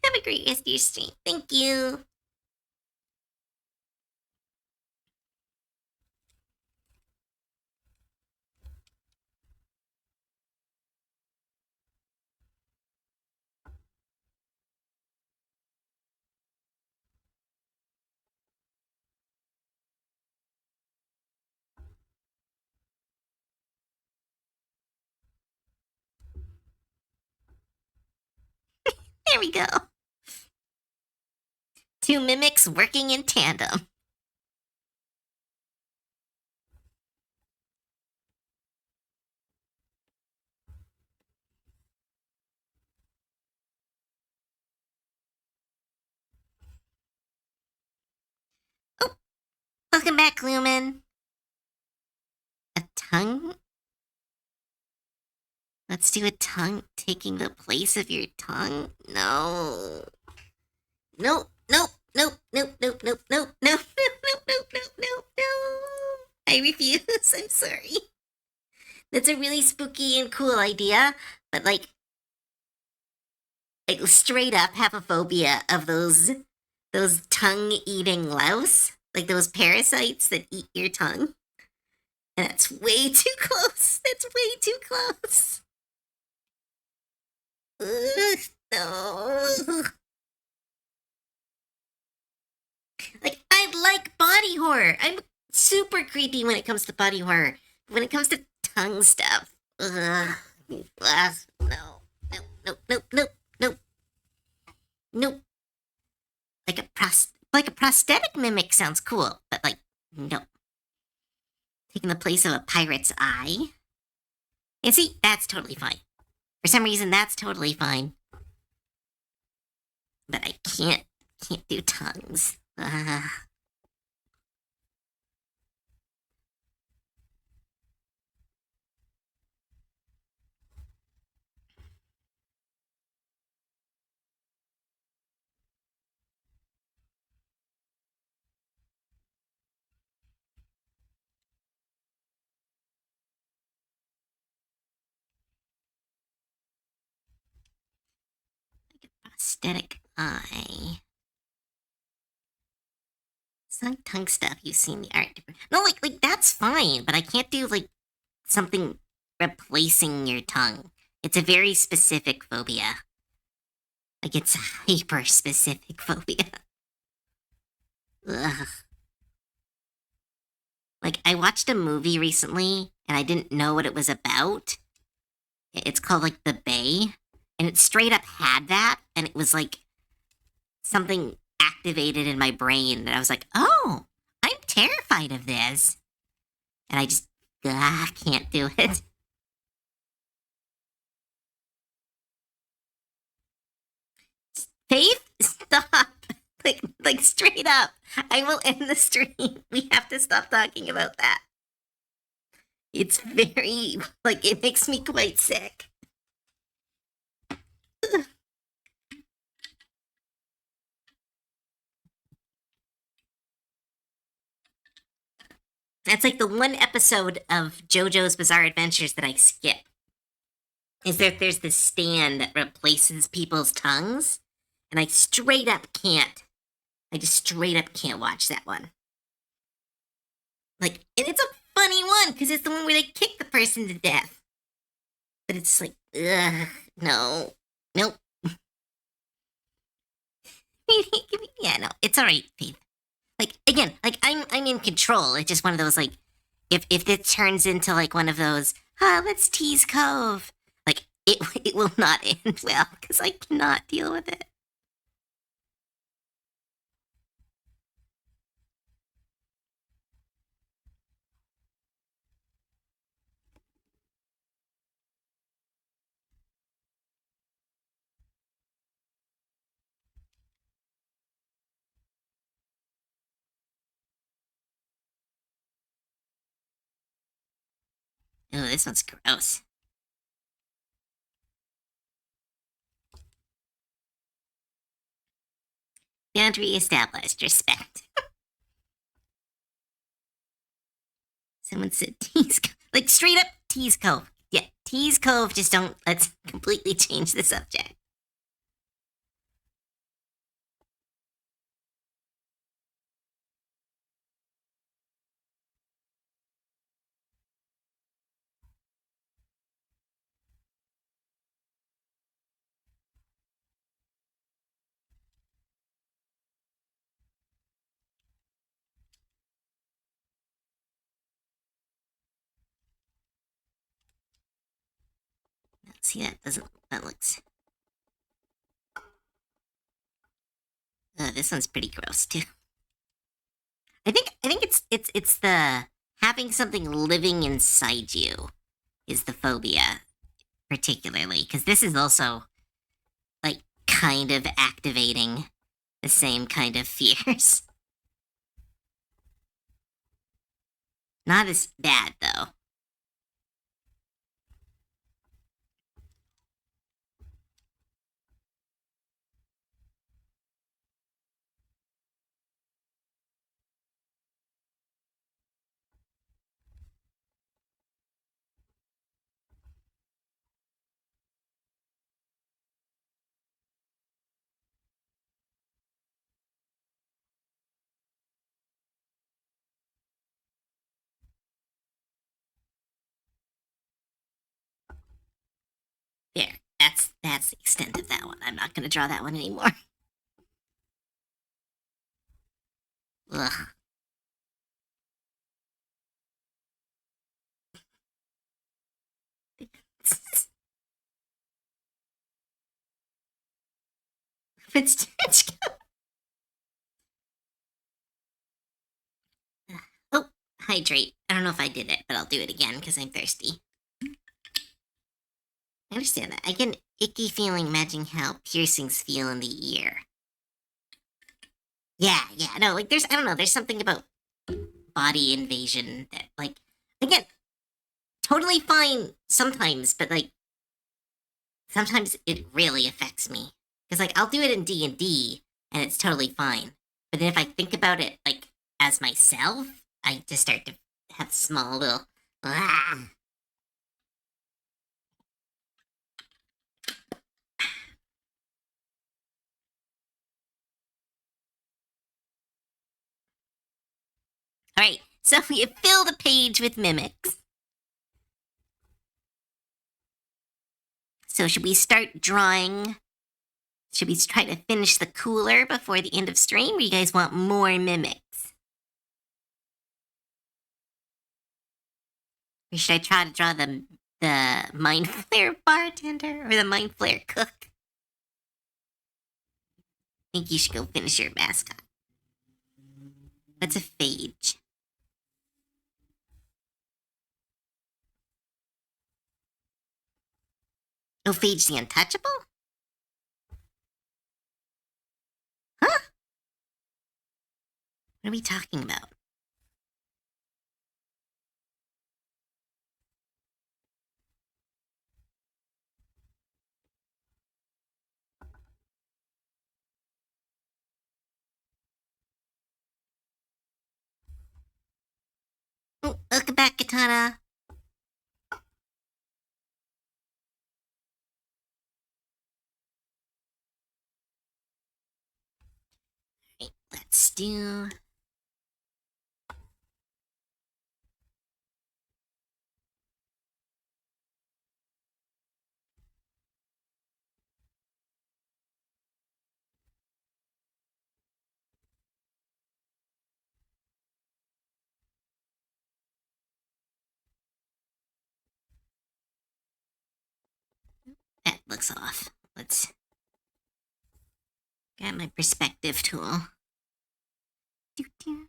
[SPEAKER 1] Have a great rest of your stream. Thank you. There we go. Two mimics working in tandem. Oh, welcome back, Lumen. A tongue? Let's do a tongue taking the place of your tongue? No. Nope, nope, nope, nope, nope, nope, nope, nope, nope, nope, nope, nope, nope, no. I refuse. I'm sorry. That's a really spooky and cool idea, but like straight up have a phobia of those tongue-eating louse, like those parasites that eat your tongue. And that's way too close. That's way too close. Ugh, no. Like, I like body horror. I'm super creepy when it comes to body horror. When it comes to tongue stuff, ugh, ugh, no, nope, nope, nope, nope, nope, nope. Like a prosthetic mimic sounds cool, but like, nope. Taking the place of a pirate's eye. And see, that's totally fine. For some reason, that's totally fine. But I can't do tongues. Like a prosthetic eye. Some tongue stuff you've seen the art. No, like that's fine, but I can't do like something replacing your tongue. It's a very specific phobia. Like it's a hyper specific phobia. Ugh. Like I watched a movie recently and I didn't know what it was about. It's called like The Bay, and it straight up had that, and it was like something activated in my brain, and I was like, "Oh, I'm terrified of this," and I just can't do it. Faith, stop! Like straight up, I will end the stream. We have to stop talking about that. It's very like it makes me quite sick. That's like the one episode of JoJo's Bizarre Adventures that I skip. Is that there's this stand that replaces people's tongues, and I straight up can't. I just straight up can't watch that one. Like, and it's a funny one because it's the one where they kick the person to death. But it's like, ugh, no, nope. Yeah, no, it's all right, Faith. Like again, like I'm in control. It's just one of those like, if it turns into like one of those, let's tease Cove. Like, it will not end well because I cannot deal with it. Oh, this one's gross. Boundary established. Respect. Someone said tease Cove. Like, straight up tease Cove. Yeah, tease Cove. Just don't. Let's completely change the subject. See, that doesn't. That looks. This one's pretty gross too. I think it's the having something living inside you is the phobia particularly because this is also like kind of activating the same kind of fears. Not as bad though. There, that's the extent of that one. I'm not gonna draw that one anymore. Ugh. It's oh, hydrate. I don't know if I did it, but I'll do it again because I'm thirsty. I understand that. I get an icky feeling imagining how piercings feel in the ear. Yeah, no, like there's I don't know, there's something about body invasion that like again, totally fine sometimes, but like sometimes it really affects me. Because like I'll do it in D and it's totally fine. But then if I think about it like as myself, I just start to have small little ah. Alright, so we fill the page with mimics. So should we start drawing? Should we try to finish the cooler before the end of stream, or you guys want more mimics? Or should I try to draw the mind flare bartender or the mind flare cook? I think you should go finish your mascot. What's a phage? Oh, phage the untouchable? Huh? What are we talking about? Oh, welcome back, Katana. Right, let's do. looks off. Let's get my perspective tool. Doo, doo.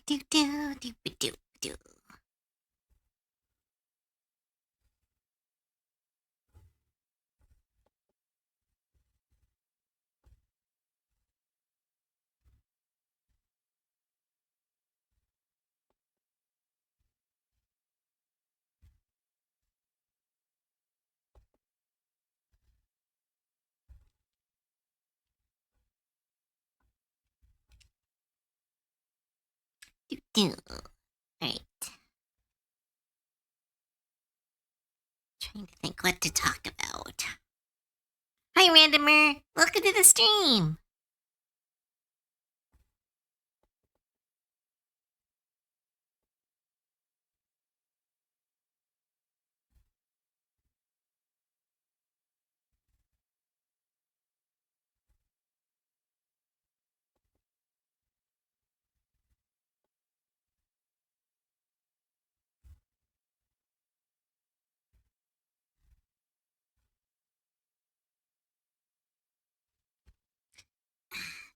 [SPEAKER 1] Doo, doo, doo, doo, doo, doo. Doo, doo. Alright. Trying to think what to talk about. Hi, Randomer. Welcome to the stream.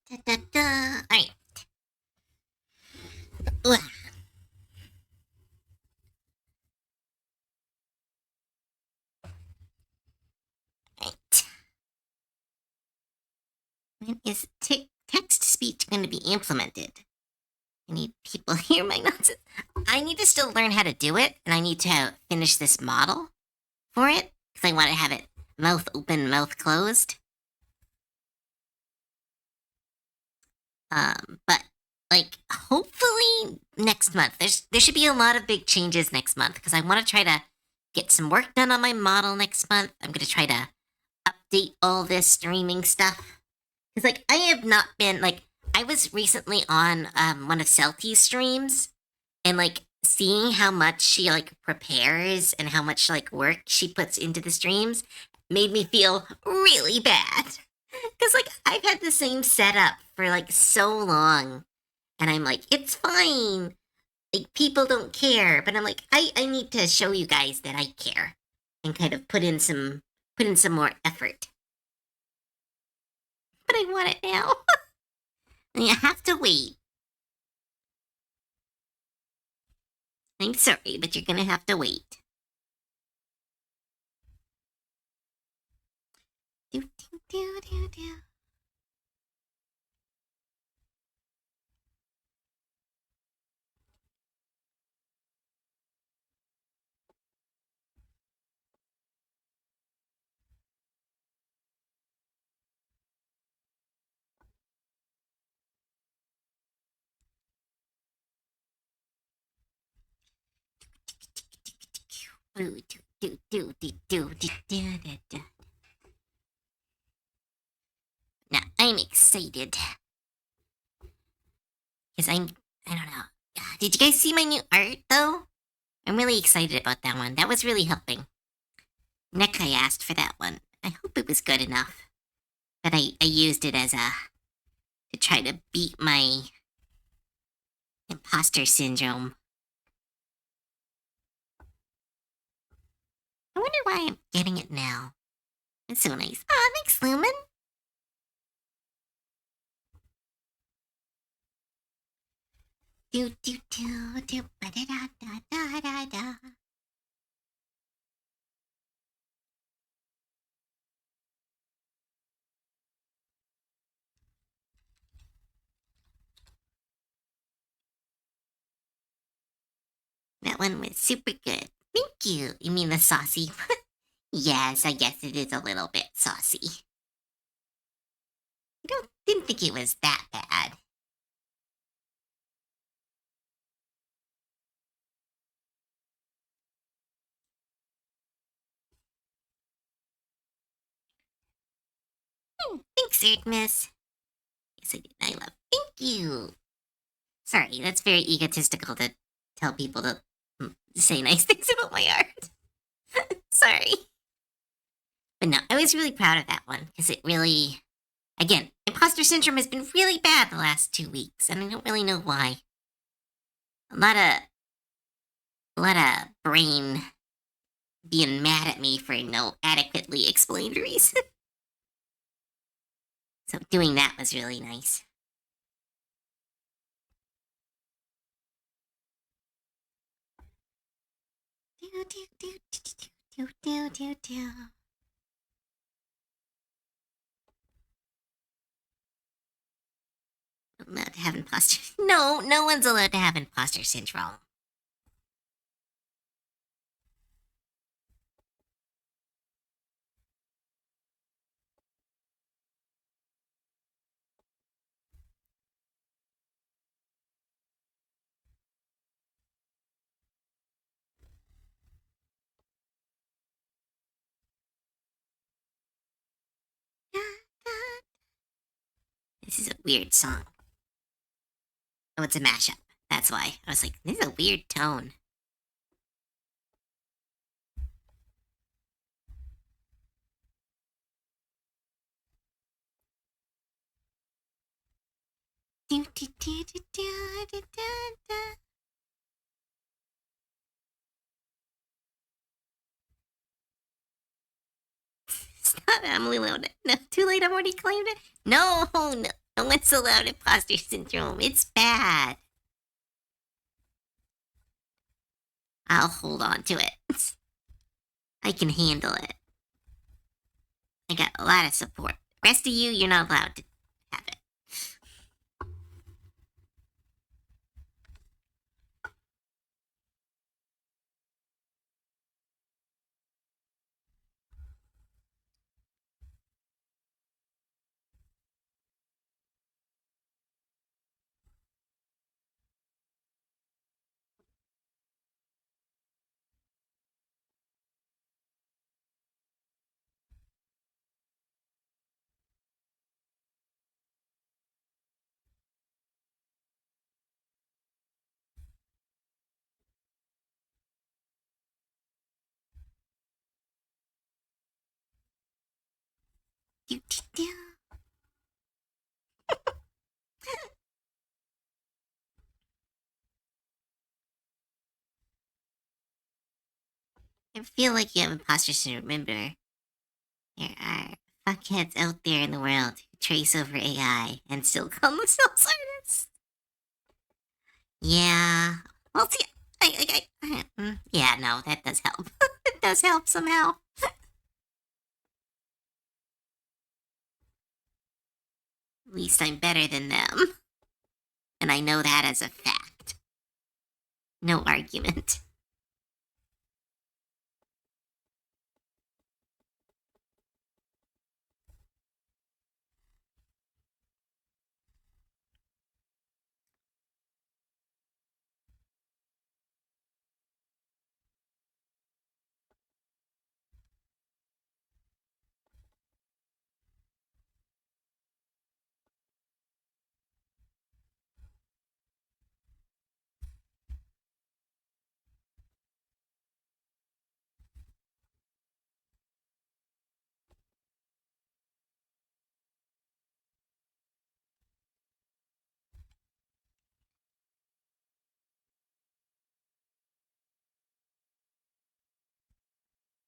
[SPEAKER 1] Da, da, da. Alright. Right. When is text speech going to be implemented? I need people hear my nonsense. I need to still learn how to do it, and I need to finish this model for it because I want to have it mouth open, mouth closed. But like hopefully next month. There should be a lot of big changes next month because I want to try to get some work done on my model next month. I'm gonna try to update all this streaming stuff because like I have not been like I was recently on one of Celti's streams and like seeing how much she like prepares and how much like work she puts into the streams made me feel really bad because like I've had the same setup for like so long and I'm like it's fine, like people don't care, but I'm like I need to show you guys that I care and kind of put in some more effort, but I want it now. And you have to wait. I'm sorry, but you're gonna have to wait. Do, do, do, do, do. Do, do, do, do, do, do, do, do, do. Now I'm excited because I don't know. Did you guys see my new art though? I'm really excited about that one. That was really helping. Nekai asked for that one. I hope it was good enough. But I used it as to try to beat my imposter syndrome. I wonder why I'm getting it now. It's so nice. Aw, thanks, Lumen. Do do do do ba da da da da da da. That one was super good. Thank you. You mean the saucy? Yes, I guess it is a little bit saucy. Didn't think it was that bad. Thanks, Miss. Yes, I did. I love. Thank you. Sorry, that's very egotistical to tell people to say nice things about my art. Sorry. But no, I was really proud of that one because it really, again, imposter syndrome has been really bad the last 2 weeks, and I don't really know why. A lot of, brain being mad at me for no adequately explained reason. So doing that was really nice. Do, do, do, do, do, do, do, do. Allowed to have imposter. No, no one's allowed to have imposter syndrome. This is a weird song. Oh, it's a mashup. That's why. I was like, this is a weird tone. Do, do, do, do, do, do, do. Stop, I'm allowed. No, too late. I've already claimed it. No, no, no one's allowed imposter syndrome. It's bad. I'll hold on to it. I can handle it. I got a lot of support. The rest of you, you're not allowed to have it. Do, do, do. I feel like you have imposter syndrome. Remember, there are fuckheads out there in the world who trace over AI and still call themselves artists. Yeah. Well, see, yeah, no, that does help. It does help somehow. At least I'm better than them. And I know that as a fact. No argument.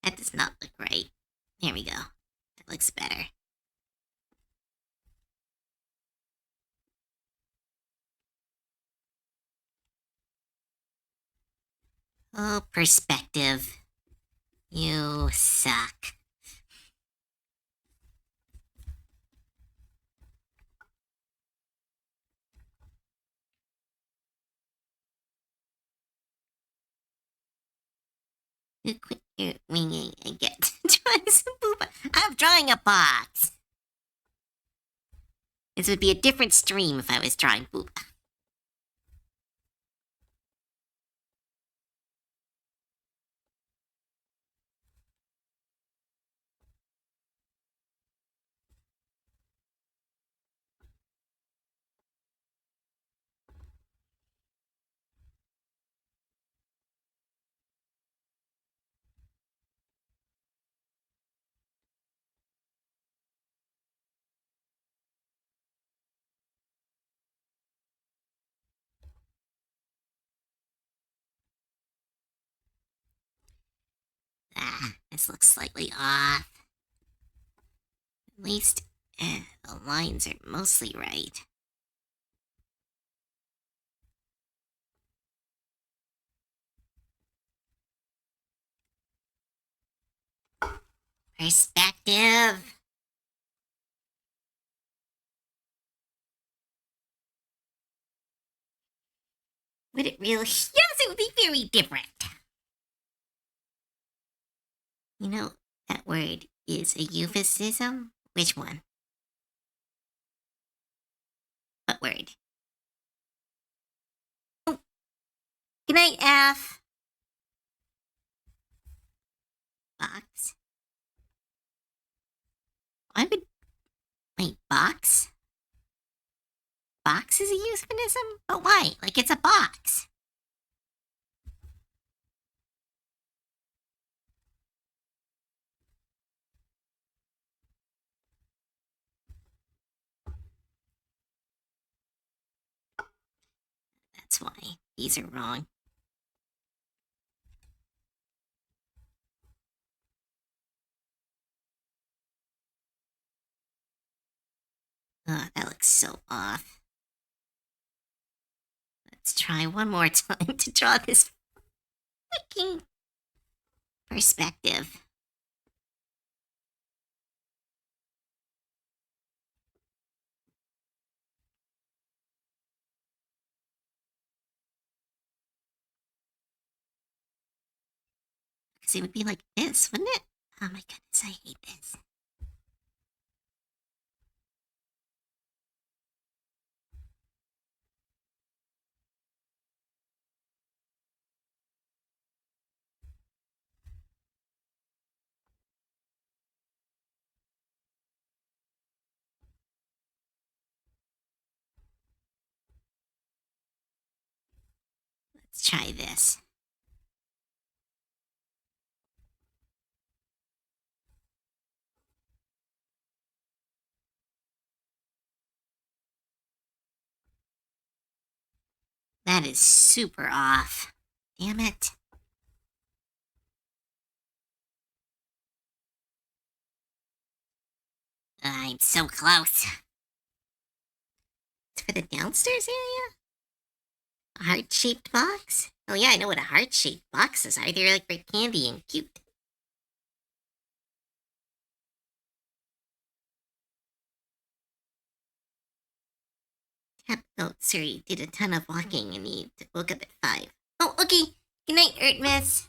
[SPEAKER 1] That does not look right. There we go. That looks better. Oh, perspective. You suck. Quit your ringing and get to drawing some booba. I'm drawing a box. This would be a different stream if I was drawing booba. This looks slightly off. At least the lines are mostly right. Perspective. Would it really? Yes, it would be very different. You know, that word is a euphemism? Which one? What word? Oh, good night, F. Box? I would. Wait, box? Box is a euphemism? But why? Like it's a box. That's why. These are wrong. Oh, that looks so off. Let's try one more time to draw this freaking perspective. Because it would be like this, wouldn't it? Oh my goodness, I hate this. Let's try this. That is super off. Damn it. I'm so close. It's for the downstairs area? A heart-shaped box? Oh yeah, I know what a heart-shaped boxes are. They're like for candy and cute. Oh, sorry, did a ton of walking and he woke up at 5. Oh, okay. Good night, Miss.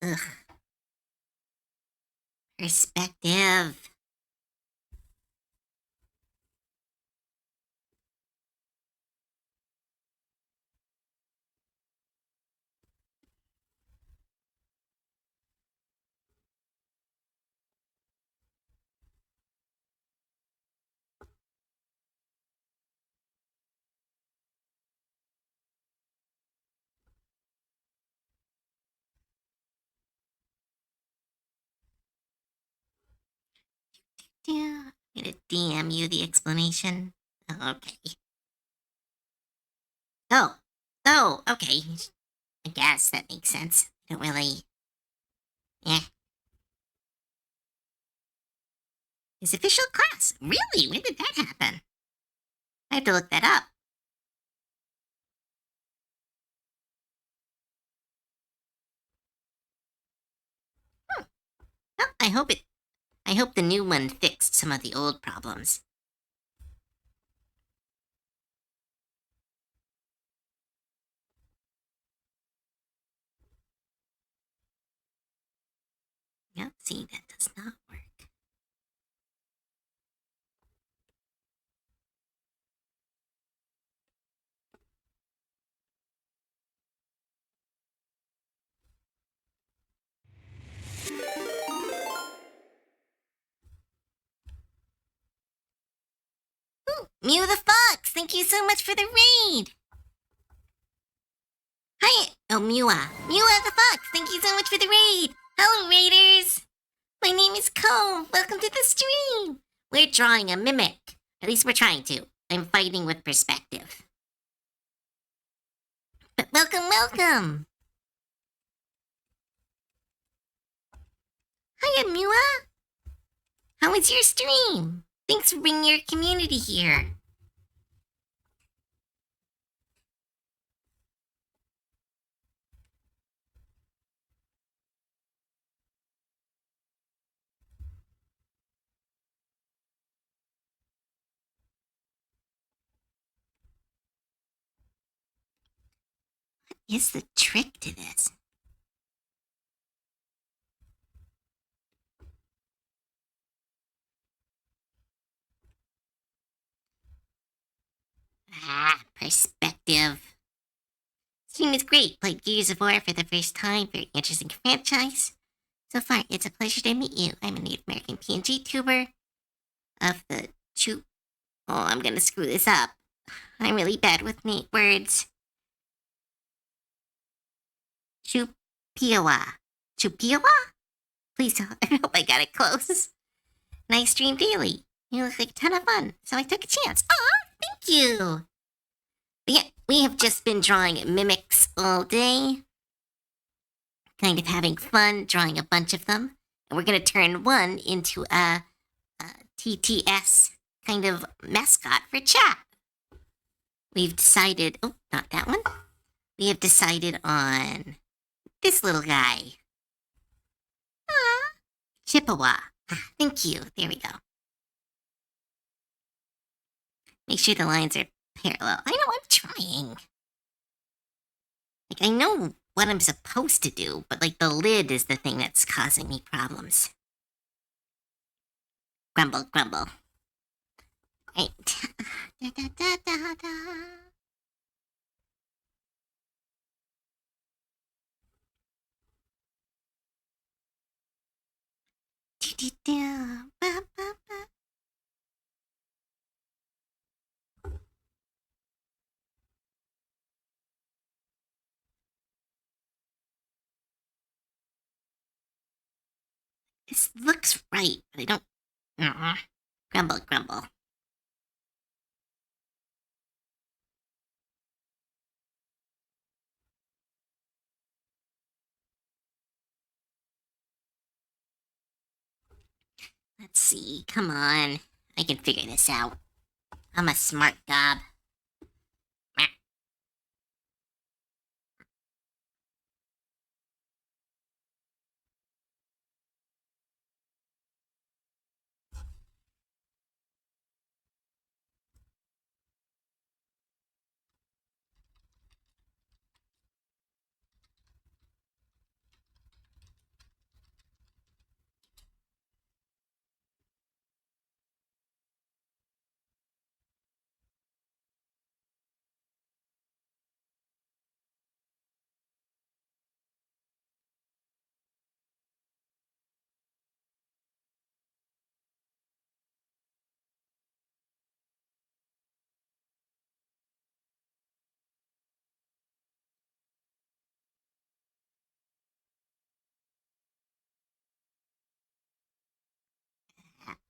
[SPEAKER 1] Ugh. Perspective. Yeah, I'm gonna DM you the explanation. Okay. Oh. Oh, okay. I guess that makes sense. I don't really. Yeah. His official class. Really? When did that happen? I have to look that up. Hmm. Well, I hope it I hope the new one fixed some of the old problems. Yep, see, that does not work. Ooh, Mew the Fox, thank you so much for the raid. Hi, oh, Mewa. Mewa the Fox, thank you so much for the raid. Hello, raiders. My name is Cove. Welcome to the stream. We're drawing a mimic. At least we're trying to. I'm fighting with perspective. But welcome. Hiya, Mewa. How was your stream? Thanks for bringing your community here. What is the trick to this? Perspective. Stream is great. Played Gears of War for the first time. Very interesting franchise. So far, it's a pleasure to meet you. I'm a Native American PNGTUBER of the Chu. Oh, I'm gonna screw this up. I'm really bad with words. Chupiawa. Chupiawa? Please, I hope I got it close. Nice stream daily. You look like a ton of fun, so I took a chance. Aw, thank you. But yeah, we have just been drawing mimics all day. Kind of having fun drawing a bunch of them. And we're gonna turn one into a TTS kind of mascot for chat. We've decided, oh, not that one. We have decided on this little guy. Aww. Chippewa. Thank you. There we go. Make sure the lines are parallel. I know, I'm trying. Like, I know what I'm supposed to do, but, like, the lid is the thing that's causing me problems. Grumble. Right. Da, da, da, da, da. This looks right, but I don't. Grumble. Let's see. Come on. I can figure this out. I'm a smart gob.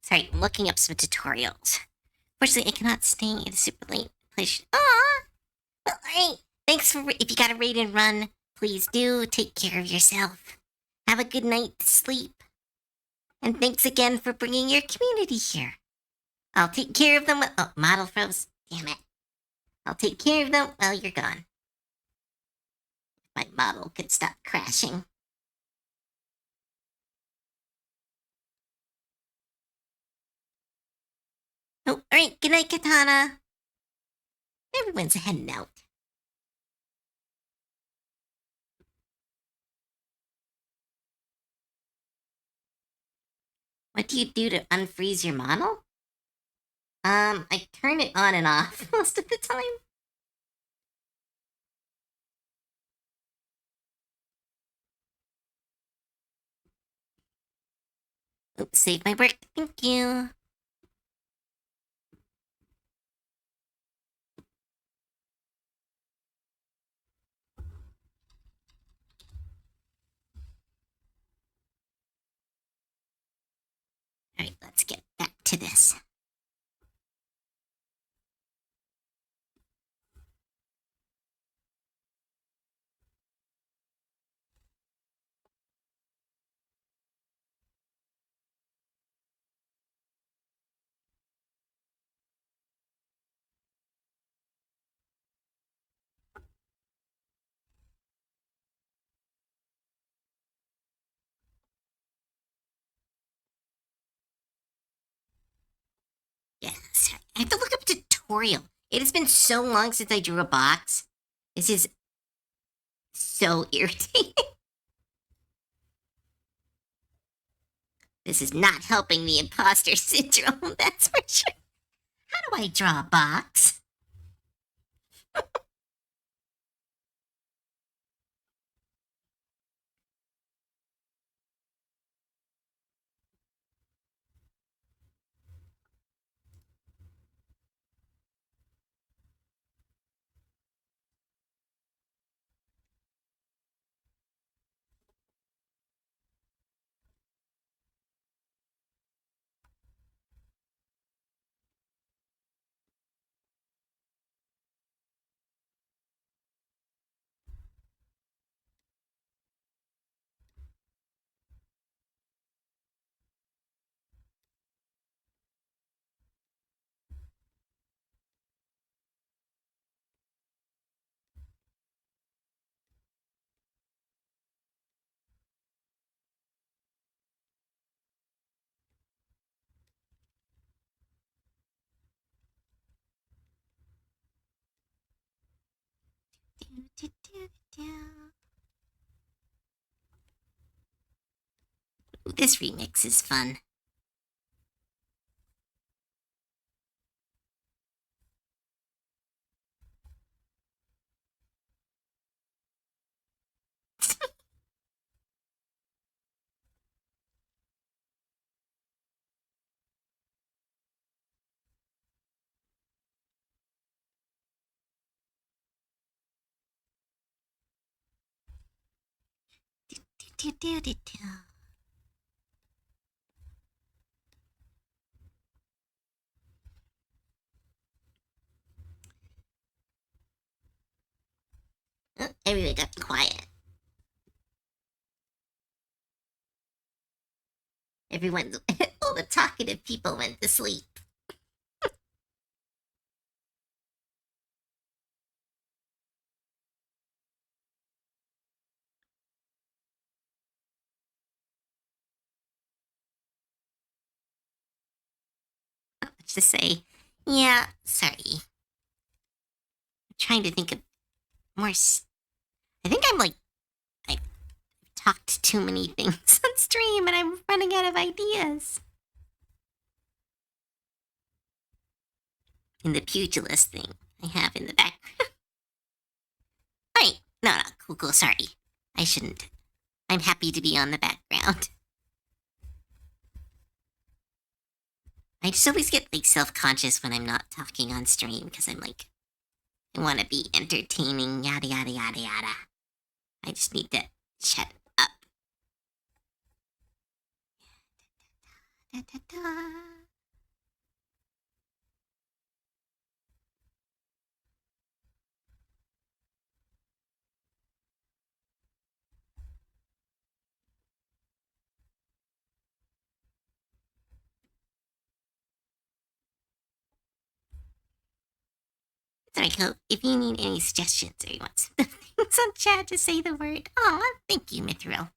[SPEAKER 1] Sorry, I'm looking up some tutorials. Fortunately, I cannot stay in a super late place. Aww! Well, alright. Thanks for. If you got a raid and run, please do take care of yourself. Have a good night to sleep. And thanks again for bringing your community here. I'll take care of them. Oh, model froze. Damn it. I'll take care of them while you're gone. My model could stop crashing. Oh, alright, good night, Katana. Everyone's heading out. What do you do to unfreeze your model? I turn it on and off most of the time. Oops, save my work. Thank you. Alright, let's get back to this. Yes, I have to look up a tutorial. It has been so long since I drew a box. This is so irritating. This is not helping the imposter syndrome, that's for sure. How do I draw a box? This remix is fun. Oh, everyone got quiet. Everyone, all the talkative people went to sleep. Let's just say, yeah, sorry. I'm trying to think of more. I think I'm like, I talked too many things on stream and I'm running out of ideas. And the pugilist thing I have in the background. Alright, no, cool, sorry. I shouldn't. I'm happy to be on the background. I just always get like self-conscious when I'm not talking on stream because I'm like, I want to be entertaining, yada yada yada yada. I just need to shut up. Da, da, da. Sorry, Coke. If you need any suggestions or you want some things on chat, just say the word. Aw, thank you, Mithril.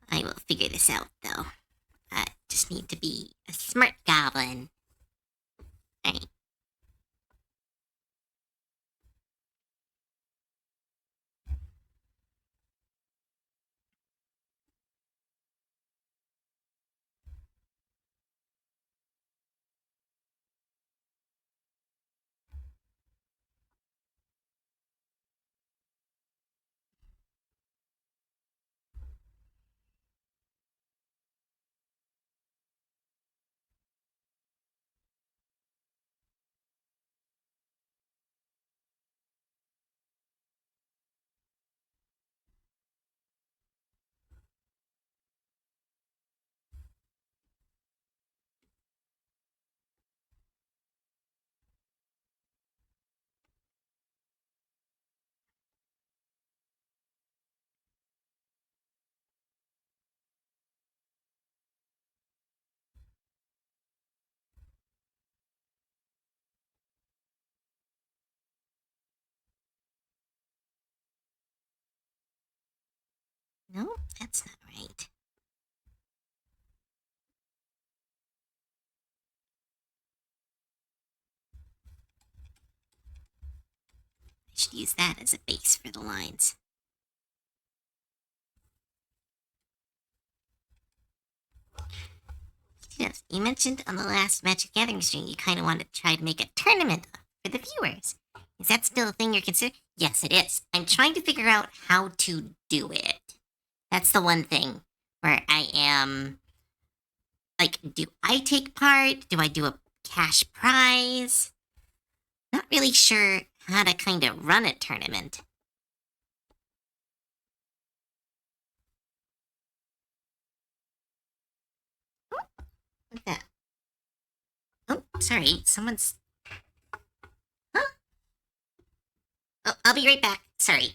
[SPEAKER 1] I will figure this out, though. Just need to be a smart goblin. Alright. No, that's not right. I should use that as a base for the lines. Yes, you mentioned on the last Magic Gathering stream you kind of wanted to try to make a tournament for the viewers. Is that still a thing you're considering? Yes, it is. I'm trying to figure out how to do it. That's the one thing where I am like, do I take part? Do I do a cash prize? Not really sure how to kind of run a tournament. What's that? Oh, sorry. Someone's. Huh? Oh, I'll be right back. Sorry.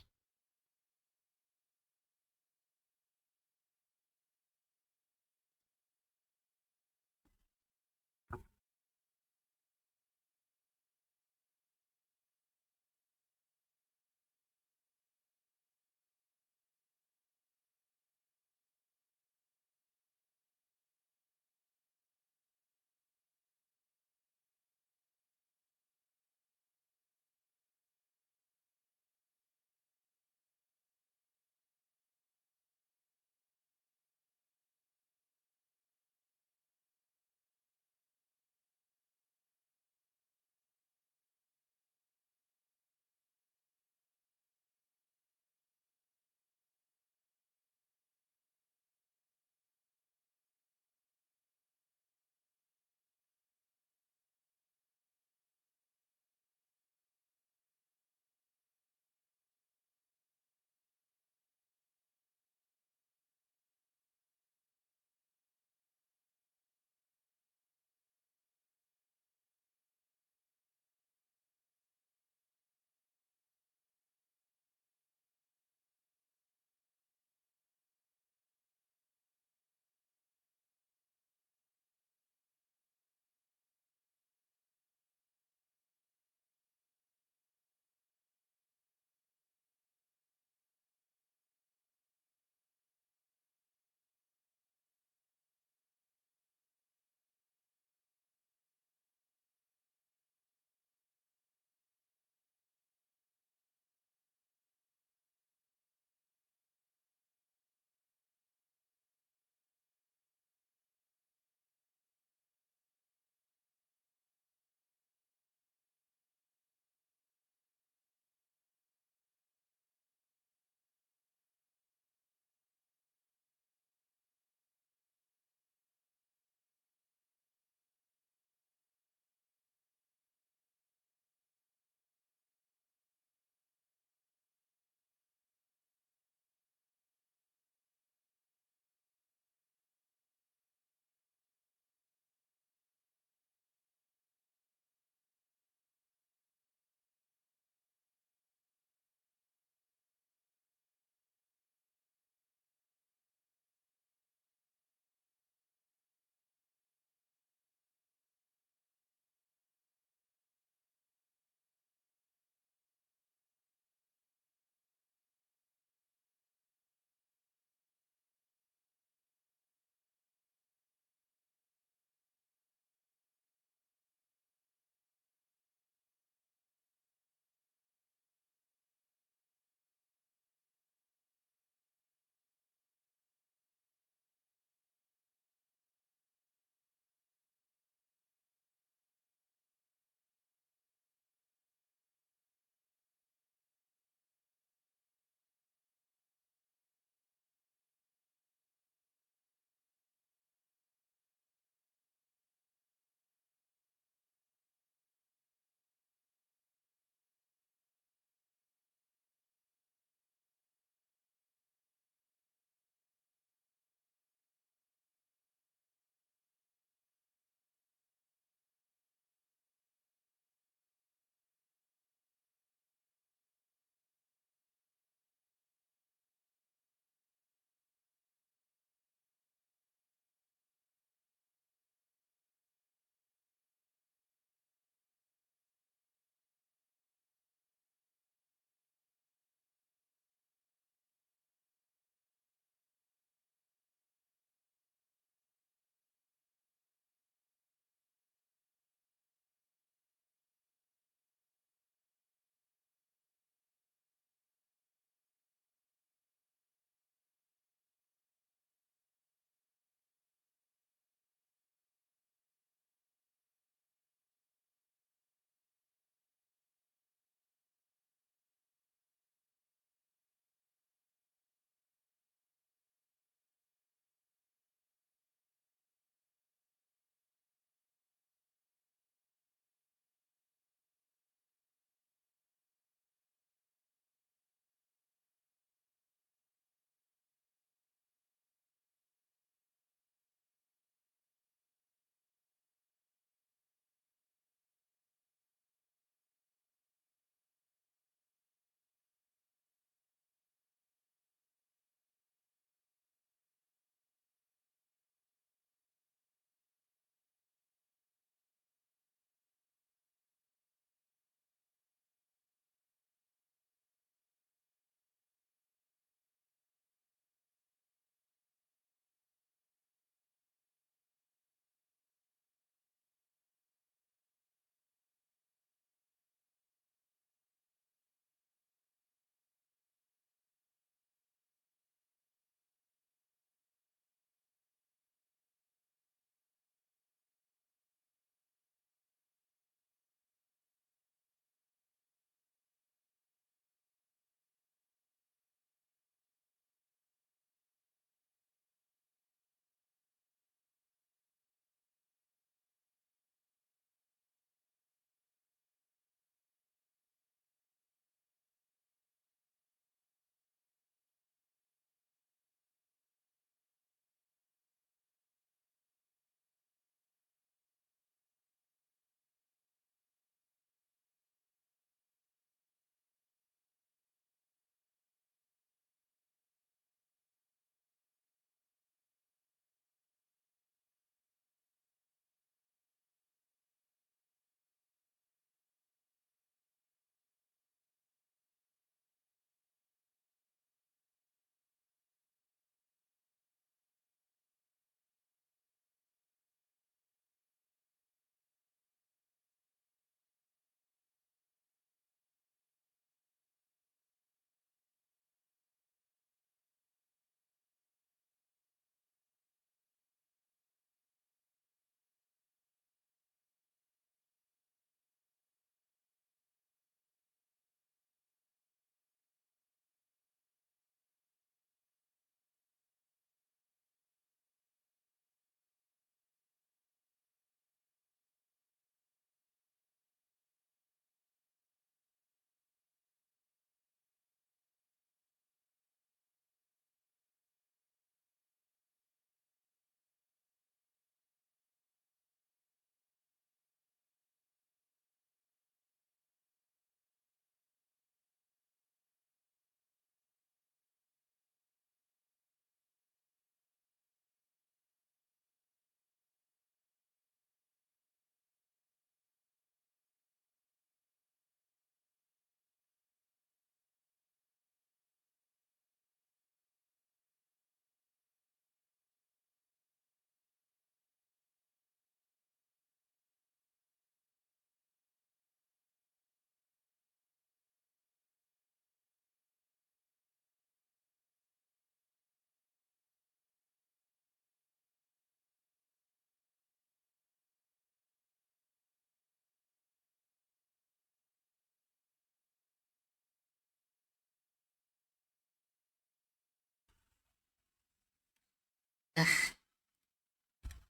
[SPEAKER 1] Ugh,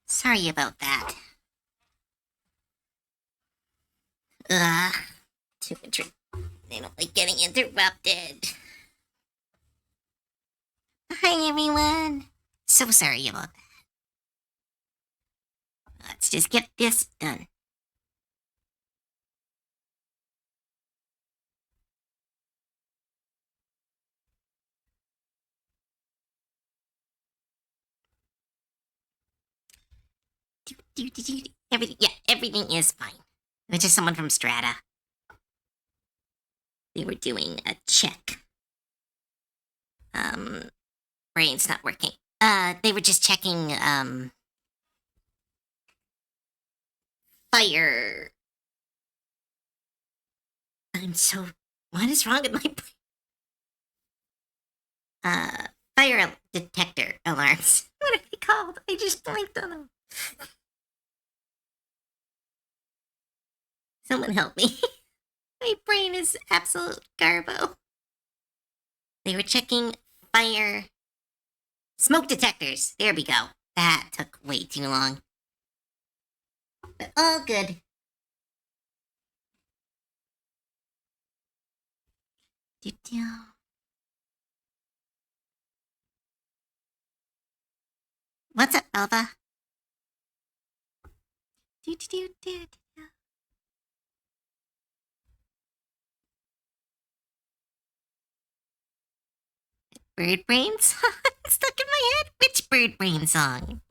[SPEAKER 1] sorry about that. Ugh, too much. They don't like getting interrupted. Hi, everyone. So sorry about that. Let's just get this done. Everything, yeah, everything is fine. It's just someone from Strata. They were doing a check. Um, brain's not working. They were just checking, fire. I'm so. What is wrong with my brain? Fire detector alarms. What are they called? I just blanked on them. Someone help me. My brain is absolute garbo. They were checking fire smoke detectors. There we go. That took way too long. But all good. What's up, Alva? Bird brain song stuck in my head. Which bird brain song?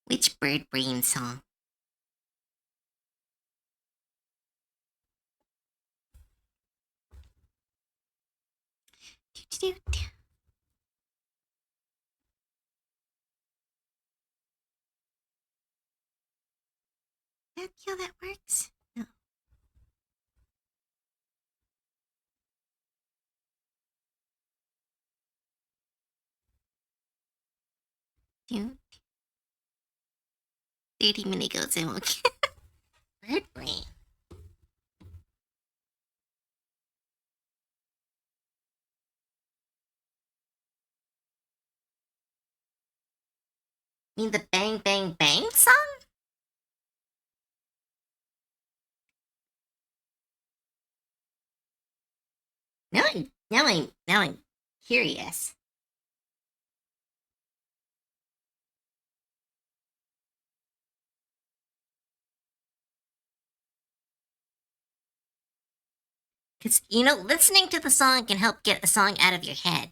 [SPEAKER 1] Which bird brain song? That how that works? No. Dude. 30 minutes ago, so okay. Bird brain. You mean the Bang Bang Bang song? Now I'm curious. Because, listening to the song can help get a song out of your head.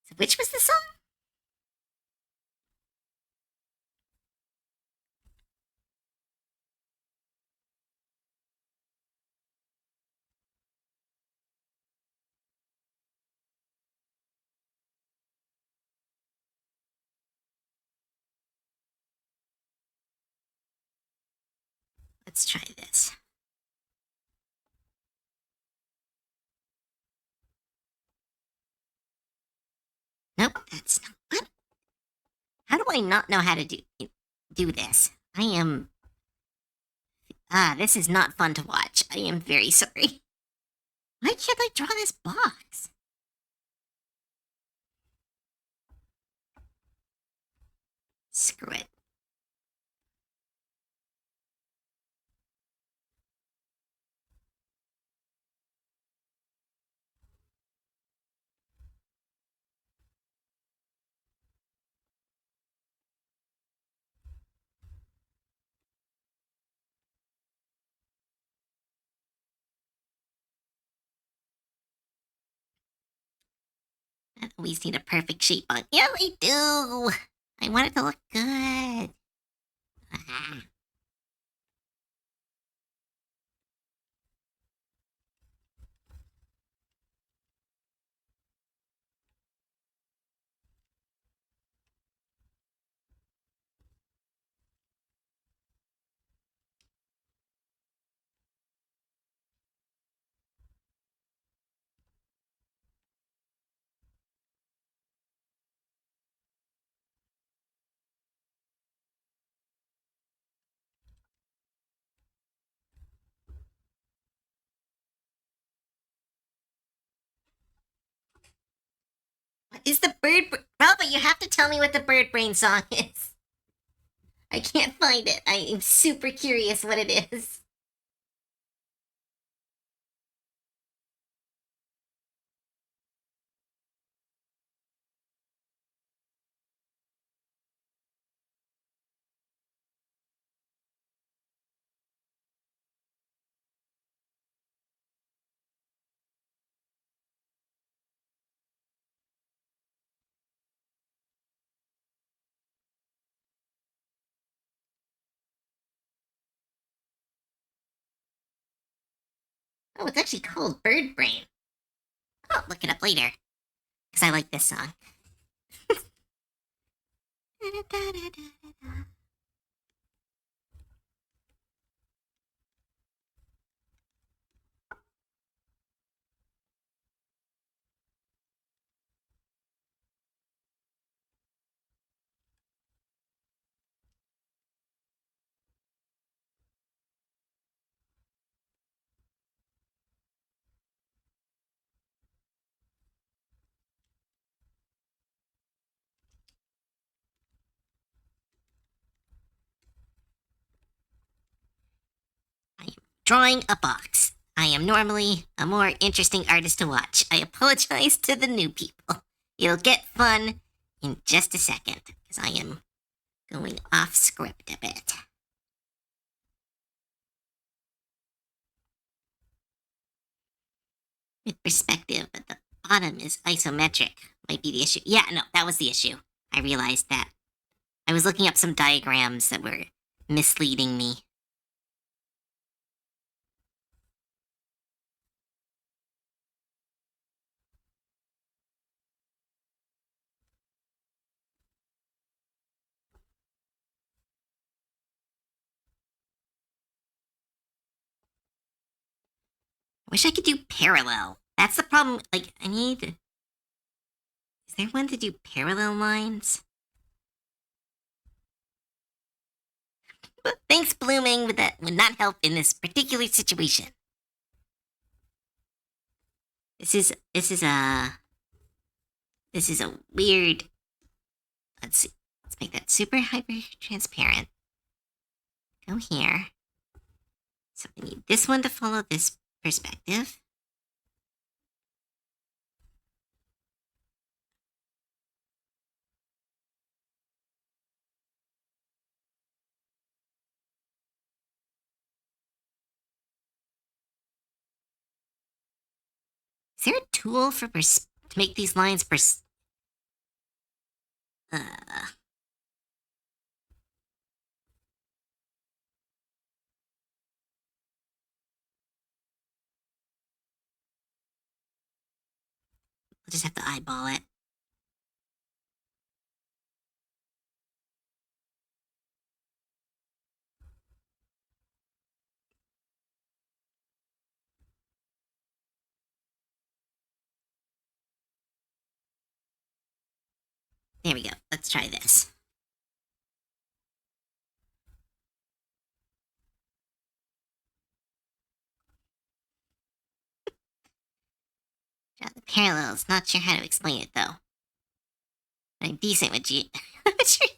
[SPEAKER 1] So which was the song? Let's try this. Nope, that's not. What? How do I not know how to do this? I am. This is not fun to watch. I am very sorry. Why can't I draw this box? Screw it. I always need a perfect shape on. Yeah, I do. I want it to look good. Ah. is the Robert, you have to tell me what the bird brain song is. I can't find it. I am super curious what it is. Oh, it's actually called Bird Brain. I'll look it up later. Because I like this song. I am drawing a box. I am normally a more interesting artist to watch. I apologize to the new people. You'll get fun in just a second, because I am going off script a bit. With perspective, but the bottom is isometric. Might be the issue. Yeah, no, that was the issue. I realized that. I was looking up some diagrams that were misleading me. I wish I could do parallel. That's the problem. Like, I need. Is there one to do parallel lines? But thanks, Blooming, but that would not help in this particular situation. This is a weird. Let's see. Let's make that super hyper transparent. Go here. So I need this one to follow this perspective. Is there a tool for to make these lines uh, we'll just have to eyeball it. There we go. Let's try this. Draw the parallels. Not sure how to explain it though. I'm decent with geometry.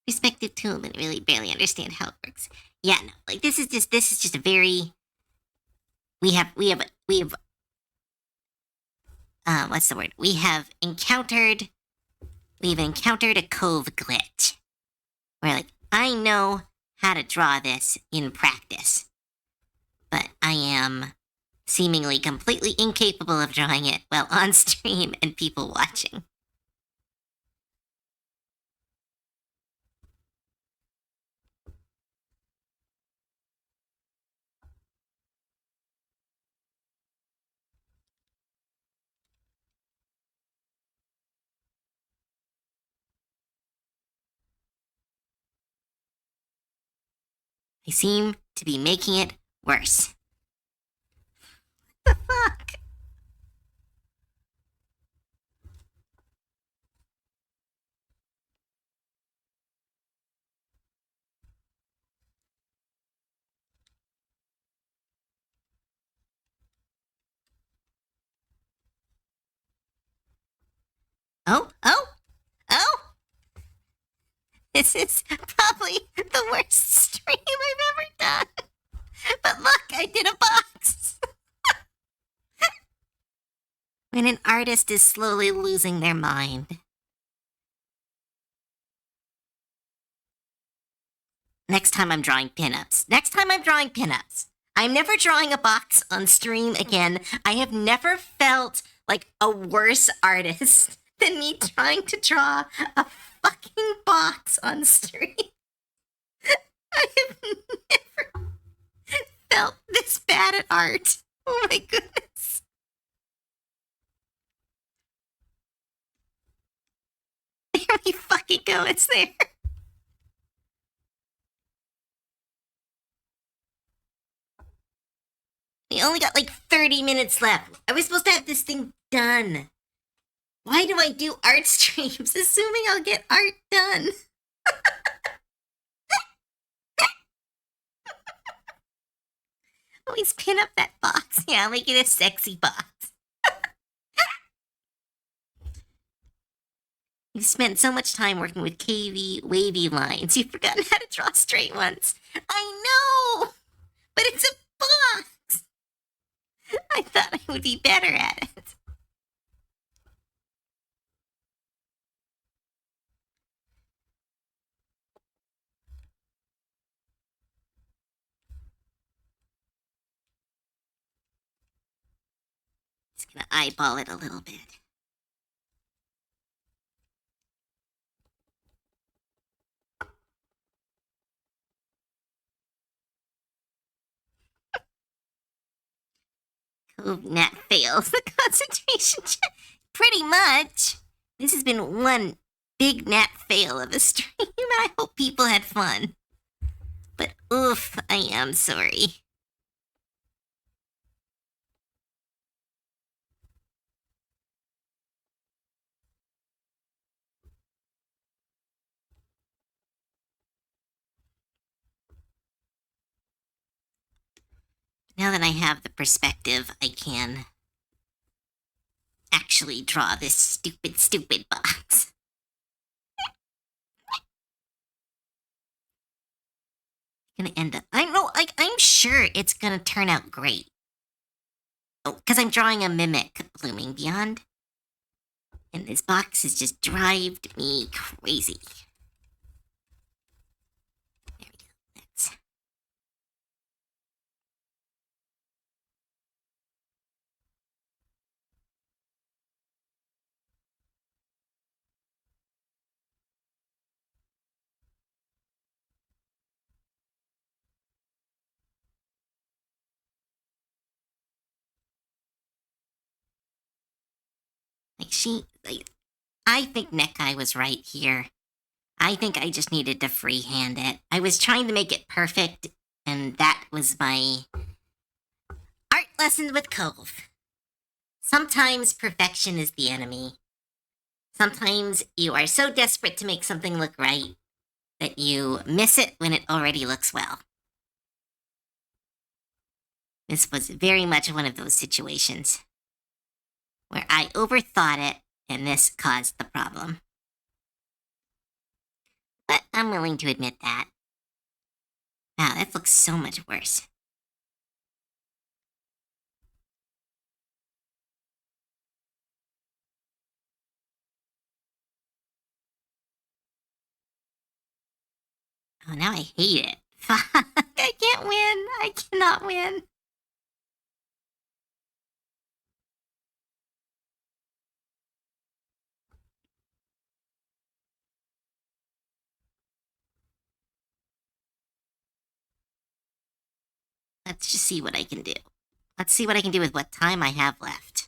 [SPEAKER 1] Perspective tool, but really barely understand how it works. Yeah, no, like this is just a very. We have what's the word? We've encountered a cove glitch. Where like I know how to draw this in practice, but I am seemingly completely incapable of drawing it while on stream and people watching. I seem to be making it worse. What the fuck? Oh! Oh! This is probably the worst stream I've ever done. But look, I did a box. When an artist is slowly losing their mind. Next time I'm drawing pinups. I'm never drawing a box on stream again. I have never felt like a worse artist than me trying to draw a fucking box on stream. I have never felt this bad at art. Oh my goodness. There we fucking go, it's there. We only got like 30 minutes left. I was supposed to have this thing done. Why do I do art streams assuming I'll get art done? Always pin up that box. Yeah, make it a sexy box. You spent so much time working with KV wavy lines, you've forgotten how to draw straight ones. I know! But it's a box! I thought I would be better at it. Just gonna eyeball it a little bit. Cove Nat fails the concentration check. Pretty much. This has been one big Nat fail of a stream. I hope people had fun. But oof, I am sorry. Now that I have the perspective, I can actually draw this stupid box. Gonna end up. I know, like, I'm sure it's gonna turn out great. Oh, because I'm drawing a mimic blooming beyond. And this box has just drived me crazy. There we go. That's. I think Nekai was right here. I think I just needed to freehand it. I was trying to make it perfect, and that was my art lesson with Cove. Sometimes perfection is the enemy. Sometimes you are so desperate to make something look right that you miss it when it already looks well. This was very much one of those situations where I overthought it, and this caused the problem. But I'm willing to admit that. Wow, that looks so much worse. Oh, now I hate it. Fuck, I can't win. I cannot win. Let's just see what I can do. Let's see what I can do with what time I have left.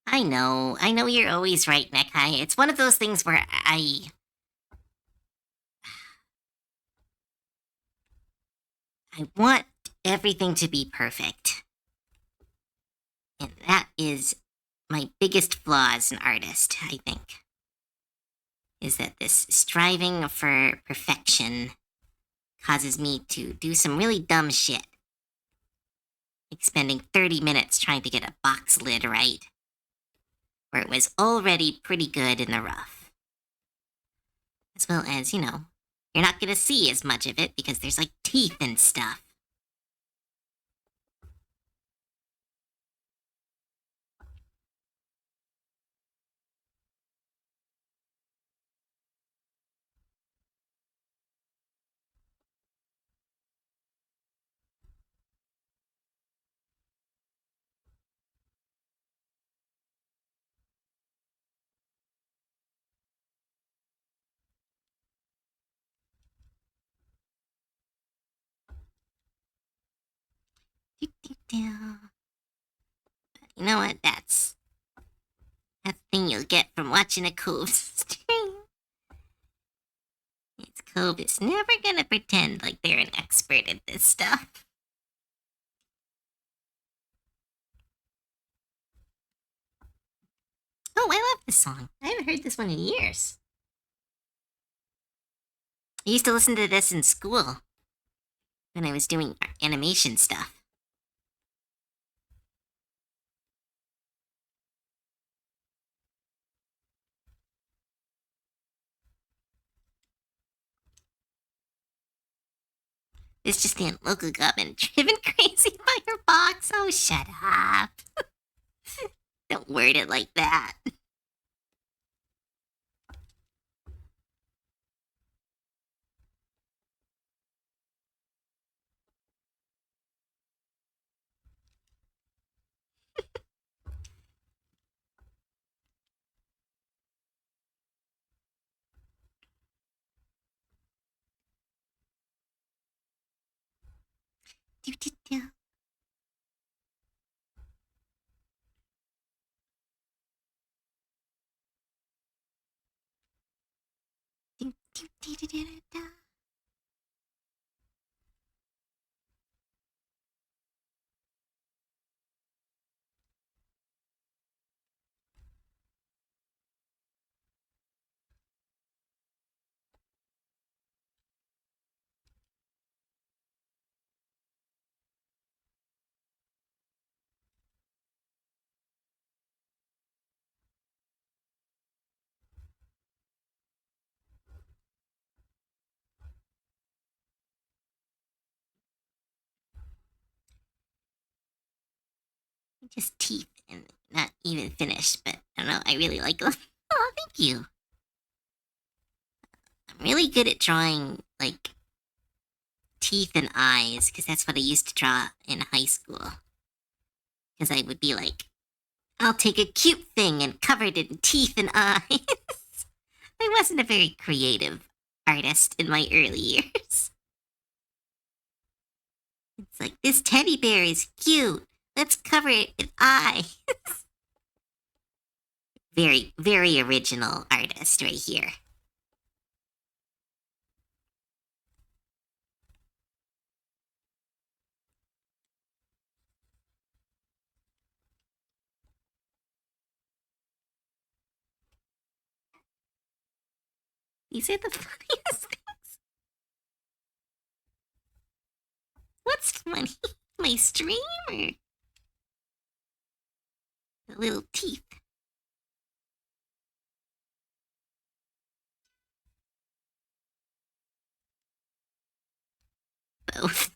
[SPEAKER 1] I know you're always right, Nekai. It's one of those things where I want everything to be perfect. And that is my biggest flaw as an artist, I think, is that this striving for perfection causes me to do some really dumb shit. Like spending 30 minutes trying to get a box lid right, where it was already pretty good in the rough. As well as, you're not gonna see as much of it because there's like teeth and stuff. You know what? That's the thing you'll get from watching a Cove stream. It's Cove is never gonna pretend like they're an expert at this stuff. Oh, I love this song. I haven't heard this one in years. I used to listen to this in school when I was doing animation stuff. It's just the local government driven crazy by her box. Oh, shut up. Don't word it like that. Do, do, do. Do, do, do, do, do, do. Just teeth and not even finished, but I don't know. I really like them. Oh, thank you. I'm really good at drawing, like, teeth and eyes, because that's what I used to draw in high school. Because I would be like, I'll take a cute thing and cover it in teeth and eyes. I wasn't a very creative artist in my early years. It's like, this teddy bear is cute. Let's cover it in eyes. Very, very original artist right here. These are the funniest things. What's funny? My stream or the little teeth? Both.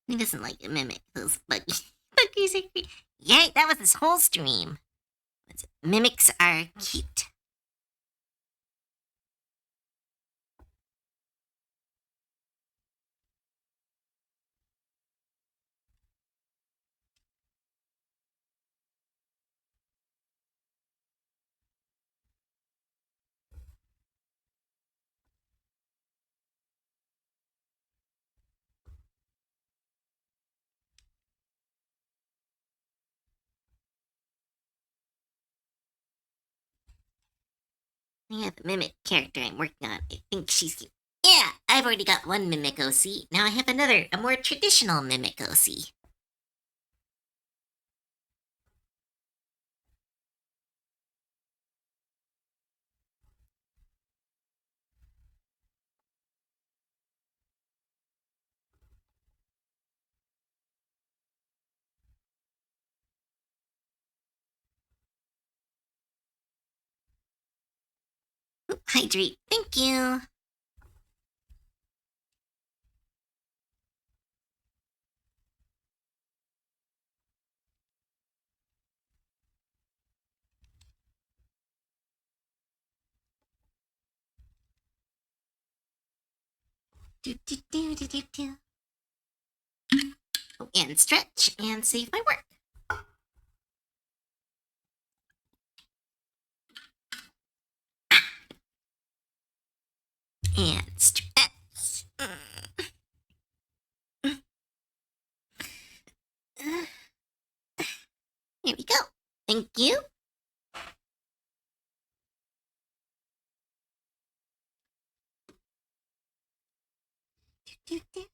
[SPEAKER 1] He doesn't like to mimic those buggies. Buggies are cute. Yay, that was this whole stream. Mimics are cute. I have a mimic character I'm working on. I think she's cute. Yeah, I've already got one mimic OC. Now I have another, a more traditional mimic OC. Ooh, hydrate. Thank you. Do, do, do, do, do, do. Oh, and stretch and save my work. And stretch. Here we go. Thank you. Do, do, do.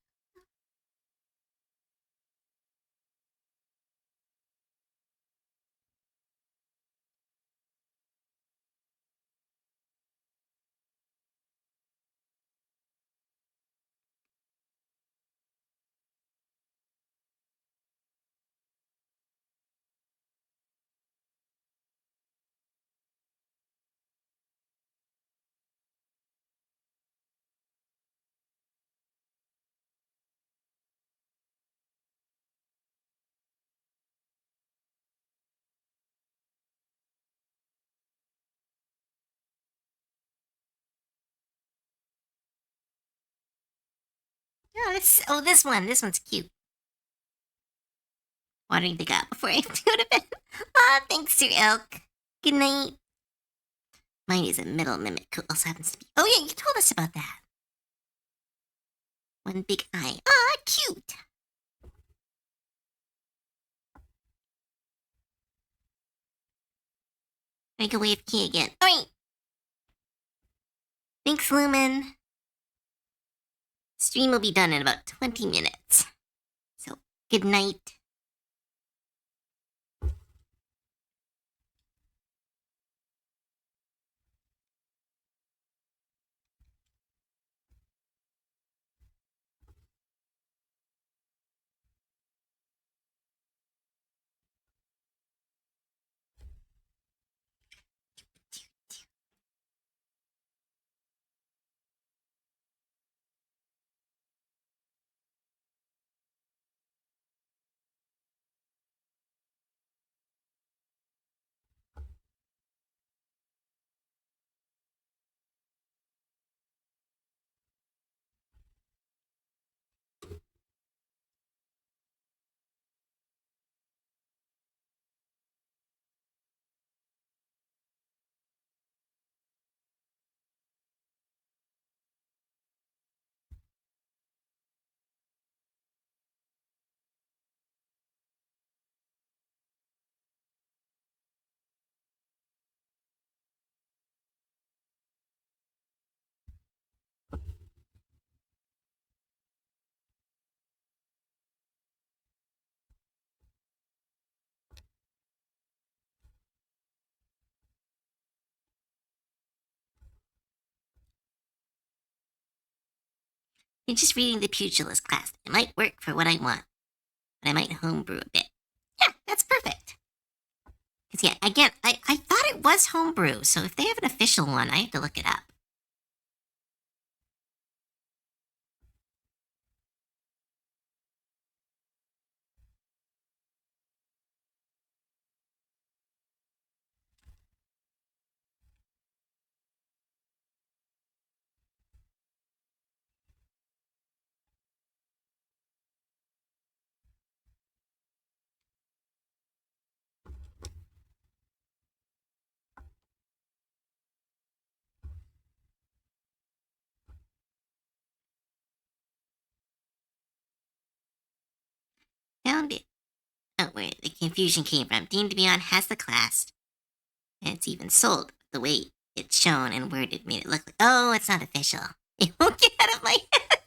[SPEAKER 1] This one. This one's cute. Watering the gut before I go to bed. Ah, thanks, Sir Elk. Good night. Mine is a middle mimic who also happens to be. Oh, yeah, you told us about that. One big eye. Ah, cute. Make a wave key again. Alright. Thanks, Lumen. Stream will be done in about 20 minutes. So, good night. You're just reading the pugilist class. It might work for what I want, but I might homebrew a bit. Yeah, that's perfect. Because, yeah, again, I thought it was homebrew, so if they have an official one, I have to look it up. Found it. Oh, where the confusion came from. Deemed to be on has the class, and it's even sold. The wait it's shown and worded made it look like, oh, it's not official. It won't get out of my head.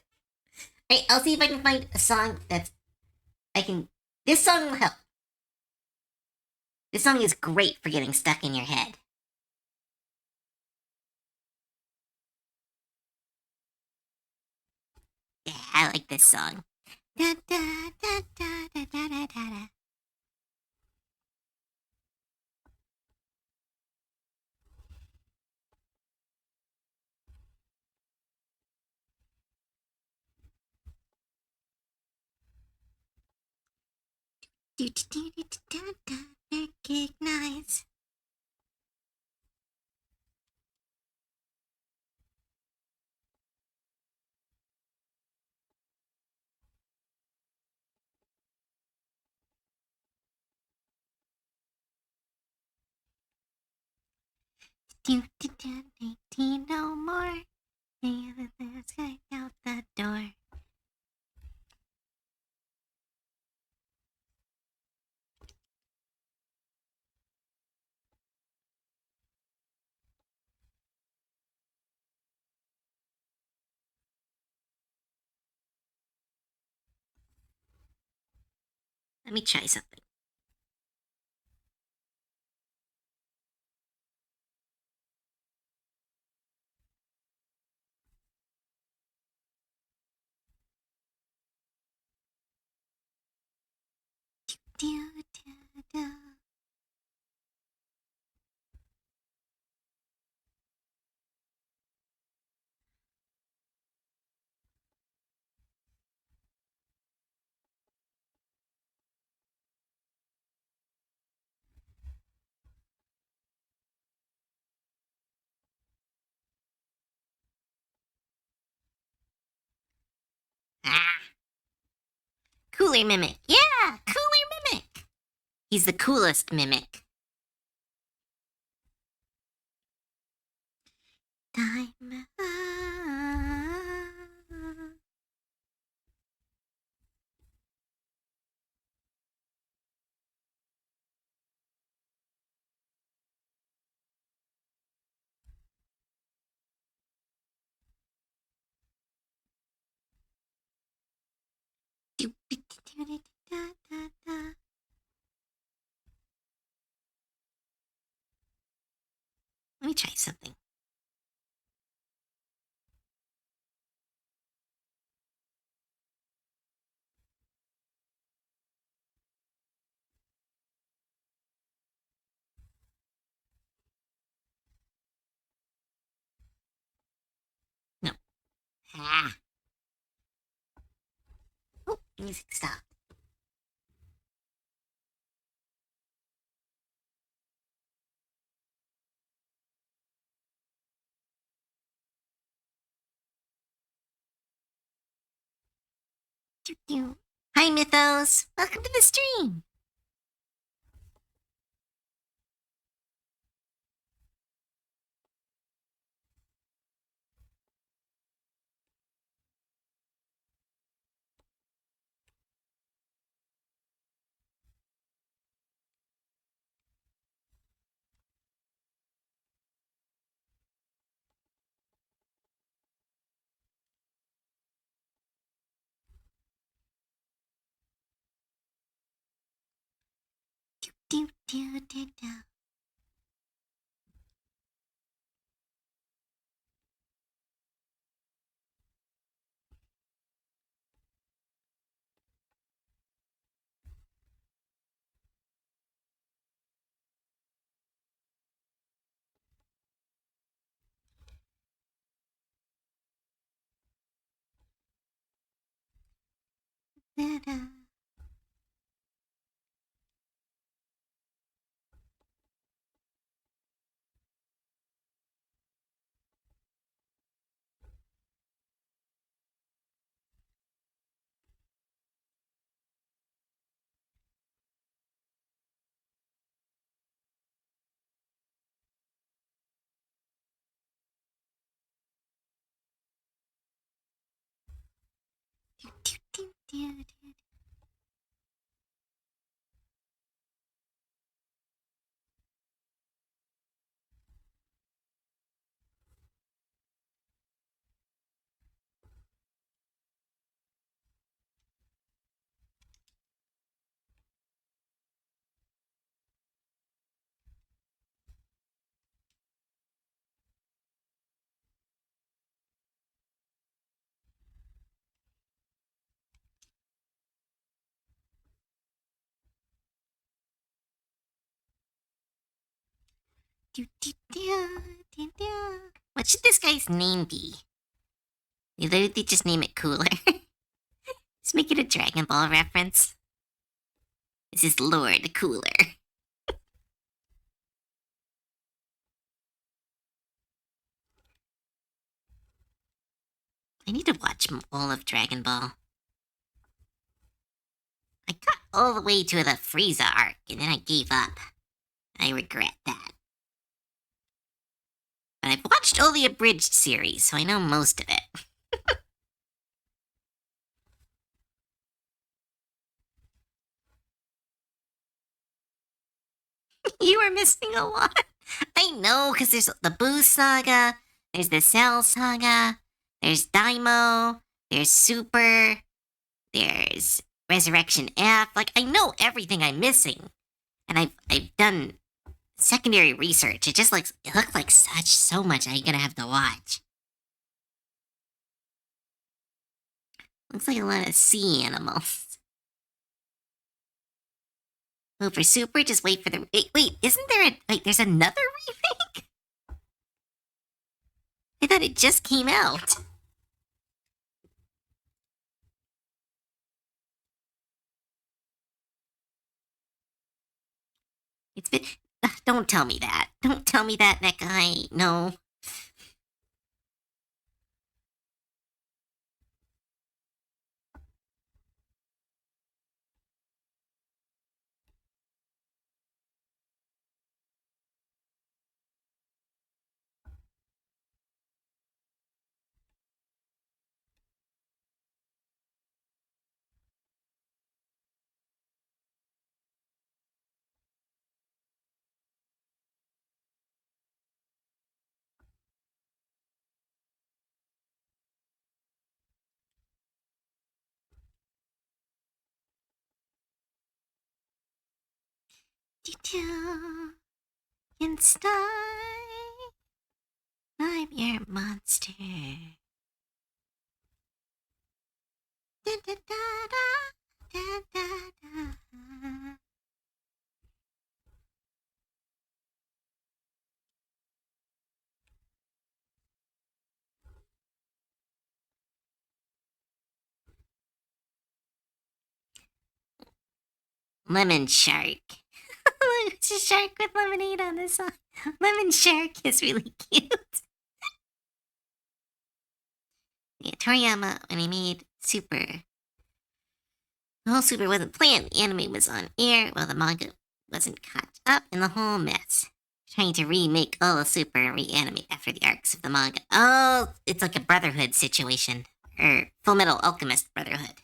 [SPEAKER 1] Right, I'll see if I can find a song that's I can. This song will help. This song is great for getting stuck in your head. Yeah, I like this song. Da, da, da, da, da, da, da, da. Do, do, do, do, do, do, do, recognize. Do, do, do, do, do, no more. Let's get out the door. Let me try something. Do, do, do. Ah, cooler mimic. Yeah, cooler mimic. He's the coolest mimic. Time. Let me try something. No. Ah. Oh, music stopped. Hi, Mythos. Welcome to the stream. Do, do, do, do. Da, da. Do, do, do, do, do. What should this guy's name be? They literally just name it Cooler. Just make it a Dragon Ball reference. This is Lord Cooler. I need to watch all of Dragon Ball. I got all the way to the Frieza arc, and then I gave up. I regret that. But I've watched all the abridged series, so I know most of it. You are missing a lot. I know, because there's the Boo Saga, there's the Cell Saga, there's Daimo, there's Super, there's Resurrection F. Like, I know everything I'm missing. And I've done secondary research. It looked like so much I'm gonna have to watch. Looks like a lot of sea animals. Oh, for Super, just wait for the... Wait, isn't there a... Wait, there's another remake? I thought it just came out. It's been... Don't tell me that. Don't tell me that guy... No. In style, I'm your monster. Da, da, da, da, da, da, da. Lemon Shark. It's a shark with lemonade on the side. Lemon Shark is really cute. Yeah, Toriyama, when he made Super, the whole Super wasn't planned. The anime was on air while the manga wasn't caught up in the whole mess. Trying to remake all of Super and reanimate after the arcs of the manga. Oh, it's like a Brotherhood situation. Or Full Metal Alchemist Brotherhood.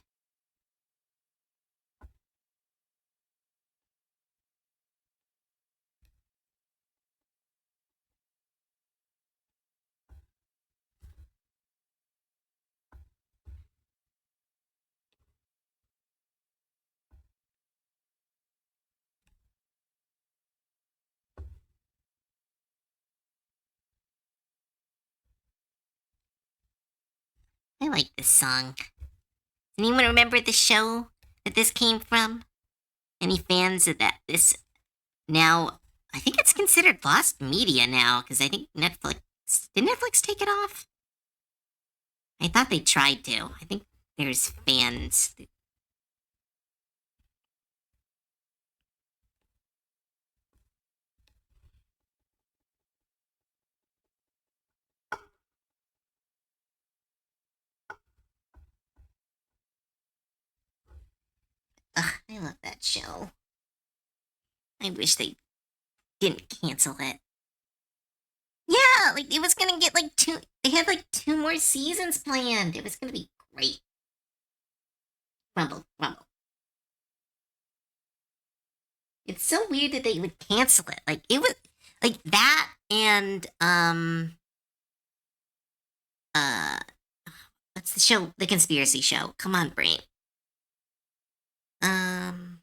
[SPEAKER 1] I like this song. Does anyone remember the show that this came from? Any fans of that? This now, I think it's considered lost media now because I think Netflix did Netflix take it off. I thought they tried to. I think there's fans. Ugh, I love that show. I wish they didn't cancel it. Yeah, like it was gonna get like two. They had like two more seasons planned. It was gonna be great. Rumble, rumble. It's so weird that they would cancel it. Like it was like that and uh what's the show? The conspiracy show. Come on, brain. Um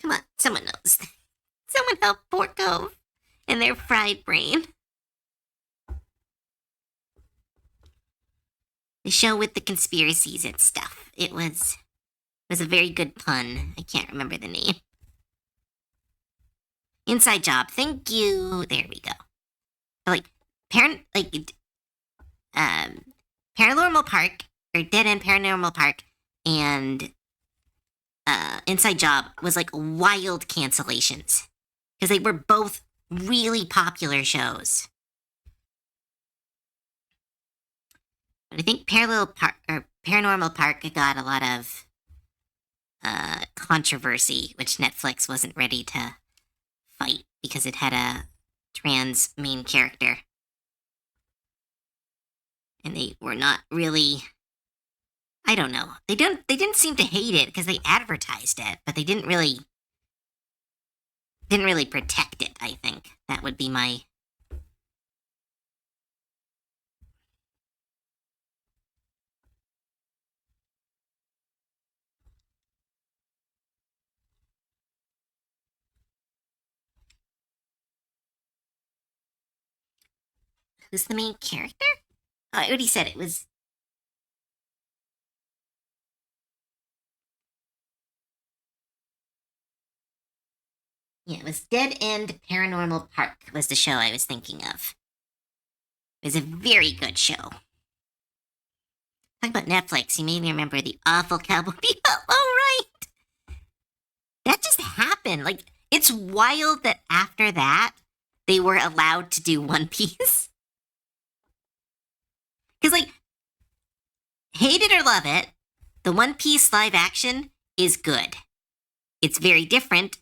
[SPEAKER 1] Come on, someone knows. Someone help Poor Cove and their fried brain. The show with the conspiracies and stuff. It was It was a very good pun. I can't remember the name. Inside Job. Thank you. There we go. Like, um, Paranormal Park, or Dead End Paranormal Park, and Inside Job was like wild cancellations. Because they were both really popular shows. But I think Paranormal Park got a lot of controversy, which Netflix wasn't ready to fight because it had a trans main character. And they were not really, I don't know. They didn't seem to hate it because they advertised it, but they didn't really protect it, I think. That would be my Who's the main character? Oh, I already said it was. Yeah, it was Dead End Paranormal Park was the show I was thinking of. It was a very good show. Talk about Netflix, you made me remember the awful Cowboy Bebop. Oh, right! That just happened. Like, it's wild that after that, they were allowed to do One Piece. Because, like, hate it or love it, the One Piece live action is good. It's very different,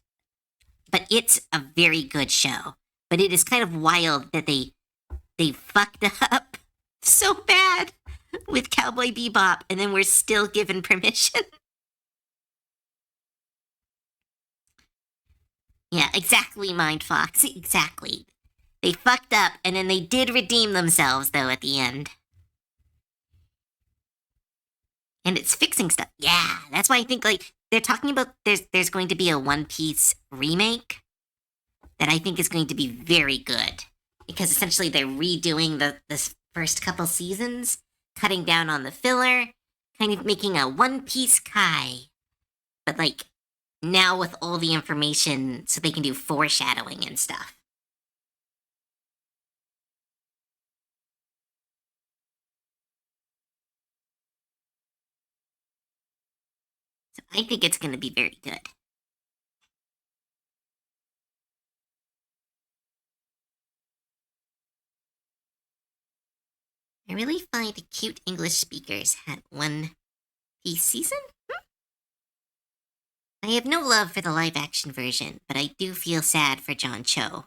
[SPEAKER 1] but it's a very good show. But it is kind of wild that they fucked up so bad with Cowboy Bebop, and then we're still given permission. Yeah, exactly, Mind Fox. Exactly. They fucked up, and then they did redeem themselves, though, at the end. And it's fixing stuff. Yeah, that's why I think, like, they're talking about there's going to be a One Piece remake that I think is going to be very good. Because essentially they're redoing the first couple seasons, cutting down on the filler, kind of making a One Piece Kai. But, like, now with all the information so they can do foreshadowing and stuff. So I think it's going to be very good. I really find cute English speakers had One Piece season. I have no love for the live action version, but I do feel sad for John Cho.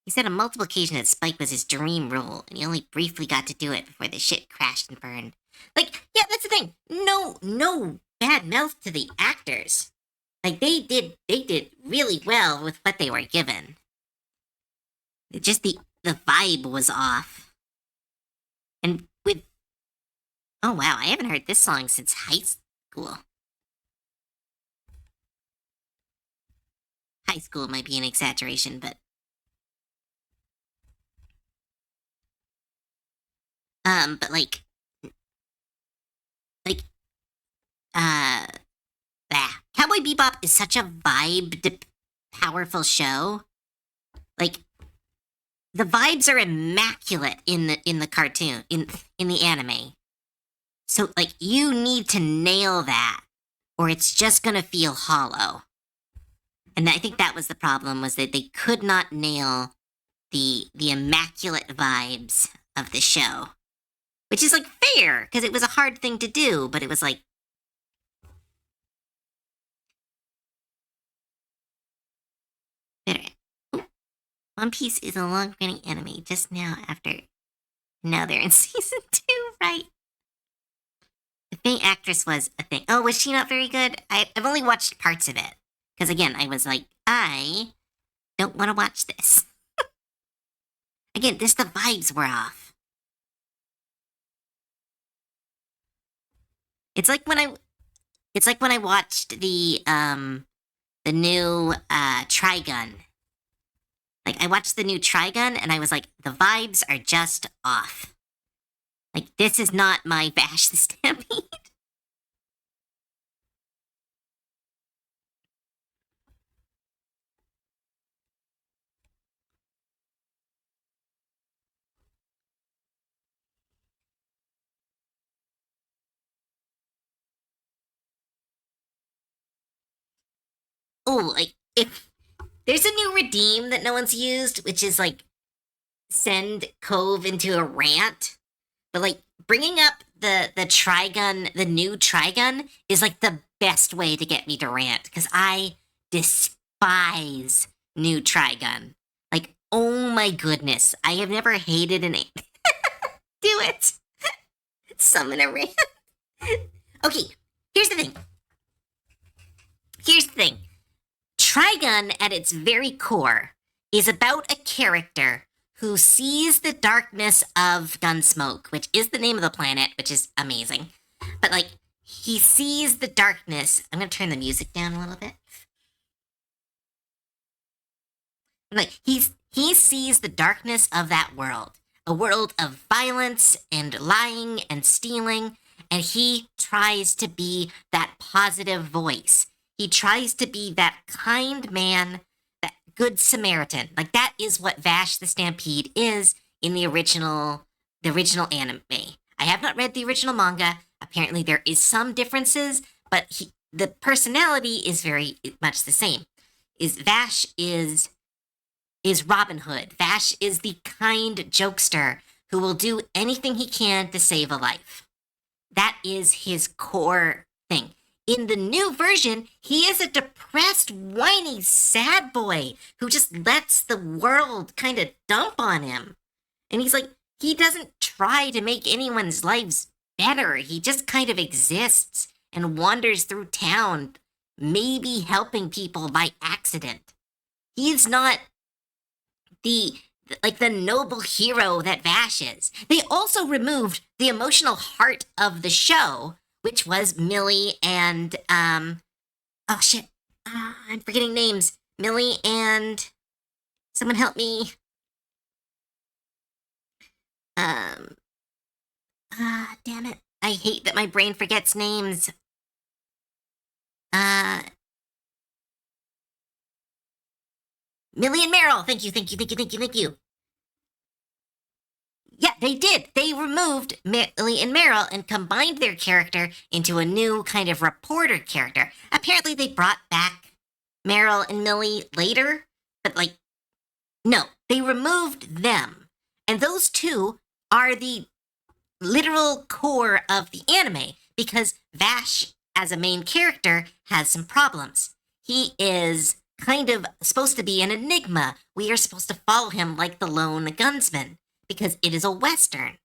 [SPEAKER 1] He said on multiple occasions that Spike was his dream role, and he only briefly got to do it before the shit crashed and burned. Like, yeah, that's the thing. No bad mouth to the actors. Like, they did really well with what they were given. Just the vibe was off. And with, oh wow, I haven't heard this song since high school. High school might be an exaggeration, but like, uh, Cowboy Bebop is such a powerful show. Like, the vibes are immaculate in the cartoon, in the anime. So, like, you need to nail that, or it's just gonna feel hollow. And I think that was the problem, was that they could not nail the immaculate vibes of the show. Which is, like, fair, because it was a hard thing to do, but it was like, bitter. One Piece is a long-running anime just now they're in season 2, right? The Faye actress was a thing. Oh, was she not very good? I've only watched parts of it. Because again, I was like, I don't want to watch this. Again, the vibes were off. It's like when I watched the new Trigun. Like, I watched the new Trigun and I was like, the vibes are just off. Like, this is not my Bash the Stampede. oh, like if there's a new redeem that no one's used, which is like send Cove into a rant, but like bringing up the Trigun, the new Trigun is like the best way to get me to rant because I despise new Trigun. Like, oh my goodness, I have never hated an. Do it. Summon a rant. Okay, here's the thing. Here's the thing. Trigun, at its very core, is about a character who sees the darkness of Gunsmoke, which is the name of the planet, which is amazing. But, like, he sees the darkness. I'm going to turn the music down a little bit. Like, he sees the darkness of that world. A world of violence and lying and stealing. And he tries to be that positive voice. He tries to be that kind man, that good Samaritan. Like that is what Vash the Stampede is in the original anime. I have not read the original manga. Apparently there is some differences, but the personality is very much the same. Vash is Robin Hood. Vash is the kind jokester who will do anything he can to save a life. That is his core thing. In the new version, he is a depressed, whiny, sad boy who just lets the world kind of dump on him. And he's like, he doesn't try to make anyone's lives better. He just kind of exists and wanders through town, maybe helping people by accident. He's not the noble hero that Vash is. They also removed the emotional heart of the show, which was Millie and, oh shit, I'm forgetting names. Millie and, someone help me. Damn it. I hate that my brain forgets names. Millie and Meryl. Thank you. Yeah, they did. They removed Millie and Meryl and combined their character into a new kind of reporter character. Apparently they brought back Meryl and Millie later, but like, no, they removed them. And those two are the literal core of the anime because Vash, as a main character, has some problems. He is kind of supposed to be an enigma. We are supposed to follow him like the lone gunsman because it is a Western.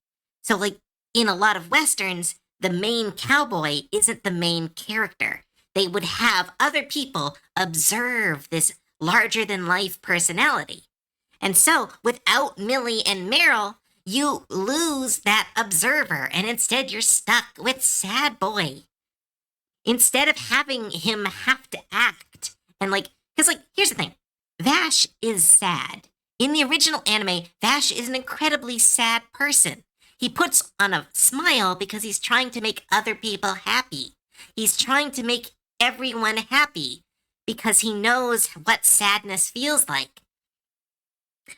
[SPEAKER 1] So like in a lot of Westerns, the main cowboy isn't the main character. They would have other people observe this larger than life personality. And so without Millie and Meryl, you lose that observer and instead you're stuck with Sad Boy. Instead of having him have to act and like, because like, here's the thing, Vash is sad. In the original anime, Vash is an incredibly sad person. He puts on a smile because he's trying to make other people happy. He's trying to make everyone happy because he knows what sadness feels like.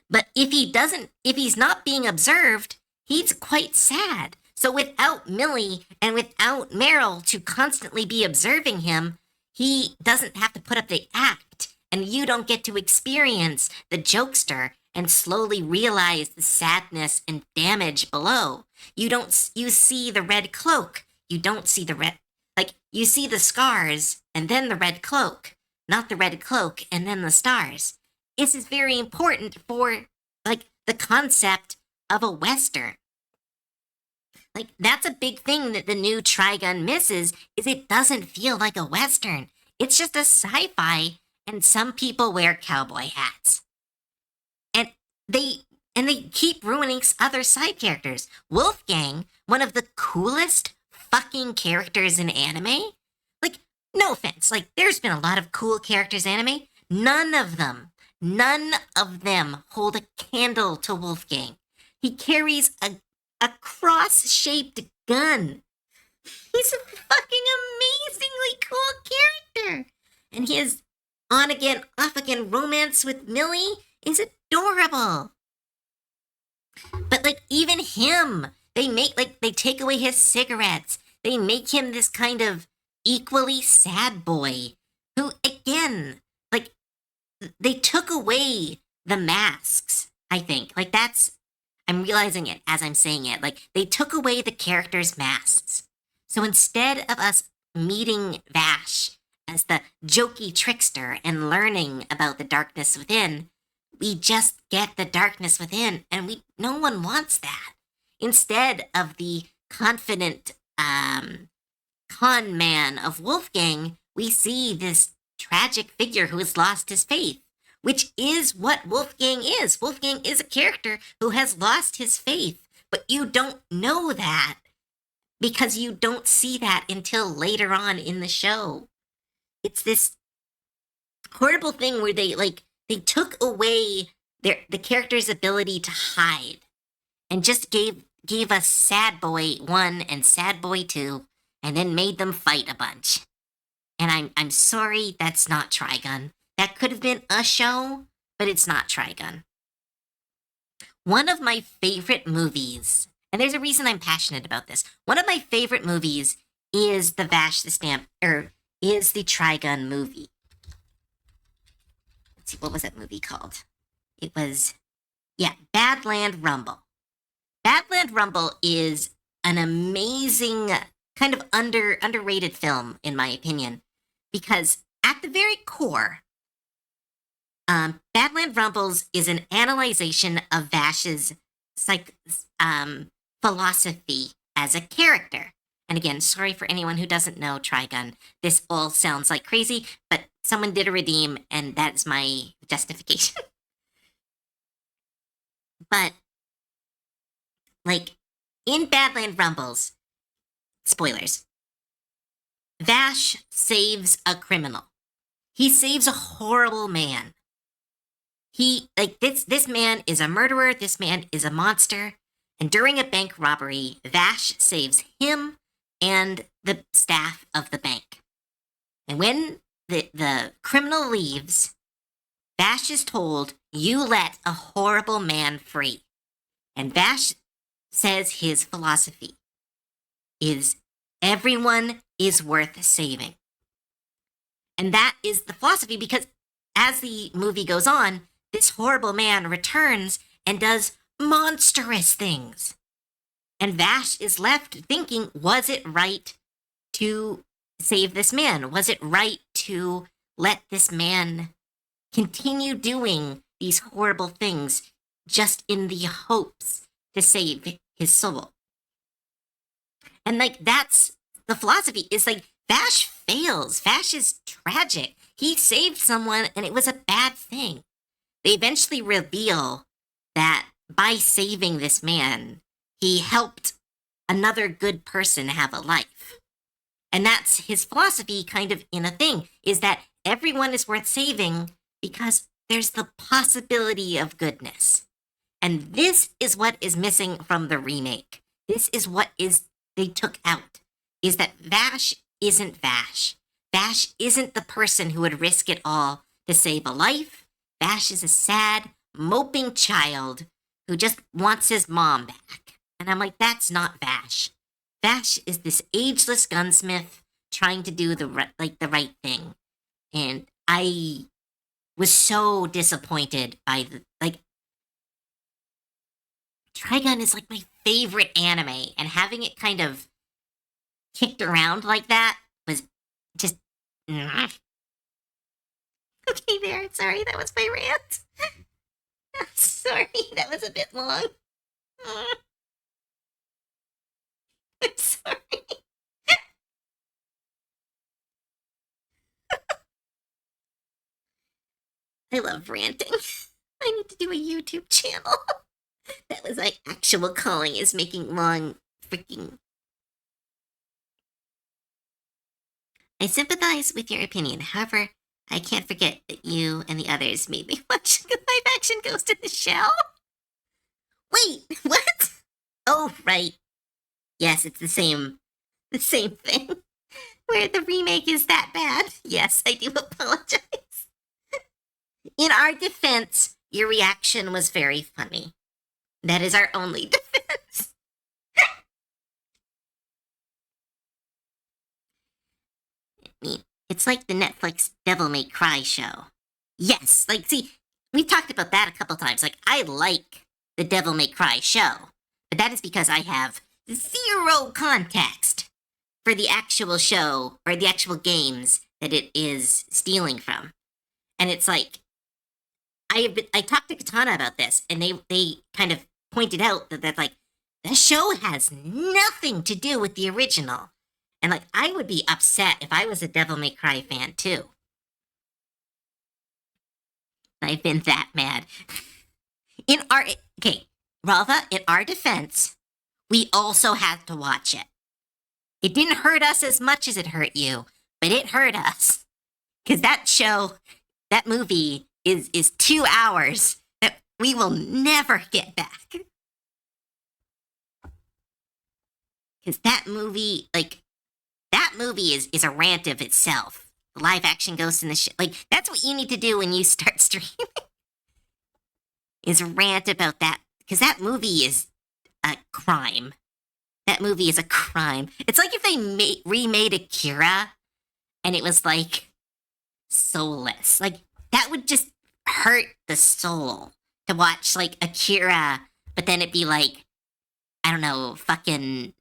[SPEAKER 1] But if he's not being observed, he's quite sad. So without Millie and without Meryl to constantly be observing him, he doesn't have to put up the act, and you don't get to experience the jokester and slowly realize the sadness and damage below. You see the red cloak. You don't see you see the scars and then the red cloak, not the red cloak and then the stars. This is very important for like the concept of a Western. Like that's a big thing that the new Trigun misses is it doesn't feel like a Western. It's just a sci-fi and some people wear cowboy hats. And they keep ruining other side characters. Wolfgang, one of the coolest fucking characters in anime. Like, no offense, like there's been a lot of cool characters in anime. None of them hold a candle to Wolfgang. He carries a cross-shaped gun. He's a fucking amazingly cool character. And his on-again, off-again romance with Millie is adorable. But, like, even him, they take away his cigarettes. They make him this kind of equally sad boy who, again, they took away the masks, I think. Like, I'm realizing it as I'm saying it. Like, they took away the characters' masks. So instead of us meeting Vash as the jokey trickster and learning about the darkness within, we just get the darkness within, and no one wants that. Instead of the confident con man of Wolfgang, we see this tragic figure who has lost his faith, which is what Wolfgang is. Wolfgang is a character who has lost his faith, but you don't know that because you don't see that until later on in the show. It's this horrible thing where they took away the character's ability to hide and just gave us Sad Boy 1 and Sad Boy 2 and then made them fight a bunch. And I'm sorry that's not Trigun. That could have been a show, but it's not Trigun. One of my favorite movies, and there's a reason I'm passionate about this. One of my favorite movies is the Vash the Stamp, is the Trigun movie. Let's see, what was that movie called? It was, Badland Rumble. Badland Rumble is an amazing, kind of underrated film, in my opinion, because at the very core, Badland Rumbles is an analyzation of Vash's philosophy as a character. And again, sorry for anyone who doesn't know Trigun. This all sounds like crazy, but someone did a redeem, and that's my justification. But, like, in Badland Rumbles, spoilers, Vash saves a criminal. He saves a horrible man. This man is a murderer, this man is a monster, and during a bank robbery, Vash saves him and the staff of the bank. And when the criminal leaves, Vash is told, "You let a horrible man free." And Vash says his philosophy is everyone is worth saving. And that is the philosophy because as the movie goes on, this horrible man returns and does monstrous things. And Vash is left thinking, was it right to save this man? Was it right to let this man continue doing these horrible things just in the hopes to save his soul? And that's the philosophy, is Vash fails. Vash is tragic. He saved someone and it was a bad thing. They eventually reveal that by saving this man, he helped another good person have a life. And that's his philosophy, kind of in a thing, is that everyone is worth saving because there's the possibility of goodness. And this is what is missing from the remake. This is what they took out, is that Vash isn't Vash. Vash isn't the person who would risk it all to save a life. Vash is a sad, moping child who just wants his mom back. And I'm like, that's not Vash. Vash is this ageless gunsmith trying to do the right thing. And I was so disappointed by Trigun is my favorite anime, and having it kind of kicked around like that was just Okay, there. Sorry, that was my rant. I'm sorry, that was a bit long. I'm sorry. I love ranting. I need to do a YouTube channel. That was actual calling is making long freaking. I sympathize with your opinion. However, I can't forget that you and the others made me watch live action Ghost in the Shell. Wait, what? Oh, right. Yes, it's the same thing. Where the remake is that bad. Yes, I do apologize. In our defense, your reaction was very funny. That is our only defense. I mean, it's like the Netflix Devil May Cry show. Yes, like, see, we've talked about that a couple times. Like, I like the Devil May Cry show, but that is because I have zero context for the actual show or the actual games that it is stealing from. And it's like, I talked to Katana about this, and they kind of pointed out that like the show has nothing to do with the original, and like I would be upset if I was a Devil May Cry fan too. I've been that mad. In our okay, Ralva, in our defense, we also had to watch it. It didn't hurt us as much as it hurt you, but it hurt us because that show, that movie is 2 hours that we will never get back. Because that movie, like that movie is a rant of itself. The live action Ghost in the Shell, like that's what you need to do when you start streaming. Is rant about that because that movie is a crime. That movie is a crime. It's like if they remade Akira and it was like soulless. Like that would just hurt the soul to watch like Akira, but then it'd be like, I don't know, fucking.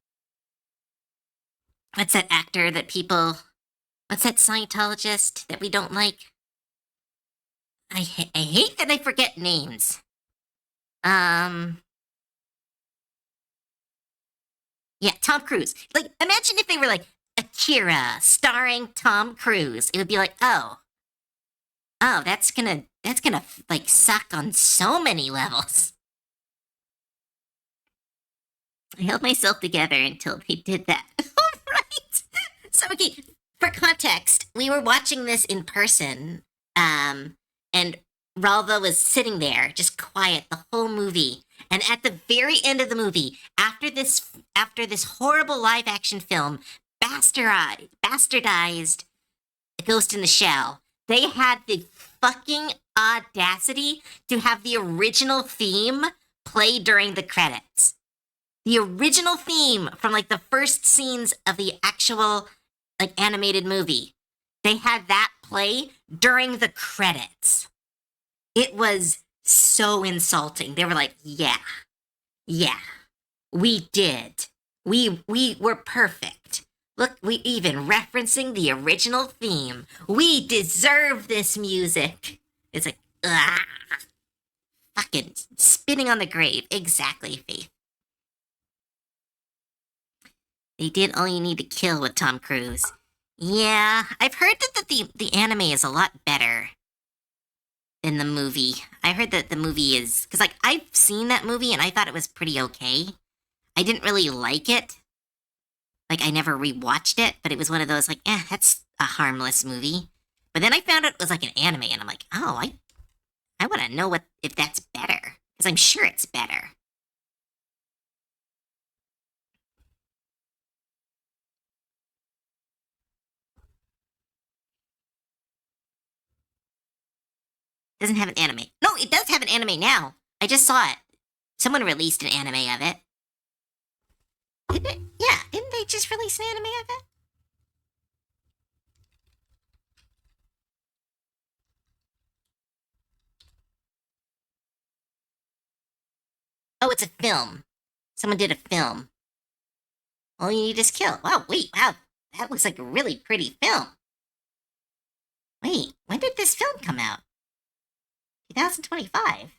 [SPEAKER 1] What's that actor that people. What's that Scientologist that we don't like? I hate that I forget names. Yeah, Tom Cruise. Like, imagine if they were like Akira starring Tom Cruise. It would be like, oh, that's gonna like suck on so many levels. I held myself together until they did that. All right. So okay, for context, we were watching this in person, and Ralva was sitting there, just quiet the whole movie. And at the very end of the movie, after this horrible live action film, bastardized Ghost in the Shell, they had the fucking audacity to have the original theme play during the credits. The original theme from like the first scenes of the actual like animated movie. They had that play during the credits. It was so insulting. They were like, yeah, we did. We were perfect. Look, we even referencing the original theme. We deserve this music. It's like, fucking spitting on the grave. Exactly, Faith. They did All You Need to Kill with Tom Cruise. Yeah, I've heard that the anime is a lot better than the movie. I heard that the movie is because like I've seen that movie and I thought it was pretty okay. I didn't really like it. Like I never rewatched it, but it was one of those like, that's a harmless movie. But then I found out it was like an anime, and I'm like, oh, I want to know if that's better because I'm sure it's better. Doesn't have an anime. No, it does have an anime now. I just saw it. Someone released an anime of it. Didn't it? Yeah, didn't they just release an anime of it? Oh, it's a film. Someone did a film. All You Need Is Kill. Wow, wait, wow. That looks like a really pretty film. Wait, when did this film come out? 2025.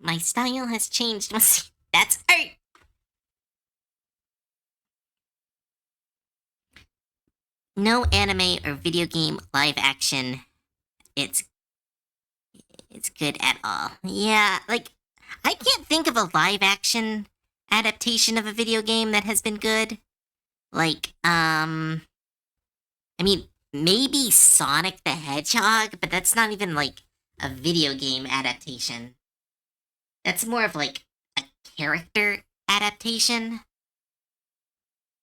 [SPEAKER 1] My style has changed. That's art. No anime or video game live action. It's good at all. Yeah, like I can't think of a live action adaptation of a video game that has been good. Like, I mean, maybe Sonic the Hedgehog, but that's not even like a video game adaptation. That's more of like a character adaptation.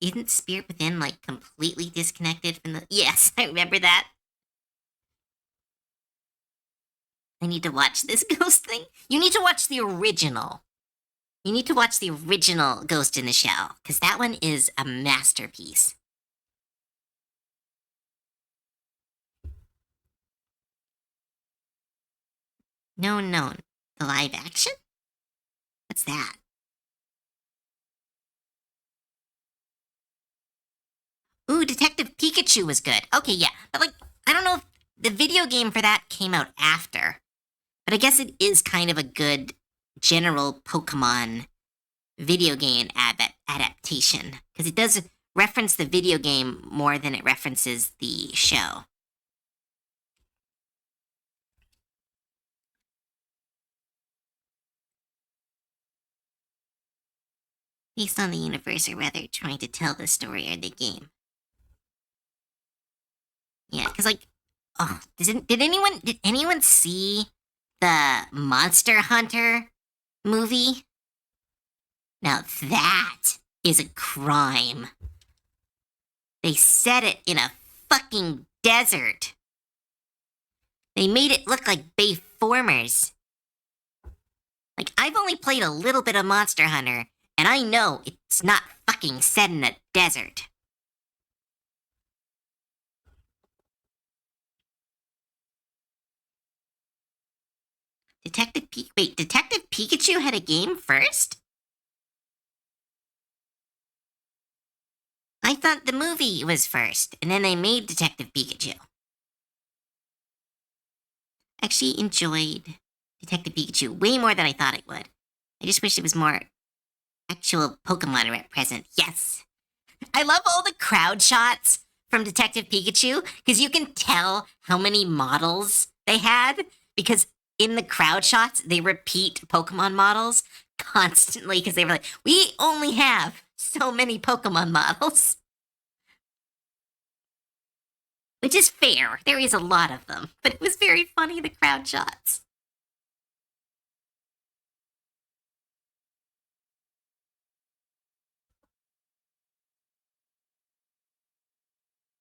[SPEAKER 1] Isn't Spirit Within like completely disconnected from the. Yes, I remember that. I need to watch this ghost thing. You need to watch the original. You need to watch the original Ghost in the Shell, because that one is a masterpiece. No, no. The live action? What's that? Ooh, Detective Pikachu was good. Okay, yeah. But, like, I don't know if the video game for that came out after. But I guess it is kind of a good general Pokemon video game adaptation. Because it does reference the video game more than it references the show. Based on the universe, or rather trying to tell the story or the game. Yeah, because like, oh, did anyone see the Monster Hunter movie? Now that is a crime. They set it in a fucking desert. They made it look like Bayformers. Like, I've only played a little bit of Monster Hunter, and I know it's not fucking set in a desert. Detective Pikachu had a game first? I thought the movie was first, and then they made Detective Pikachu. Actually enjoyed Detective Pikachu way more than I thought it would. I just wish it was more actual Pokemon present. Yes. I love all the crowd shots from Detective Pikachu, because you can tell how many models they had, because in the crowd shots, they repeat Pokemon models constantly, because they were like, we only have so many Pokemon models. Which is fair. There is a lot of them. But it was very funny, the crowd shots.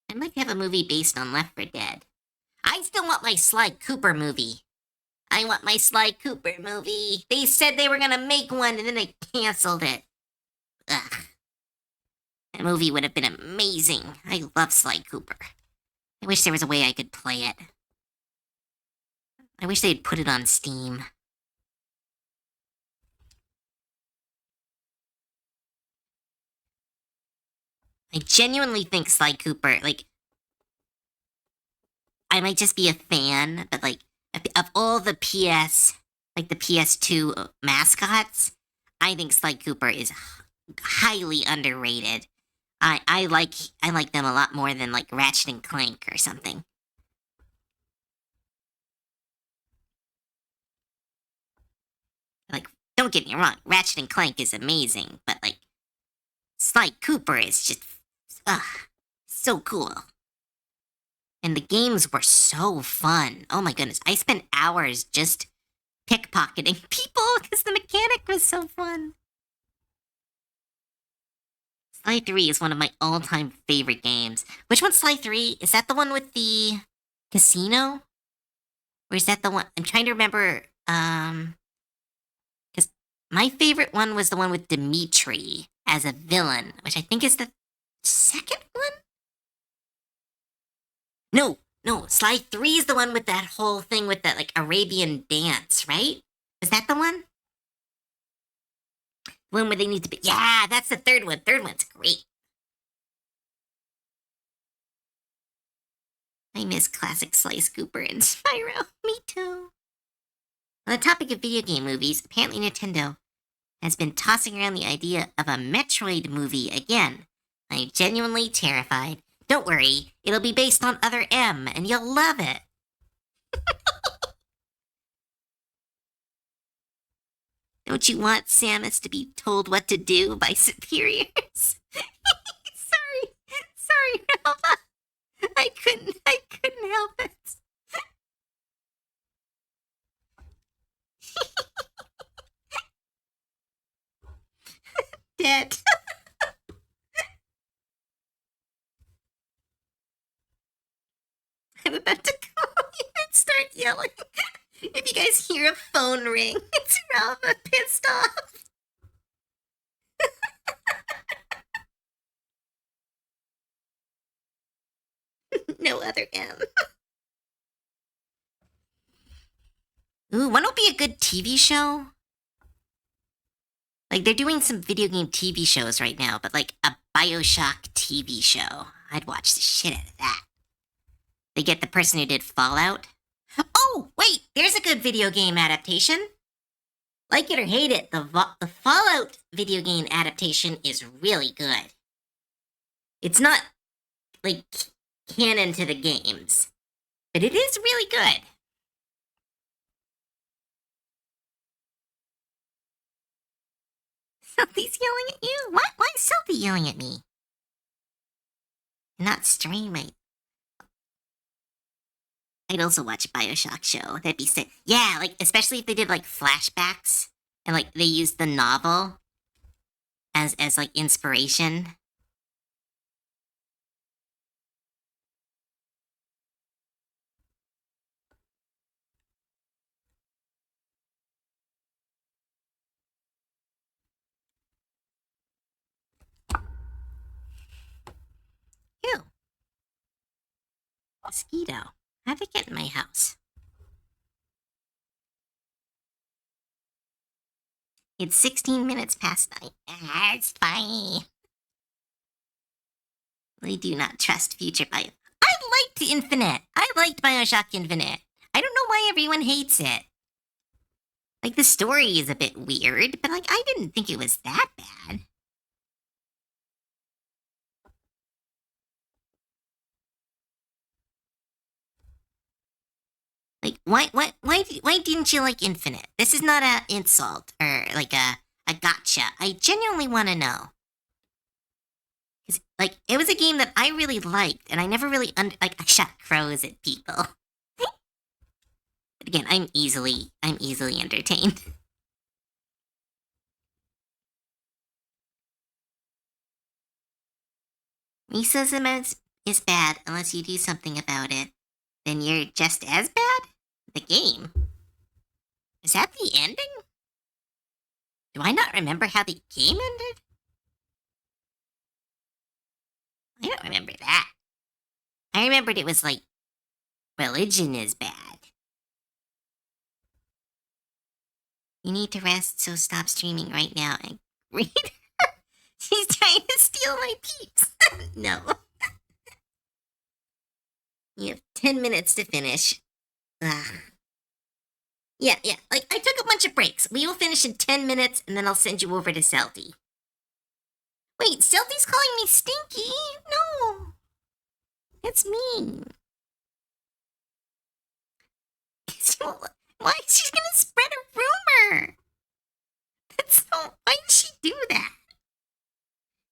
[SPEAKER 1] I'd like to have a movie based on Left 4 Dead. I still want my Sly Cooper movie. I want my Sly Cooper movie. They said they were gonna make one, and then they canceled it. Ugh. That movie would have been amazing. I love Sly Cooper. I wish there was a way I could play it. I wish they'd put it on Steam. I genuinely think Sly Cooper, like, I might just be a fan, but like, of all the like the PS2 mascots, I think Sly Cooper is highly underrated. I like them a lot more than like Ratchet and Clank or something. Like, don't get me wrong, Ratchet and Clank is amazing, but like, Sly Cooper is just, ugh, so cool. And the games were so fun. Oh my goodness, I spent hours just pickpocketing people because the mechanic was so fun. Sly 3 is one of my all-time favorite games. Which one's Sly 3? Is that the one with the casino? Or is that the one? I'm trying to remember, because my favorite one was the one with Dimitri as a villain, which I think is the second one? No, Sly 3 is the one with that whole thing with that, like, Arabian dance, right? Is that the one? The one where they need to be. Yeah, that's the third one. Third one's great. I miss classic Sly Cooper and Spyro. Me too. On the topic of video game movies, apparently Nintendo has been tossing around the idea of a Metroid movie again. I'm genuinely terrified. Don't worry, it'll be based on Other M, and you'll love it. Don't you want Samus to be told what to do by superiors? sorry, Ralph. I couldn't help it. Dead. I'm about to go and start yelling. If you guys hear a phone ring, it's Ralph pissed off. other M. Ooh, what would be a good TV show? Like, they're doing some video game TV shows right now, but like a Bioshock TV show. I'd watch the shit out of that. They get the person who did Fallout. Oh, wait, there's a good video game adaptation. Like it or hate it, the Fallout video game adaptation is really good. It's not, like, canon to the games, but it is really good. Salty's yelling at you? What? Why is Salty yelling at me? Not stream, I'd also watch a Bioshock show. That'd be sick. Yeah, like, especially if they did, like, flashbacks, and, like, they used the novel as like, inspiration. Ew. Mosquito. How'd they get in my house? It's 16 minutes past 9. It's fine. We do not trust future Bio. I liked Infinite. I liked Bioshock Infinite. I don't know why everyone hates it. Like, the story is a bit weird, but, like, I didn't think it was that bad. Like, why didn't you like Infinite? This is not a insult or like a gotcha. I genuinely want to know. 'Cause, like, it was a game that I really liked, and I never really like, I shot crows at people. But again, I'm easily entertained. Racism is bad unless you do something about it. Then you're just as bad? The game. Is that the ending? Do I not remember how the game ended? I don't remember that. I remembered it was like, religion is bad. You need to rest, so stop streaming right now and read. She's trying to steal my peeps. No. You have 10 minutes to finish. Ugh. Yeah. Like, I took a bunch of breaks. We will finish in 10 minutes, and then I'll send you over to Selty. Wait, Selty's calling me stinky? No. It's mean. Why? She's gonna spread a rumor. That's so. Why did she do that?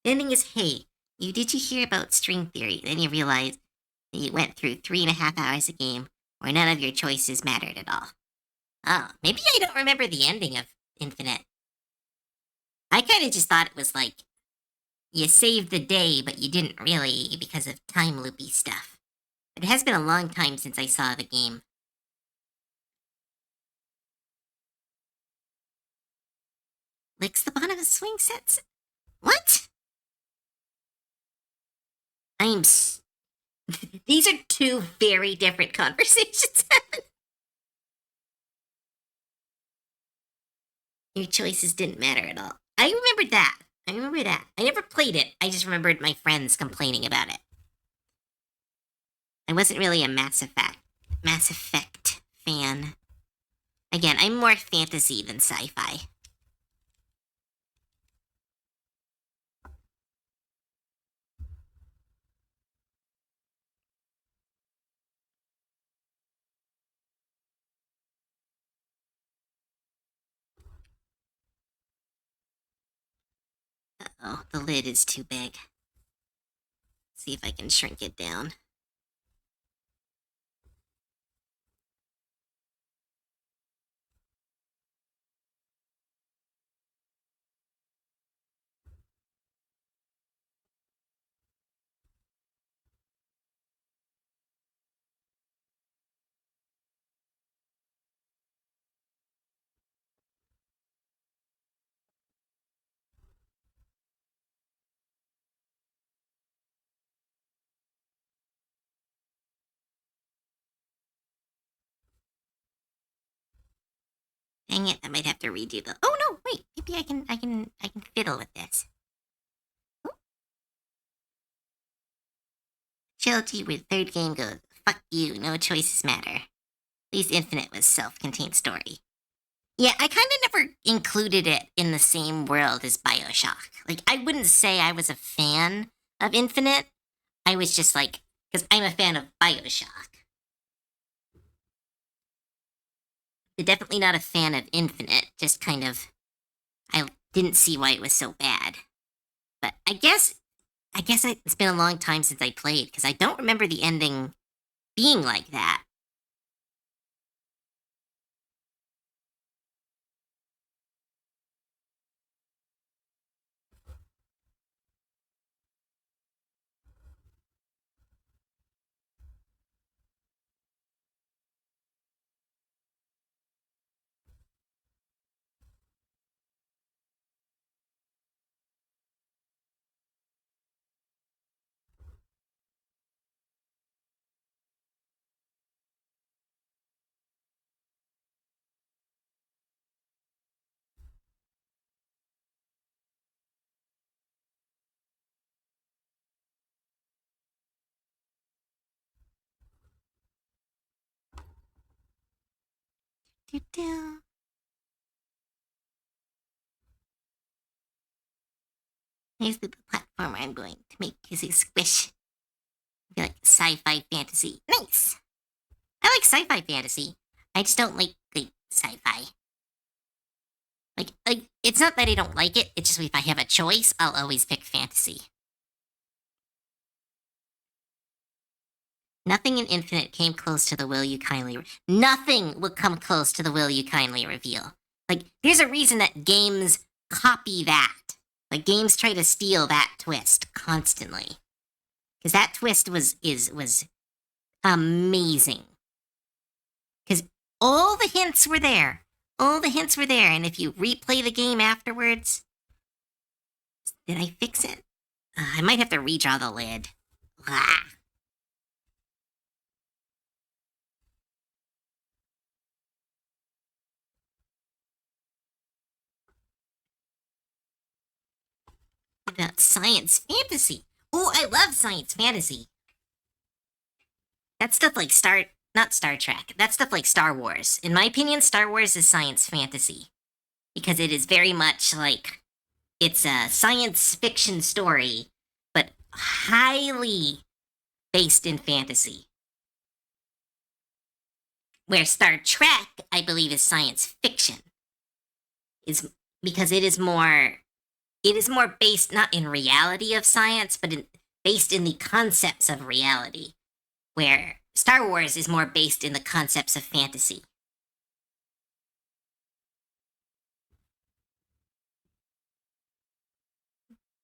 [SPEAKER 1] The ending is, hey, did you hear about string theory? Then you realize that you went through 3.5 hours a game where none of your choices mattered at all. Oh, maybe I don't remember the ending of Infinite. I kind of just thought it was like, you saved the day, but you didn't really because of time loopy stuff. It has been a long time since I saw the game. Licks the bottom of swing sets. What? These are two very different conversations. Your choices didn't matter at all. I remembered that. I never played it. I just remembered my friends complaining about it. I wasn't really a Mass Effect fan. Again, I'm more fantasy than sci-fi. Uh-oh, the lid is too big. See if I can shrink it down. Dang it, I might have to redo the. Oh no, wait, maybe I can fiddle with this. Trilogy where third game goes, fuck you, no choices matter. At least Infinite was self-contained story. Yeah, I kind of never included it in the same world as Bioshock. Like, I wouldn't say I was a fan of Infinite. I was just like, because I'm a fan of Bioshock. But definitely not a fan of Infinite, just kind of, I didn't see why it was so bad. But I guess it's been a long time since I played, because I don't remember the ending being like that. Doo-doo. Here's the platform I'm going to make Kizzy squish. I feel like sci-fi fantasy. Nice! I like sci-fi fantasy. I just don't like sci-fi. Like, it's not that I don't like it, it's just if I have a choice, I'll always pick fantasy. Nothing in Infinite came close to the will you kindly... Nothing will come close to the will you kindly reveal. Like, there's a reason that games copy that. Like, games try to steal that twist constantly. Because that twist was amazing. Because all the hints were there. All the hints were there, and if you replay the game afterwards... Did I fix it? I might have to redraw the lid. Ah. About science fantasy. Oh, I love science fantasy. That's stuff like not Star Trek. That's stuff like Star Wars. In my opinion, Star Wars is science fantasy. Because it is very much like, it's a science fiction story, but highly based in fantasy. Where Star Trek, I believe, is science fiction. Is because it is more based not in reality of science, but based in the concepts of reality. Where Star Wars is more based in the concepts of fantasy.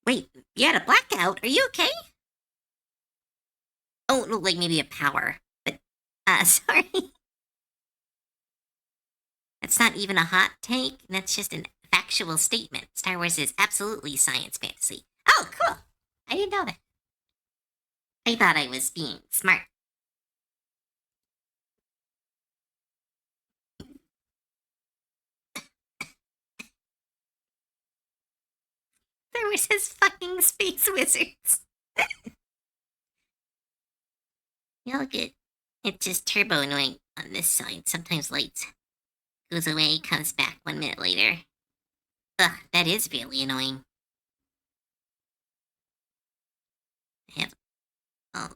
[SPEAKER 1] Wait, you had a blackout? Are you okay? Oh, no, like maybe a power. But, sorry. That's not even a hot take. That's just a factual statement. Star Wars is absolutely science fantasy. Oh, cool. I didn't know that. I thought I was being smart. Star Wars has fucking space wizards. Y'all good. It's just turbo annoying on this side. Sometimes lights goes away, comes back 1 minute later. Ugh, that is really annoying. I have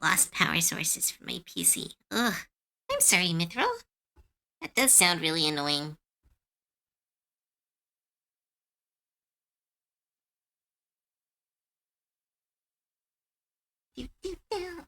[SPEAKER 1] lost power sources for my PC. Ugh. I'm sorry, Mithril. That does sound really annoying. Do, do, do.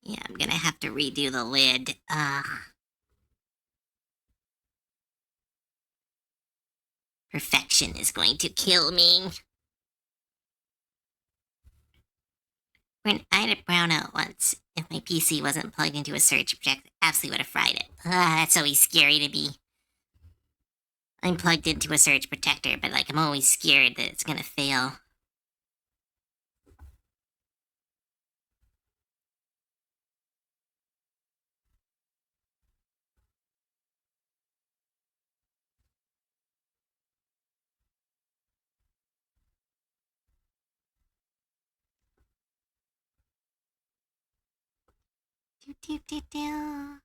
[SPEAKER 1] Yeah, I'm gonna have to redo the lid. Ugh. Perfection is going to kill me. When I had a brownout once, if my PC wasn't plugged into a surge projector, I absolutely would have fried it. That's always scary to me. I'm plugged into a surge protector, but like I'm always scared that it's gonna fail. Do, do, do, do.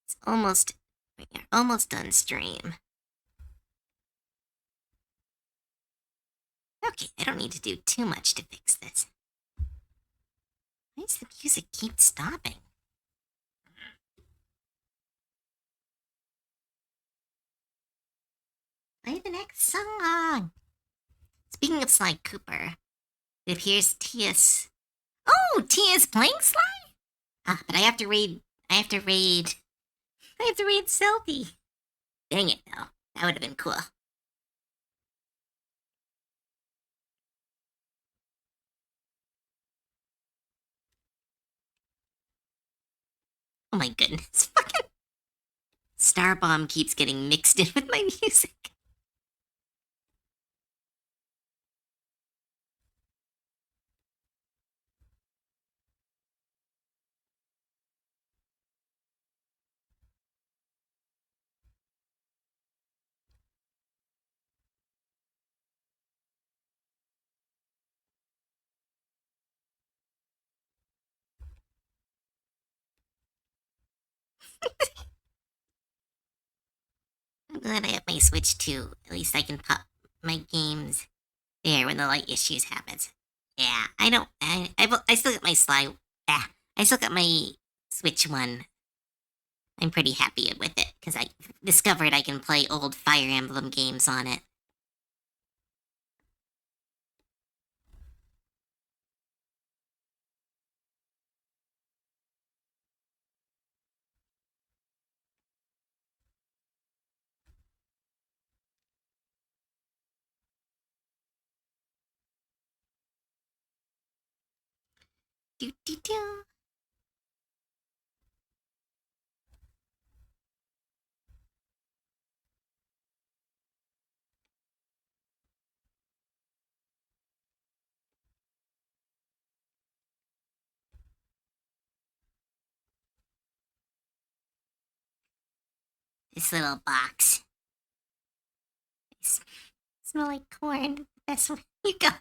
[SPEAKER 1] It's almost done stream. Okay, I don't need to do too much to fix this. Why does the music keep stopping? Play the next song. Speaking of Sly Cooper, it appears Tia's. Oh, Tia's playing Sly? But I have to raid. I have to raid Selfie. Dang it, though. That would have been cool. Oh my goodness. Fucking Starbomb keeps getting mixed in with my music. I'm glad I have my Switch too. At least I can pop my games there when the light issues happens. Yeah, I don't. I still got my Sly. I still got my Switch one. I'm pretty happy with it because I discovered I can play old Fire Emblem games on it. Do do do. This little box. Smell like corn. That's what you got.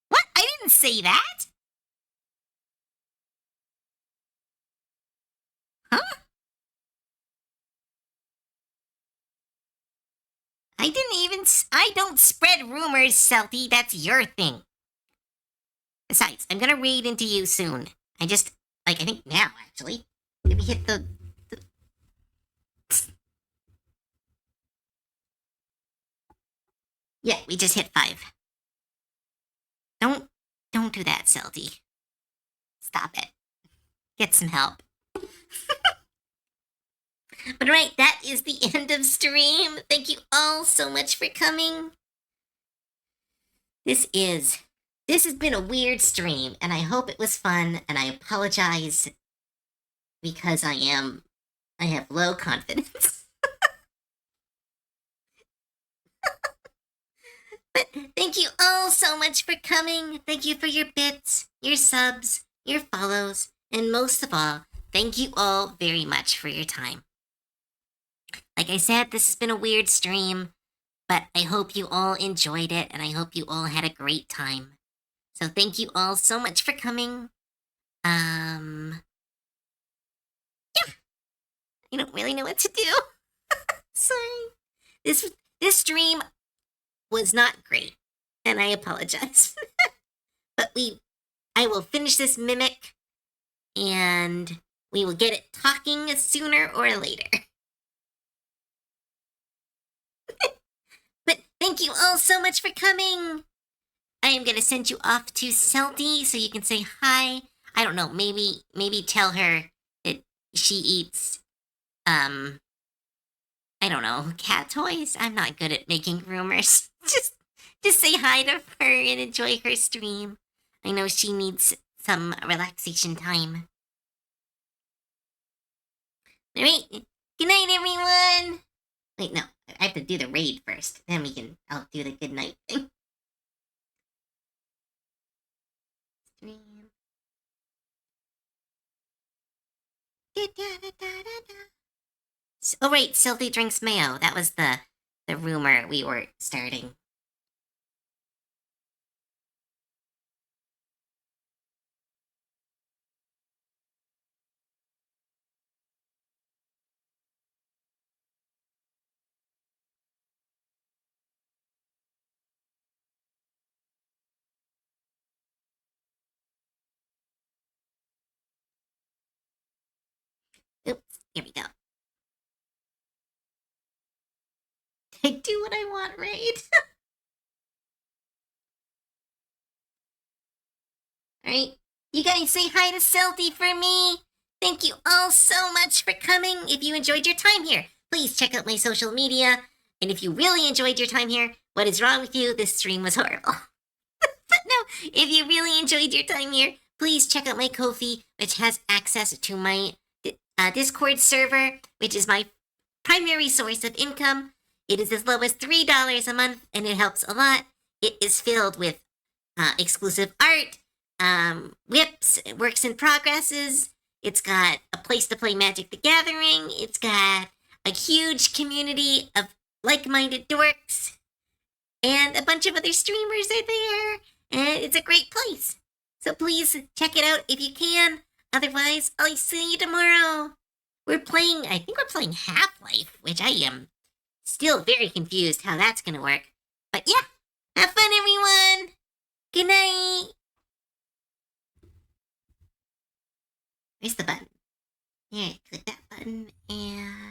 [SPEAKER 1] What? I didn't say that. Huh? I didn't even. I don't spread rumors, Selfie. That's your thing. Besides, I'm gonna raid into you soon. I think now, actually. Let me hit the. Yeah, we just hit 5. Don't. Don't do that, Selfie. Stop it. Get some help. But right, that is the end of stream. Thank you all so much for coming. This has been a weird stream, and I hope it was fun, and I apologize because I have low confidence. But thank you all so much for coming. Thank you for your bits, your subs, your follows, and most of all, thank you all very much for your time. Like I said, this has been a weird stream, but I hope you all enjoyed it, and I hope you all had a great time. So thank you all so much for coming. Yeah. I don't really know what to do. Sorry. This stream was not great, and I apologize. But I will finish this mimic, and we will get it talking sooner or later. But thank you all so much for coming. I am gonna send you off to Selty so you can say hi. I don't know, maybe tell her that she eats I don't know, cat toys. I'm not good at making rumors. Just say hi to her and enjoy her stream. I know she needs some relaxation time. All right. Good night, everyone. Wait, no. I have to do the raid first. Then I'll do the good night thing. Stream. Oh, wait. Sylvie drinks mayo. That was the rumor we were starting. Oops. Here we go. I do what I want, right? Alright. You guys say hi to Selty for me. Thank you all so much for coming. If you enjoyed your time here, please check out my social media. And if you really enjoyed your time here, what is wrong with you? This stream was horrible. But no, if you really enjoyed your time here, please check out my Ko-fi, which has access to my Discord server, which is my primary source of income. It is as low as $3 a month, and it helps a lot. It is filled with exclusive art, whips, works in progresses. It's got a place to play Magic the Gathering. It's got a huge community of like-minded dorks, and a bunch of other streamers are there. And it's a great place. So please check it out if you can. Otherwise, I'll see you tomorrow. I think we're playing Half-Life, which I am still very confused how that's gonna work. But yeah, have fun, everyone. Good night. Where's the button? Here, click that button and